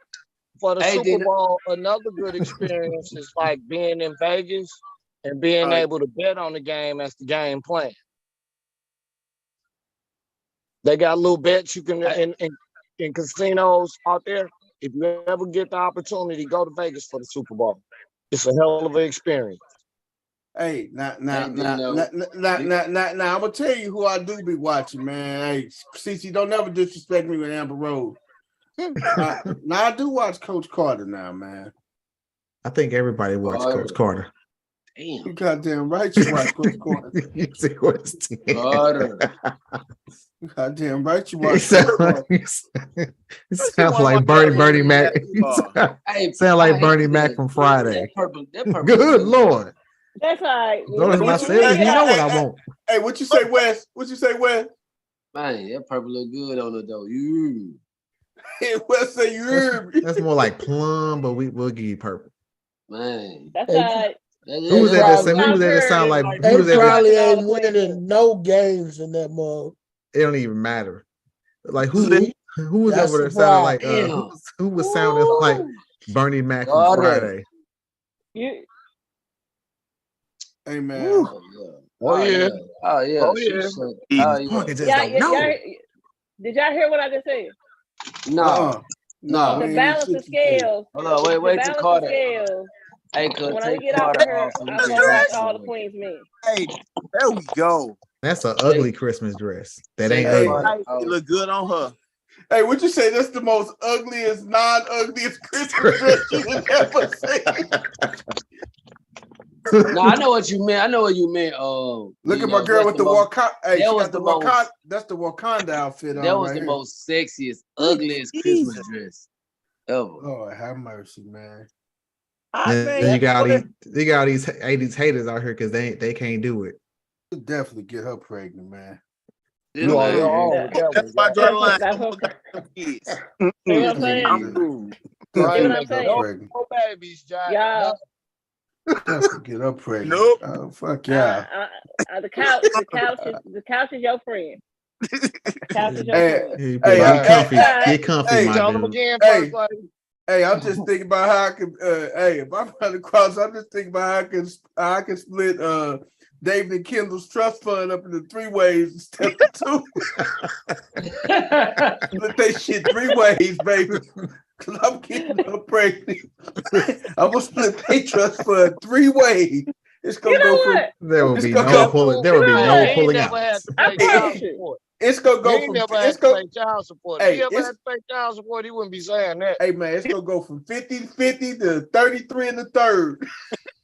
Hey, did- another good experience is like being in Vegas and being able to bet on the game as the game playing. They got little bets you can in casinos out there. If you ever get the opportunity, go to Vegas for the Super Bowl. It's a hell of an experience. Hey, now, I'm Dino. gonna tell you who I do be watching, man. Hey, CC, don't never disrespect me with Amber Rose. Now I do watch Coach Carter now, man. I think everybody watched Coach Carter. You goddamn right you watch Coach Carter. You see what's Carter. You goddamn right you watch Coach Carter. It sounds like Bernie Mac. Sound like Bernie Mac from Friday. That purple Good Lord. that's all right. Notice my feelings. You know what I want. Hey, what you say, Wes? What you say, Wes? Man, that purple look good on it though. You. Wes say you heard me. That's more like plum, but we'll give you purple. Man. That's all right. Who was that? Who was that? Sound like? Who They was that? probably ain't winning no games in that mug. It don't even matter. Like who was That's over there the sounding like problem. who was sounding like Bernie Mac from Friday? You, Hey man. Oh yeah. Oh yeah. Oh, yeah. Pocket just y'all, don't know. did y'all hear what I just said? No. No. To balance the scales. Hold on, wait To till balance Carter. the scales. Hey, When I take get out Carter of here, off. I'm gonna watch all the Queens men. Hey, there we go. That's an ugly Christmas dress. That ain't Hey, ugly. It look good on her. Hey, would you say that's the most ugliest, non-ugliest Christmas dress you have ever seen? No, I know what you meant. Look at my girl with the Wakanda. Hey, she got the Wakanda. That's the Wakanda outfit on. That was right the here. most sexiest, ugliest Christmas dress ever. Lord have mercy, man. You got all these 80s haters out here because they can't do it. You definitely get her pregnant, man. You on your own with that That's one. my draw the line. That's I'm what kids. See what I'm saying? I'm cool. See what I'm Get her saying? pregnant. No babies, Jack. Y'all, Definitely get her pregnant. Nope. Oh, fuck yeah. the couch is your friend. The couch is your friend. Hey, Hey, get comfy. hey, Get comfy, hey, my Tell them dude. again, Hey. first lady. Hey, I'm just thinking about how I could. Hey, if I'm running across, I'm just thinking about how I can split David and Kendall's trust fund up into 3 ways instead of 2. Split they shit 3 ways, baby. Cause I'm getting her pregnant. I'm gonna split their trust fund 3 ways. It's gonna You know go from. what? There will It's be gonna no go- pulling. There will be You know no what? You pulling never out. had to I pay child promise you. support. It's gonna You go ain't from. never It's had to go. pay child support. Hey, If you ever it's- had to pay child support, he wouldn't be saying that. Hey man, it's gonna go from 50-50 to 33 in the third.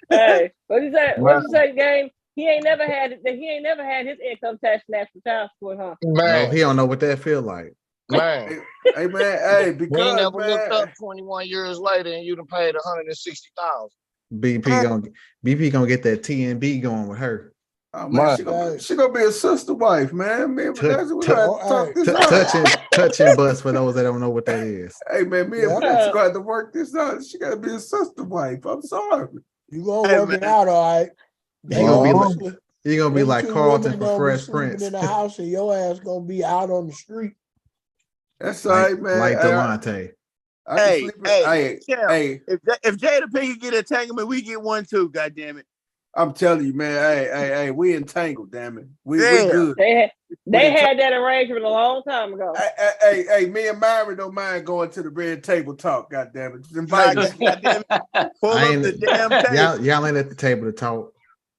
Hey, what you say? Wow. What you say, game? He ain't never had his income tax snatched for child support, huh? No, Man, he don't know what that feel like. man. Hey man, hey, We ain't because never looked man, up 21 years later and you done paid $160,000. BP gonna get that TNB going with her. oh man, she gonna be a sister wife, man. Me and Vanessa, we gonna have to talk this out. touching butts for those that don't know what that is. Hey man, me and Vanessa gonna have to work this out. She gotta be a sister wife. I'm sorry. You gonna work it out, all right? He gonna be like Carlton from Fresh Prince. In the house, and your ass gonna be out on the street. That's all right, man. Like Delonte. Hey, Hey, if Jada Pinkett get an entanglement, we get one too. God damn it! I'm telling you, man. Hey, we entangled. Damn it, we good. They had that arrangement a long time ago. Hey, me and Myron don't mind going to the red table talk. God damn it, invite us. Pull up the damn table. Y'all ain't at the table to talk.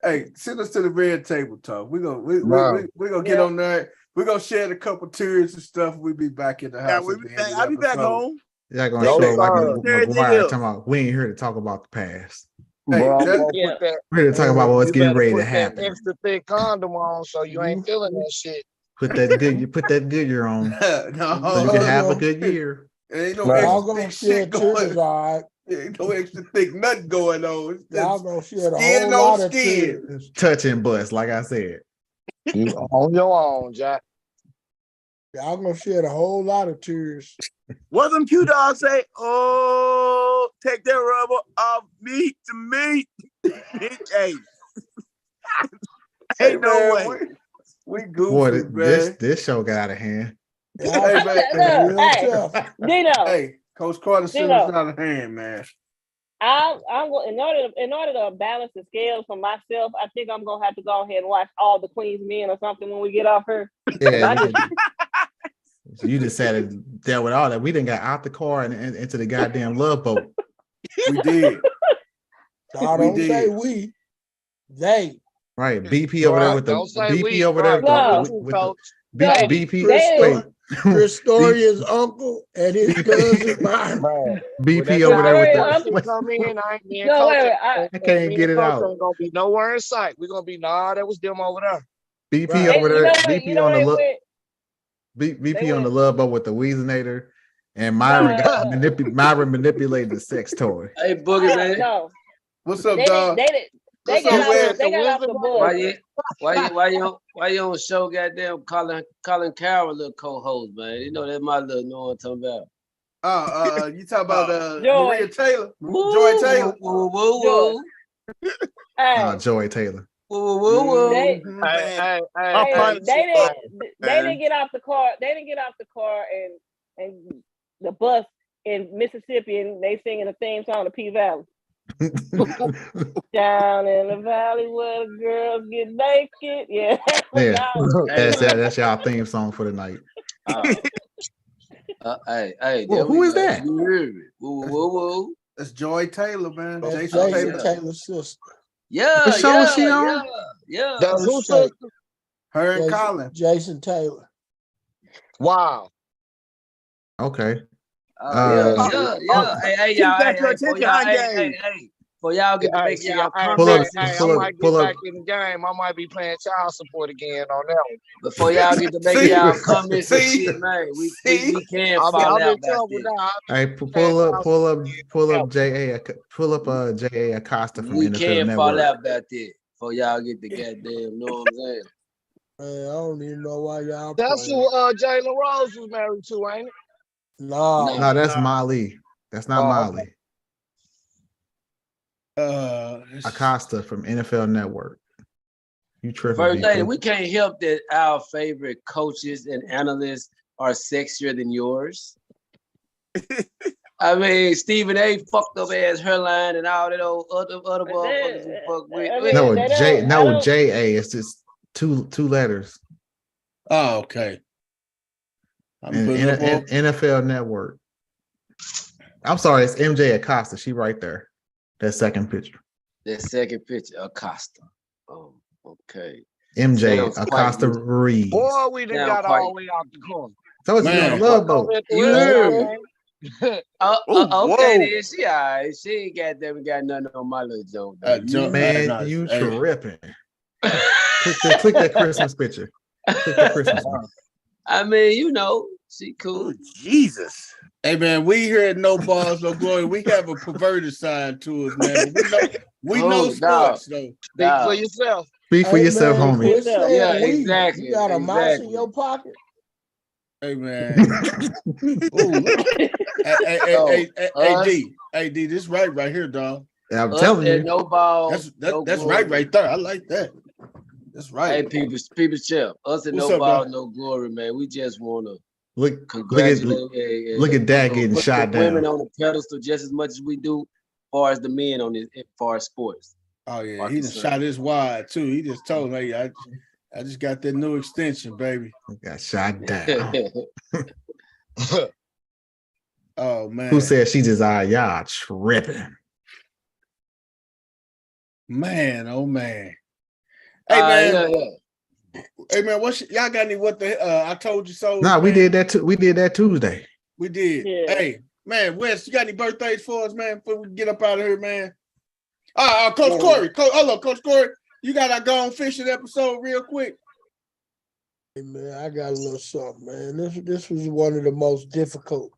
Hey, send us to the red table talk. We're gonna get on there. We're gonna share a couple tears and stuff. We'll be back in the house. I'll be back home. Y'all gonna show like McGuire talking about we ain't here to talk about the past. Hey, we're here to talk about what's getting ready to happen. Extra thick condom on so you ain't feeling that shit. Put that Goodyear on. So you can have a good year. Ain't no extra thick shit going. All right. Ain't no extra thick nothing going on. Y'all gonna share a whole lot of tears. Touching butts, like I said. You on your own, Jack. Y'all gonna shed a whole lot of tears. What them Q dogs say? Oh, take that rubber off me to me. Hey. Ain't no way. We goofy, Boy, man. this show got out of hand. Hey, man. Look, hey, Dino. Hey, Coach Carter sent us out of hand, man. I'm in order to balance the scales for myself, I think I'm gonna have to go ahead and watch all the Queen's Men or something when we get off her. Yeah, you just said it there with all that. We didn't got out the car and into the goddamn Love Boat. We did. No, don't say we. They. Right, BP over there with the BP over there with the BP. Christoria's uncle and his cousin Byron. BP over there with the come in. I ain't being I can't get it out. Ain't gonna be nowhere in sight. We're gonna be that was them over there. BP over there. BP on the BP on the Love Boat with the Weezenator, and Myra manipulated the sex toy. Hey, Boogie, man. No. What's up, dog? They got off the board. Why you on show goddamn Colin Carroll, little co-host, man? You know that's my little know what I'm talking about. You talk about Maria Taylor, Joy Taylor. Joy Taylor. They didn't get off the car. They didn't get off the car and the bus in Mississippi, and they singing a theme song to P Valley. Down in the valley where the girls get naked. Yeah. That's y'all theme song for the night. Hey, well, who is that? Woo. That's Joy Taylor, man. That's Jason Taylor's sister. Yeah. What show is she on? Yeah. That's whose sister? Her and Colin. Jason Taylor. Wow. Okay. Yeah. Hey, y'all. For y'all get to make y'all comments. I might get back in the game. I might be playing child support again on that one. Before y'all get to make y'all comments and shit, man, we can fall out about this. Hey, pull up J.A. Acosta from we NFL can't Network. fall out about that. Before y'all get the goddamn, know what I'm saying? Man, I don't even know why y'all. That's who Jalen Rose was married to, ain't it? No, that's Molly. That's not Molly. Acosta from NFL Network. You tripping? First lady, we can't help that our favorite coaches and analysts are sexier than yours. I mean, Stephen A. fucked up ass hairline and all that old other motherfuckers who fuck with. J.A. It's just two letters. Oh, okay. NFL Network. I'm sorry, it's MJ Acosta. She right there. That second picture. Acosta. Oh, okay. MJ Acosta Reed. Boy, we done got all the way out the corner. So it's a Love Boat. Okay, then she all right. She ain't got nothing on my little joke. Man, you tripping. click that Christmas picture. Click the Christmas one. I mean, you know, she cool. Oh, Jesus. Hey, man, we here at No Balls, No Glory. We have a perverted side to us, man. We know sports, though. Speak for yourself. Speak for yourself, homie. Yeah, exactly. You got a mouse in your pocket. Hey, man. Hey, D, this right here, dog. Yeah, I'm telling you. No ball. That's right there. I like that. That's right. Hey, people, chill. Us at No Ball, No Glory, man. We just want to look at Dad getting shot down. Women on the pedestal just as much as we do, as far as the men on this, as far as sports. Oh yeah, he just shot his wide too. He just told me, I just got that new extension, baby. Got shot down. Oh man. Who said she just y'all tripping? Man, oh man. Hey man. Hey man, y'all got any what the I told you so? Nah, we did that too. We did that Tuesday. We did. Yeah. Hey, man, Wes, you got any birthdays for us, man? Before we get up out of here, man. Coach Corey. Hello, Coach Corey. You got our Gone Fishing episode real quick. Hey man, I got a little something, man. This was one of the most difficult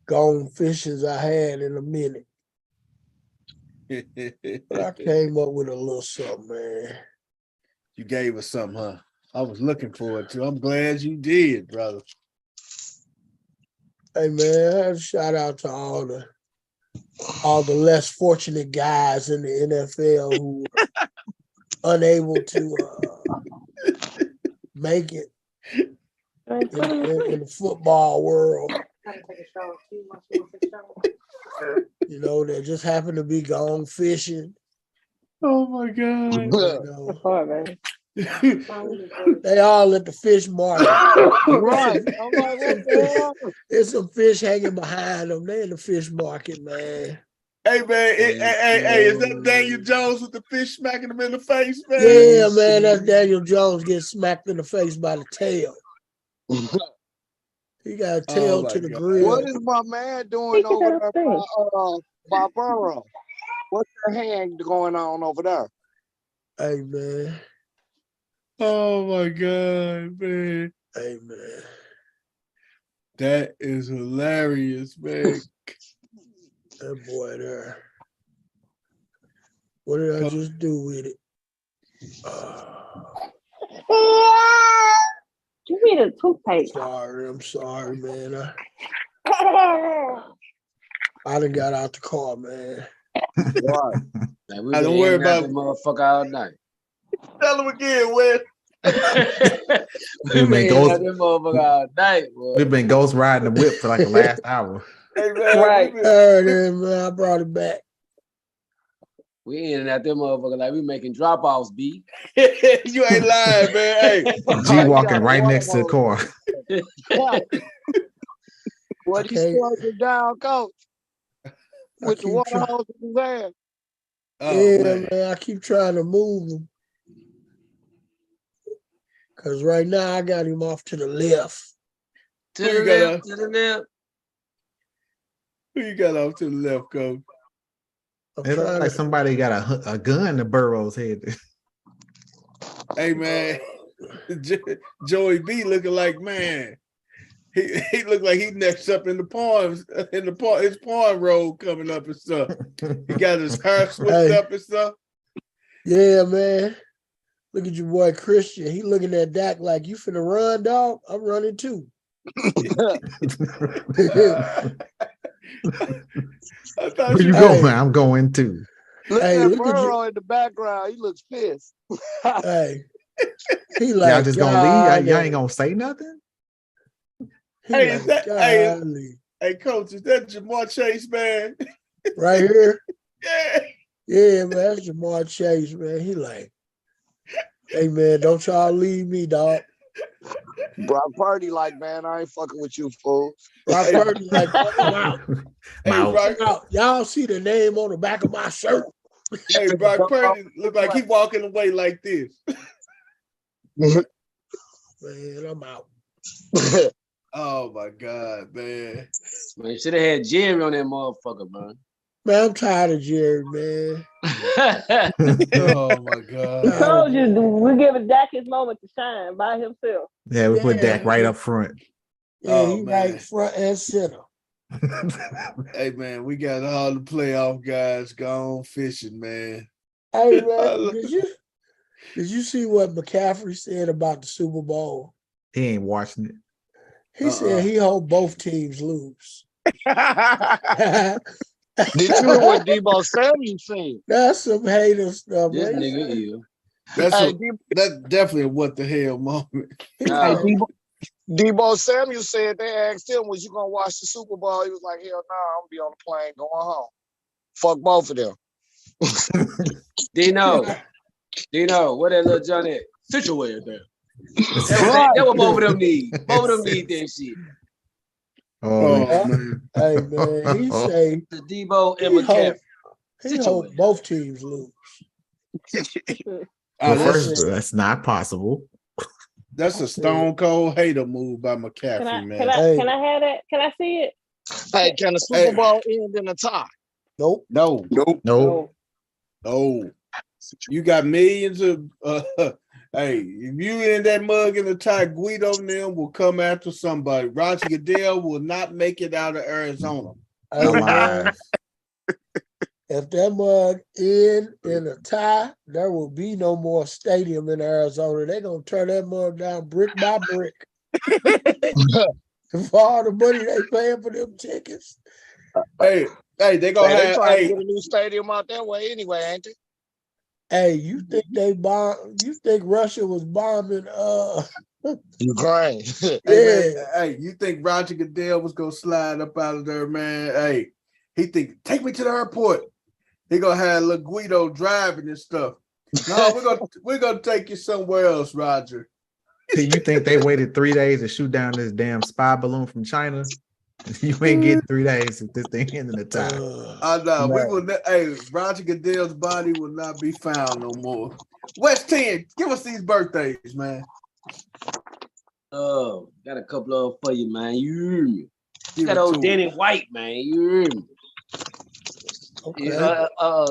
gone fishings I had in a minute. But I came up with a little something, man. You gave us something, huh? I was looking forward to. I'm glad you did, brother. Hey man, shout out to all the less fortunate guys in the NFL unable to make it in the football world. You know, they just happen to be gone fishing. Oh my God. You know. They all at the fish market. Right. I'm like, what the hell? There's some fish hanging behind them. They in the fish market, man. Hey man, hey, is that Daniel Jones with the fish smacking him in the face, man? Yeah, man, that's Daniel Jones getting smacked in the face by the tail. He got a tail to the grill. What is my man doing over there by Burrow? What's their hand going on over there? Hey, man. Oh my God, man. Hey, man. That is hilarious, man. That boy there. What did I just do with it? You need a toothpaste. I'm sorry, man. I done got out the car, man. Right. Like, we I don't worry about that motherfucker all night. Tell him again, Wes. We've been ghost riding the whip for like the last hour. Hey, man, right. Man, I brought it back. We in and out them motherfucker like we making drop offs, B. You ain't lying, man. Hey, G walking right next to the car. What he squirting down, coach? With the water hose in his hand. Oh, man, I keep trying to move him. Because right now I got him off to the left. To the left. Who you got off to the left, coach? It looks like somebody got a gun to Burrow's head. Hey, man. Joey B looking like, man. He looked like he next up in the palms, his palm road coming up and stuff. He got his hair switched up and stuff. Yeah, man. Look at your boy Christian. He looking at Dak like, you finna run, dog? I'm running too. Where you going? I'm going too. Look at Burrow in the background. He looks pissed. Hey, he like, y'all just gonna leave? Y'all ain't gonna say nothing? Hey, is that hey, coach, is that Jamar Chase, man? Right here? Yeah. Yeah, man, that's Jamar Chase, man. He like, hey, man, don't y'all leave me, dog. Brock Purdy like, man, I ain't fucking with you, fool. Brock Purdy like, y'all see the name on the back of my shirt. Hey, Brock Purdy look like he walking away like this. Man, I'm out. Oh my God, man. Man, should have had Jerry on that motherfucker, man. Man, I'm tired of Jerry, man. Oh my God. I told you we're giving Dak his moment to shine by himself. Yeah, we put Dak right up front. Yeah, he right front and center. Hey man, we got all the playoff guys gone fishing, man. Hey man, did you see what McCaffrey said about the Super Bowl? He ain't watching it. He said he hope both teams lose. Did you hear what Debo Samuel said? That's some hater stuff. This man. nigga is. That's definitely a what the hell moment. Hey, Debo Samuel said they asked him, was you gonna watch the Super Bowl? He was like, hell no, I'm gonna be on the plane going home. Fuck both of them. Dino, what that little Johnny situated there? That what both of them need. Both of them need that shit. Oh, man. Hey man, he say the Debo and McCaffrey. He hope both teams lose. First, that's not possible. That's a stone cold hater move by McCaffrey, man. Can I have that? Can I see it? Hey, can the Super Bowl end in a tie? Nope. No. You got millions of hey, if you in that mug in the tie, Guido and them will come after somebody. Roger Goodell will not make it out of Arizona. If that mug in a tie, there will be no more stadium in Arizona. They're going to turn that mug down brick by brick. For all the money they paying for them tickets. Hey, they going to have... trying to get a new stadium out that way anyway, ain't they? Hey, you think they bomb? You think Russia was bombing? Ukraine. Hey, Yeah. man, hey, you think Roger Goodell was gonna slide up out of there, man? Hey, he think take me to the airport. He gonna have little Guido driving and stuff. No, we're gonna take you somewhere else, Roger. You think they waited 3 days to shoot down this damn spy balloon from China? You ain't getting 3 days if this thing ends in the time. I know. We Man. will. Hey, Roger Goodell's body will not be found no more. West 10, give us these birthdays, man. Oh, got a couple of them for you, man. You hear me? Give Got it old to Danny us. White, man. You hear me? Okay.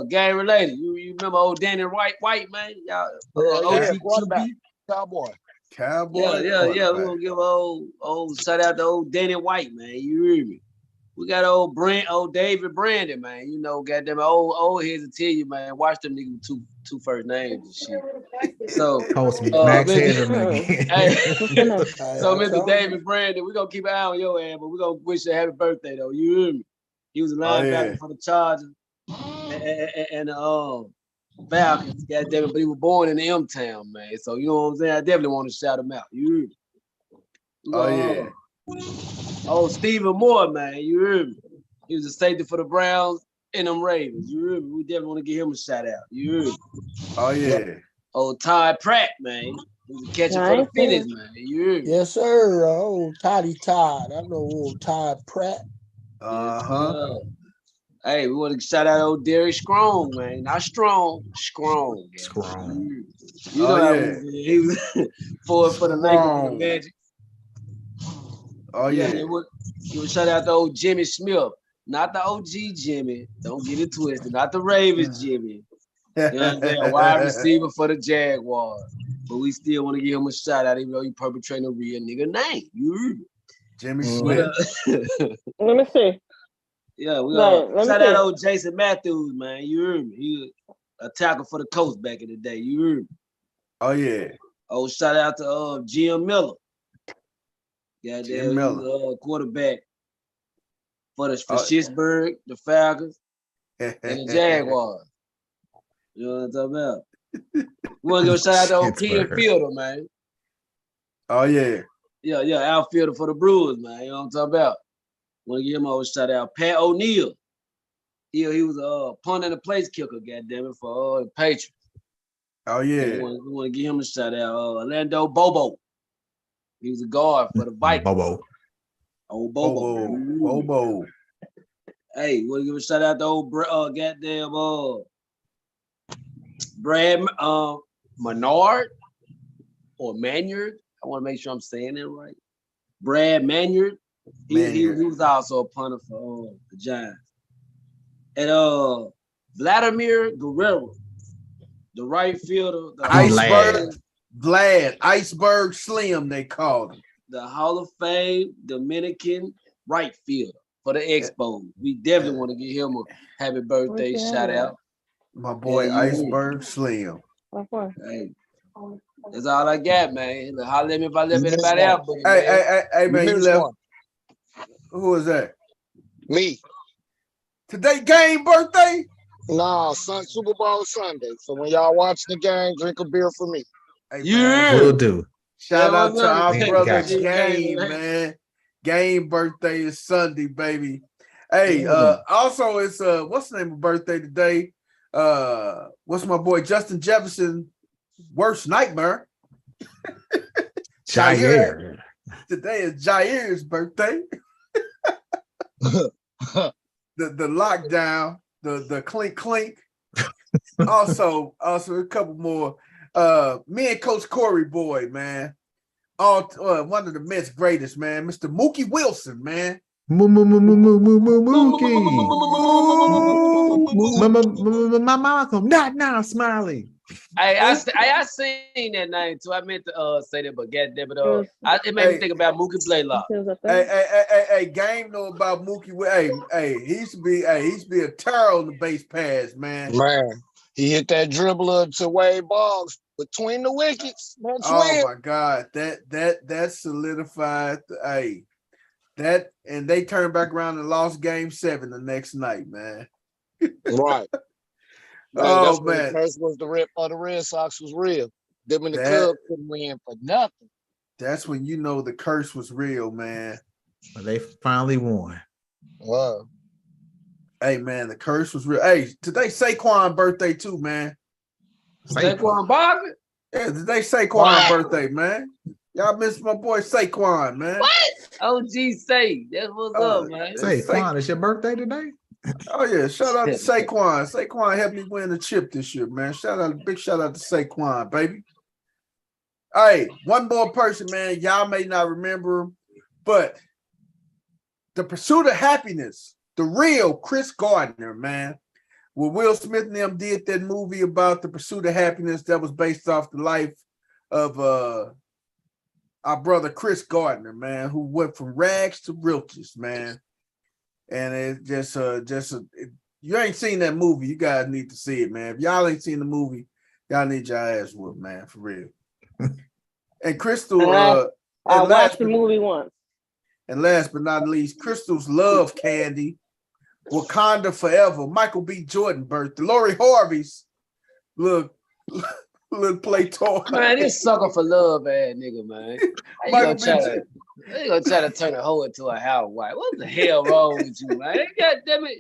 Gang related. You remember old Danny White, man? Y'all, Yeah, OG quarterback, QB. Cowboy. Cowboy. Yeah. We're gonna give old shout out to old Danny White, man. You hear me? We got old David Brandon, man. You know, goddamn old heads to tell you, man. Watch them niggas with two first names and shit. So Host Max Mr. Headroom again. Hey, so I Mr. told David Brandon, we're gonna keep an eye on your ass, but we're gonna wish you a happy birthday though. You hear me? He was a linebacker for the Chargers and Falcons, goddamn it, but he was born in the M Town, man. So you know what I'm saying? I definitely want to shout him out. You hear me? Stephen Moore, man. You hear me? He was a safety for the Browns and them Ravens. You hear me? We definitely want to give him a shout out. You hear me? Oh yeah. Old Todd Pratt, man. He was a catcher for the finish, man. You hear me? Yes, sir. Old Toddy Todd. I know old Todd Pratt. Hey, we want to shout out old Derek Strong, man. Not strong. Strong. You know how he was for the Lakers and the Magic. Oh yeah. He was shout out to old Jimmy Smith. Not the OG Jimmy. Don't get it twisted. Not the Ravens Jimmy. You know what I'm saying? Wide receiver for the Jaguars. But we still want to give him a shout out, even though he perpetrating a real nigga name. You heard me? Jimmy Smith. Let me see. Yeah, we gonna shout out old Jason Matthews, man. You heard me? He was a tackle for the Colts back in the day. You heard me? Oh yeah. Oh, shout out to Jim Miller. Yeah, Jim Miller. He was quarterback for Pittsburgh, the Falcons, and the Jaguars. You know what I'm talking about? We want to give a shout out to old Ken Fielder, man. Oh yeah. Yeah, outfielder for the Brewers, man. You know what I'm talking about? Want to give him a shout out. Pat O'Neill. He was a punt and a place kicker, goddammit, for the Patriots. Oh yeah. We want to give him a shout out. Orlando Bobo. He was a guard for the Vikings. Bobo. Old Bobo. Bobo. Hey, want to give a shout out to old Brad Menard or Manyard. I want to make sure I'm saying it right. Brad Manyard. He was also a punter for the Giants. And Vladimir Guerrero, the right fielder. Iceberg Slim, they called him. The Hall of Fame Dominican right fielder for the Expos. We definitely want to give him a happy birthday shout out. My boy Iceberg Slim. Hey, that's all I got, man. Holler at me if I left anybody out. Hey, man, you left. Who is that? Me. Today game birthday? No, Super Bowl Sunday. So when y'all watch the game, drink a beer for me. Hey, Will do. Shout out to our brother Game, man. Game birthday is Sunday, baby. Hey, also it's what's the name of birthday today? What's my boy Justin Jefferson worst nightmare? Jair. Today is Jair's birthday. the lockdown, the clink. also a couple more. Me and Coach Corey Boy, man. One of the Mets' greatest, man. Mr. Mookie Wilson, man. Mookie. My Malcolm, not now, Smiley. I seen that name too. I meant to say that, but goddamn it, it made me think about Mookie Blaylock. Hey, Game know about Mookie. Hey, he used to be a terror on the base pass, man. Man, he hit that dribbler to Wade Boggs between the wickets. My God, that solidified. That and they turned back around and lost Game 7 the next night, man. Right. Man, that's Oh when the man, curse was the Red Sox was real. Them and the That- Cubs couldn't win for nothing. that's when you know the curse was real, man. But they finally won. Wow. Hey man, the curse was real. Hey, today Saquon's birthday too, man. Saquon Barkley? Yeah, today Saquon's Wow. birthday, man. Y'all miss my boy Saquon, man. What? OG say. That's what's up, man. Say, Quan, it's your birthday today? Oh yeah, shout out to Saquon. Saquon helped me win the chip this year, man. Big shout out to Saquon, baby. Hey, one more person, man. Y'all may not remember him, but The Pursuit of Happiness, the real Chris Gardner, man. Well, Will Smith and them did that movie about the pursuit of happiness that was based off the life of our brother Chris Gardner, man, who went from rags to riches, man. And it just you ain't seen that movie, you guys need to see it, man. If y'all ain't seen the movie, y'all need your ass whooped, man, for real. And Crystal, I watched the movie once. And last but not least, Crystal's love candy, Wakanda Forever, Michael B. Jordan birthday, Lori Harvey's little play toy. Man, this sucker for love ass nigga, man. How you gonna try to turn a hoe into a housewife? What the hell wrong with you, man? God damn it.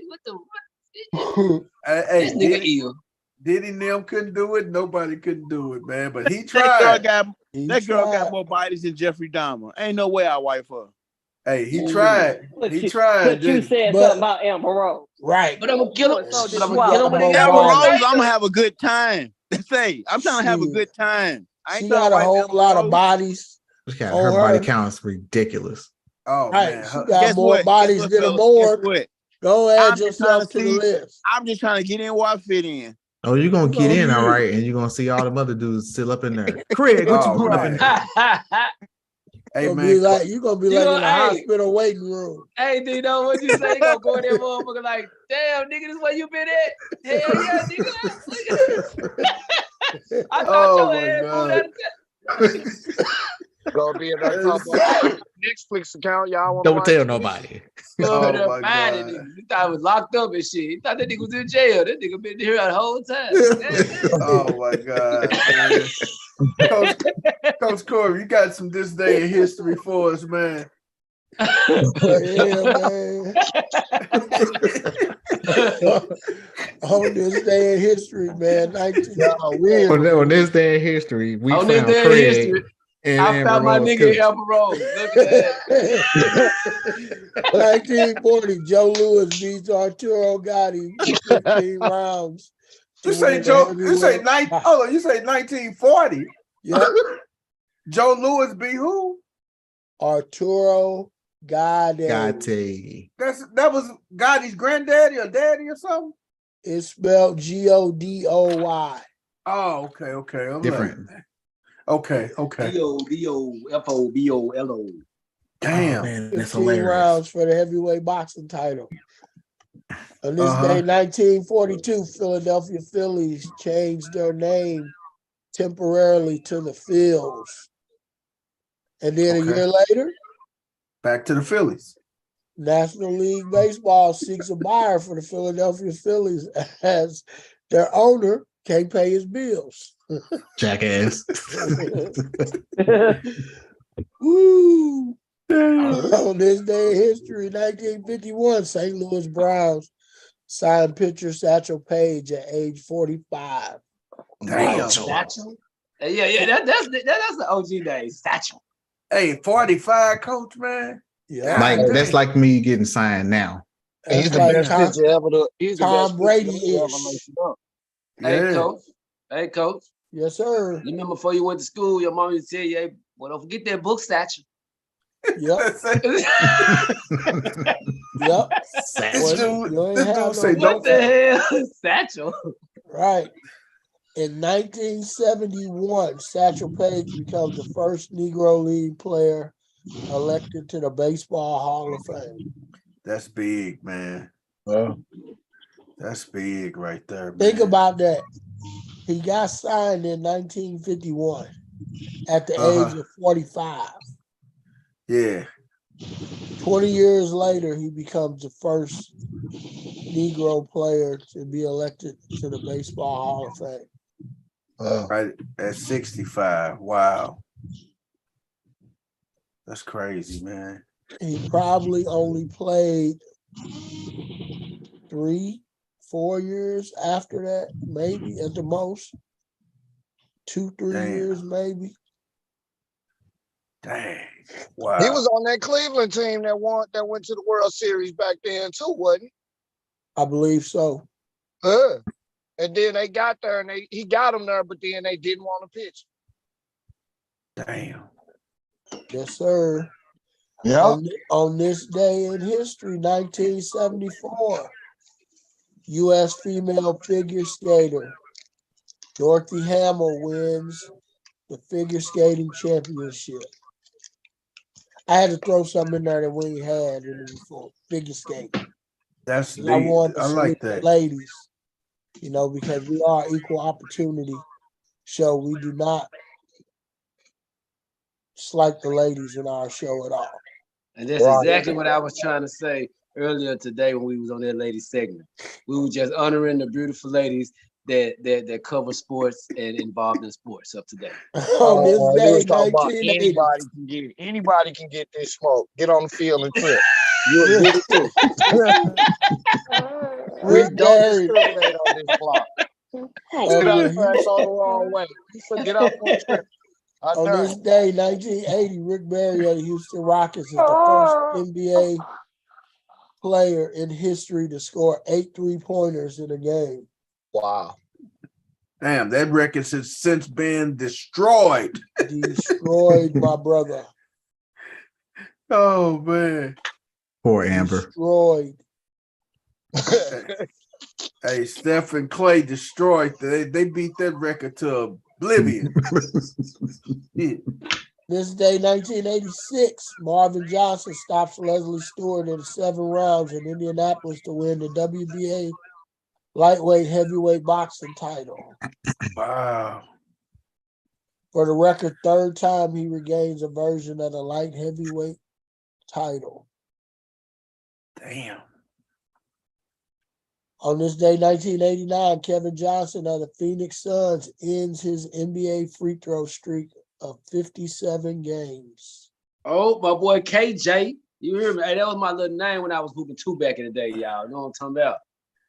This nigga ill. Diddy and them couldn't do it. Nobody couldn't do it, man. But he tried. That girl got more bodies than Jeffrey Dahmer. Ain't no way I wife her. Hey, he tried. But he tried. But you said something about Amber Rose. Right. But I'm gonna kill him. Amber Rose, I'm gonna have a good time. Say, I'm trying to have a good time. She got a whole lot of bodies. Her body count is ridiculous. Oh right. man, she got more bodies than a morgue. Go add yourself to the list. I'm just trying to get in where I fit in. Oh, you're gonna get in, all right, and you're gonna see all the other dudes still up in there. Craig, what you doing up in there? Hey man, you're gonna be like in the hospital waiting room. Hey, Dino, what you say? You gonna go in there, motherfucker, like, damn, nigga, this where you been at? Hell yeah, nigga. I thought your ass moved Gonna be in that top Netflix account, y'all want Don't tell nobody. Oh my God. He thought I was locked up and shit. He thought that nigga was in jail. That nigga been here the whole time. Oh my God. Coach Corey, you got some this day in history for us, man. Yeah, man. On this day in history, man. On this day in history, we found Craig. I found my nigga Amber Rose. Look at that. 1940, Joe Louis beats Arturo Gotti 15 rounds. You say 1940. Yeah. Joe Louis beat who? Arturo Gotti. That was Gotti's granddaddy or daddy or something? It's spelled Godoy. Oh, okay. I'm different. Okay. DODOFOBOLO. Damn, oh, man, that's 15 hilarious. rounds for the heavyweight boxing title. On this day, 1942, Philadelphia Phillies changed their name temporarily to the Phils. And then a year later, back to the Phillies. National League Baseball seeks a buyer for the Philadelphia Phillies as their owner can't pay his bills. Jackass. Woo! On this day in history, 1951, St. Louis Browns signed pitcher Satchel Paige at age 45. Damn. Satchel? Yeah, that's the OG name, Satchel. Hey, 45, coach, man. Yeah, that's like me getting signed now. He's the best pitcher ever. Tom Brady is. Hey, coach. Yes, sir. You remember before you went to school, your mom used to tell you, hey, well, don't forget that book, Satchel. Yep. Yep. This dude say, what the hell? Satchel. Right. In 1971, Satchel Paige becomes the first Negro League player elected to the Baseball Hall of Fame. That's big, man. That's big right there, man. Think about that. He got signed in 1951 at the age of 45. Yeah. 20 years later, he becomes the first Negro player to be elected to the Baseball Hall of Fame. Right at 65. Wow. That's crazy, man. He probably only played 3-4 years after that, maybe at the most. 2-3 years, maybe. Dang. Wow. He was on that Cleveland team that went to the World Series back then too, wasn't he? I believe so. And then they got there and he got them there, but then they didn't want to pitch. Damn. Yes, sir. Yeah. On this day in history, 1974, U.S. female figure skater Dorothy Hamill wins the figure skating championship. I had to throw something in there that we ain't had in it before. Figure skating. That's I want to I like that. ladies, because we are equal opportunity show. We do not slight the ladies in our show at all. And that's exactly what I was trying to say earlier today when we was on that ladies segment. We were just honoring the beautiful ladies that cover sports and involved in sports up to date. On this day, 1980. Anybody can get this smoke. Get on the field and trip. You'll get it too. We don't discriminate on this block. Get out tracks on the wrong way. So get out on the trip. On this day, 1980, Rick Barry of the Houston Rockets is the first NBA player in history to score 8 3-pointers in a game. Wow. Damn, that record has since been destroyed. Destroyed, my brother. Oh, man. Poor Amber. Destroyed. Hey, Steph and Clay destroyed. They beat that record to oblivion. This day, 1986, Marvin Johnson stops Leslie Stewart in 7 rounds in Indianapolis to win the WBA lightweight heavyweight boxing title. Wow. For the record, 3rd time he regains a version of the light heavyweight title. Damn. On this day, 1989, Kevin Johnson of the Phoenix Suns ends his NBA free throw streak of 57 games. Oh, my boy KJ. You hear me? Hey, that was my little name when I was hooping 2 back in the day, y'all. You know what I'm talking about?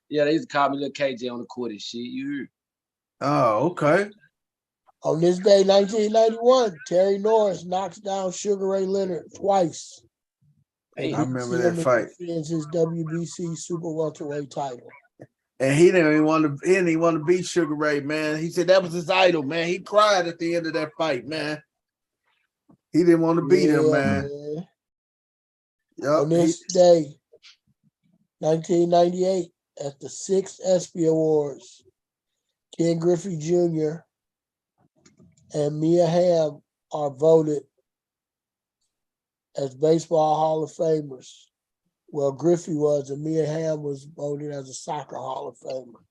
Yeah, they used to call me little KJ on the court and shit. You hear me? Oh, okay. On this day, 1991, Terry Norris knocks down Sugar Ray Leonard twice. Hey, I remember that fight. Defends his WBC super welterweight title. And he didn't even want to beat Sugar Ray, man. He said that was his idol, man. He cried at the end of that fight, man. He didn't want to beat him, man. Yep. On this day, 1998, at the 6th ESPY Awards, Ken Griffey Jr. and Mia Hamm are voted as Baseball Hall of Famers. Well, Griffey was, and Mia Hamm was voted as a Soccer Hall of Famer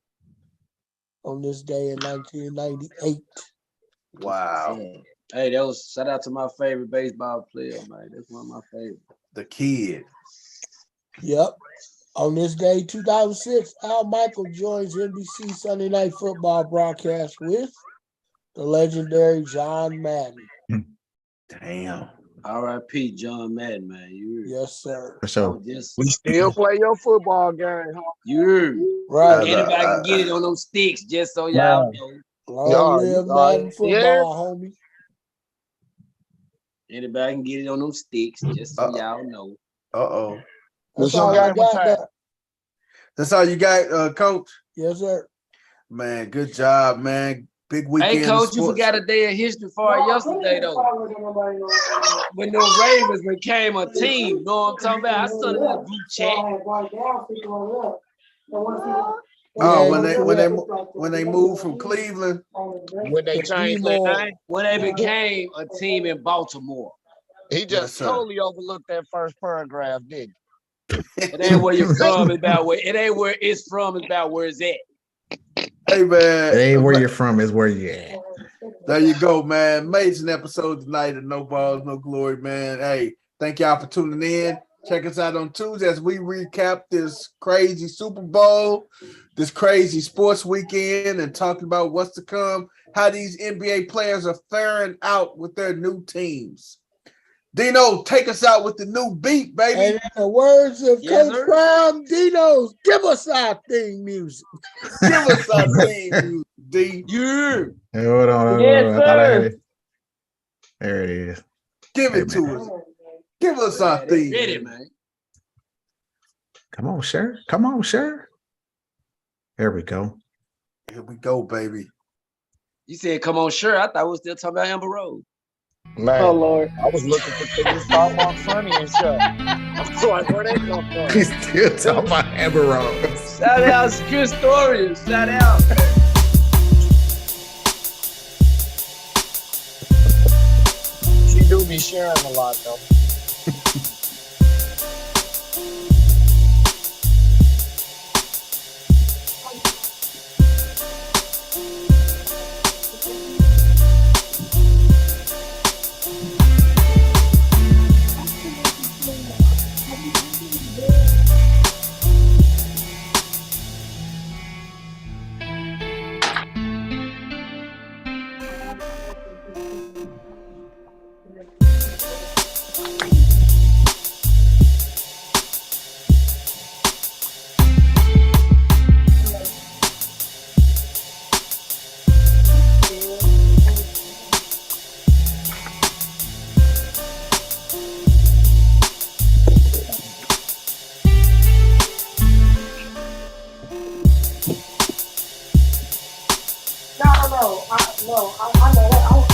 on this day in 1998. Wow. Hey, that was shout out to my favorite baseball player, man. That's one of my favorites. The Kid. Yep. On this day, 2006, Al Michael joins NBC Sunday Night Football broadcast with the legendary John Madden. Damn. R.I.P. John Madden, man. Yes, sir. For sure. We still play your football game, huh? Right. Anybody can get it on those sticks, just so y'all know. Long live Madden football, homie. Anybody can get it on them sticks, just so y'all know. Uh-oh. That's all I got. That's all you got, Coach? Yes, sir. Man, good job, man. Big weekend. Hey, Coach, you forgot a day of history for yesterday, though. When the Ravens became a team, you know what I'm talking about? I saw the little group chat. Oh, when they moved from Cleveland. When they changed their name. When they became a team in Baltimore. He just totally overlooked that first paragraph, didn't he? It ain't where you're from, it's about where it ain't where it's from, it's about where it's at. Hey, man. It ain't where you're from, it's where you're at. There you go, man. Amazing episode tonight of No Balls, No Glory, man. Hey, thank y'all for tuning in. Check us out on Tuesday as we recap this crazy Super Bowl, this crazy sports weekend, and talking about what's to come, how these NBA players are faring out with their new teams. Dino, take us out with the new beat, baby. And in the words of Yes, Coach sir. Prime, Dino's, give us our theme music. Give us our theme music, D. Yeah. Hey, hold on. Yes, sir. There it is. Give Hey, it to man. us. Give us our theme. Get it, man. Come on, Sher. Come on, Sher. There we go. Here we go, baby. You said, come on, sure. I thought we were still talking about Amber Rose. Man, Oh Lord. I was looking for things to talk about Funny and stuff. I was like, where they come from? He's still talking about Amber Rose. Shout out, Secure Stories. Shout out. She do be sharing a lot, though. No. I know.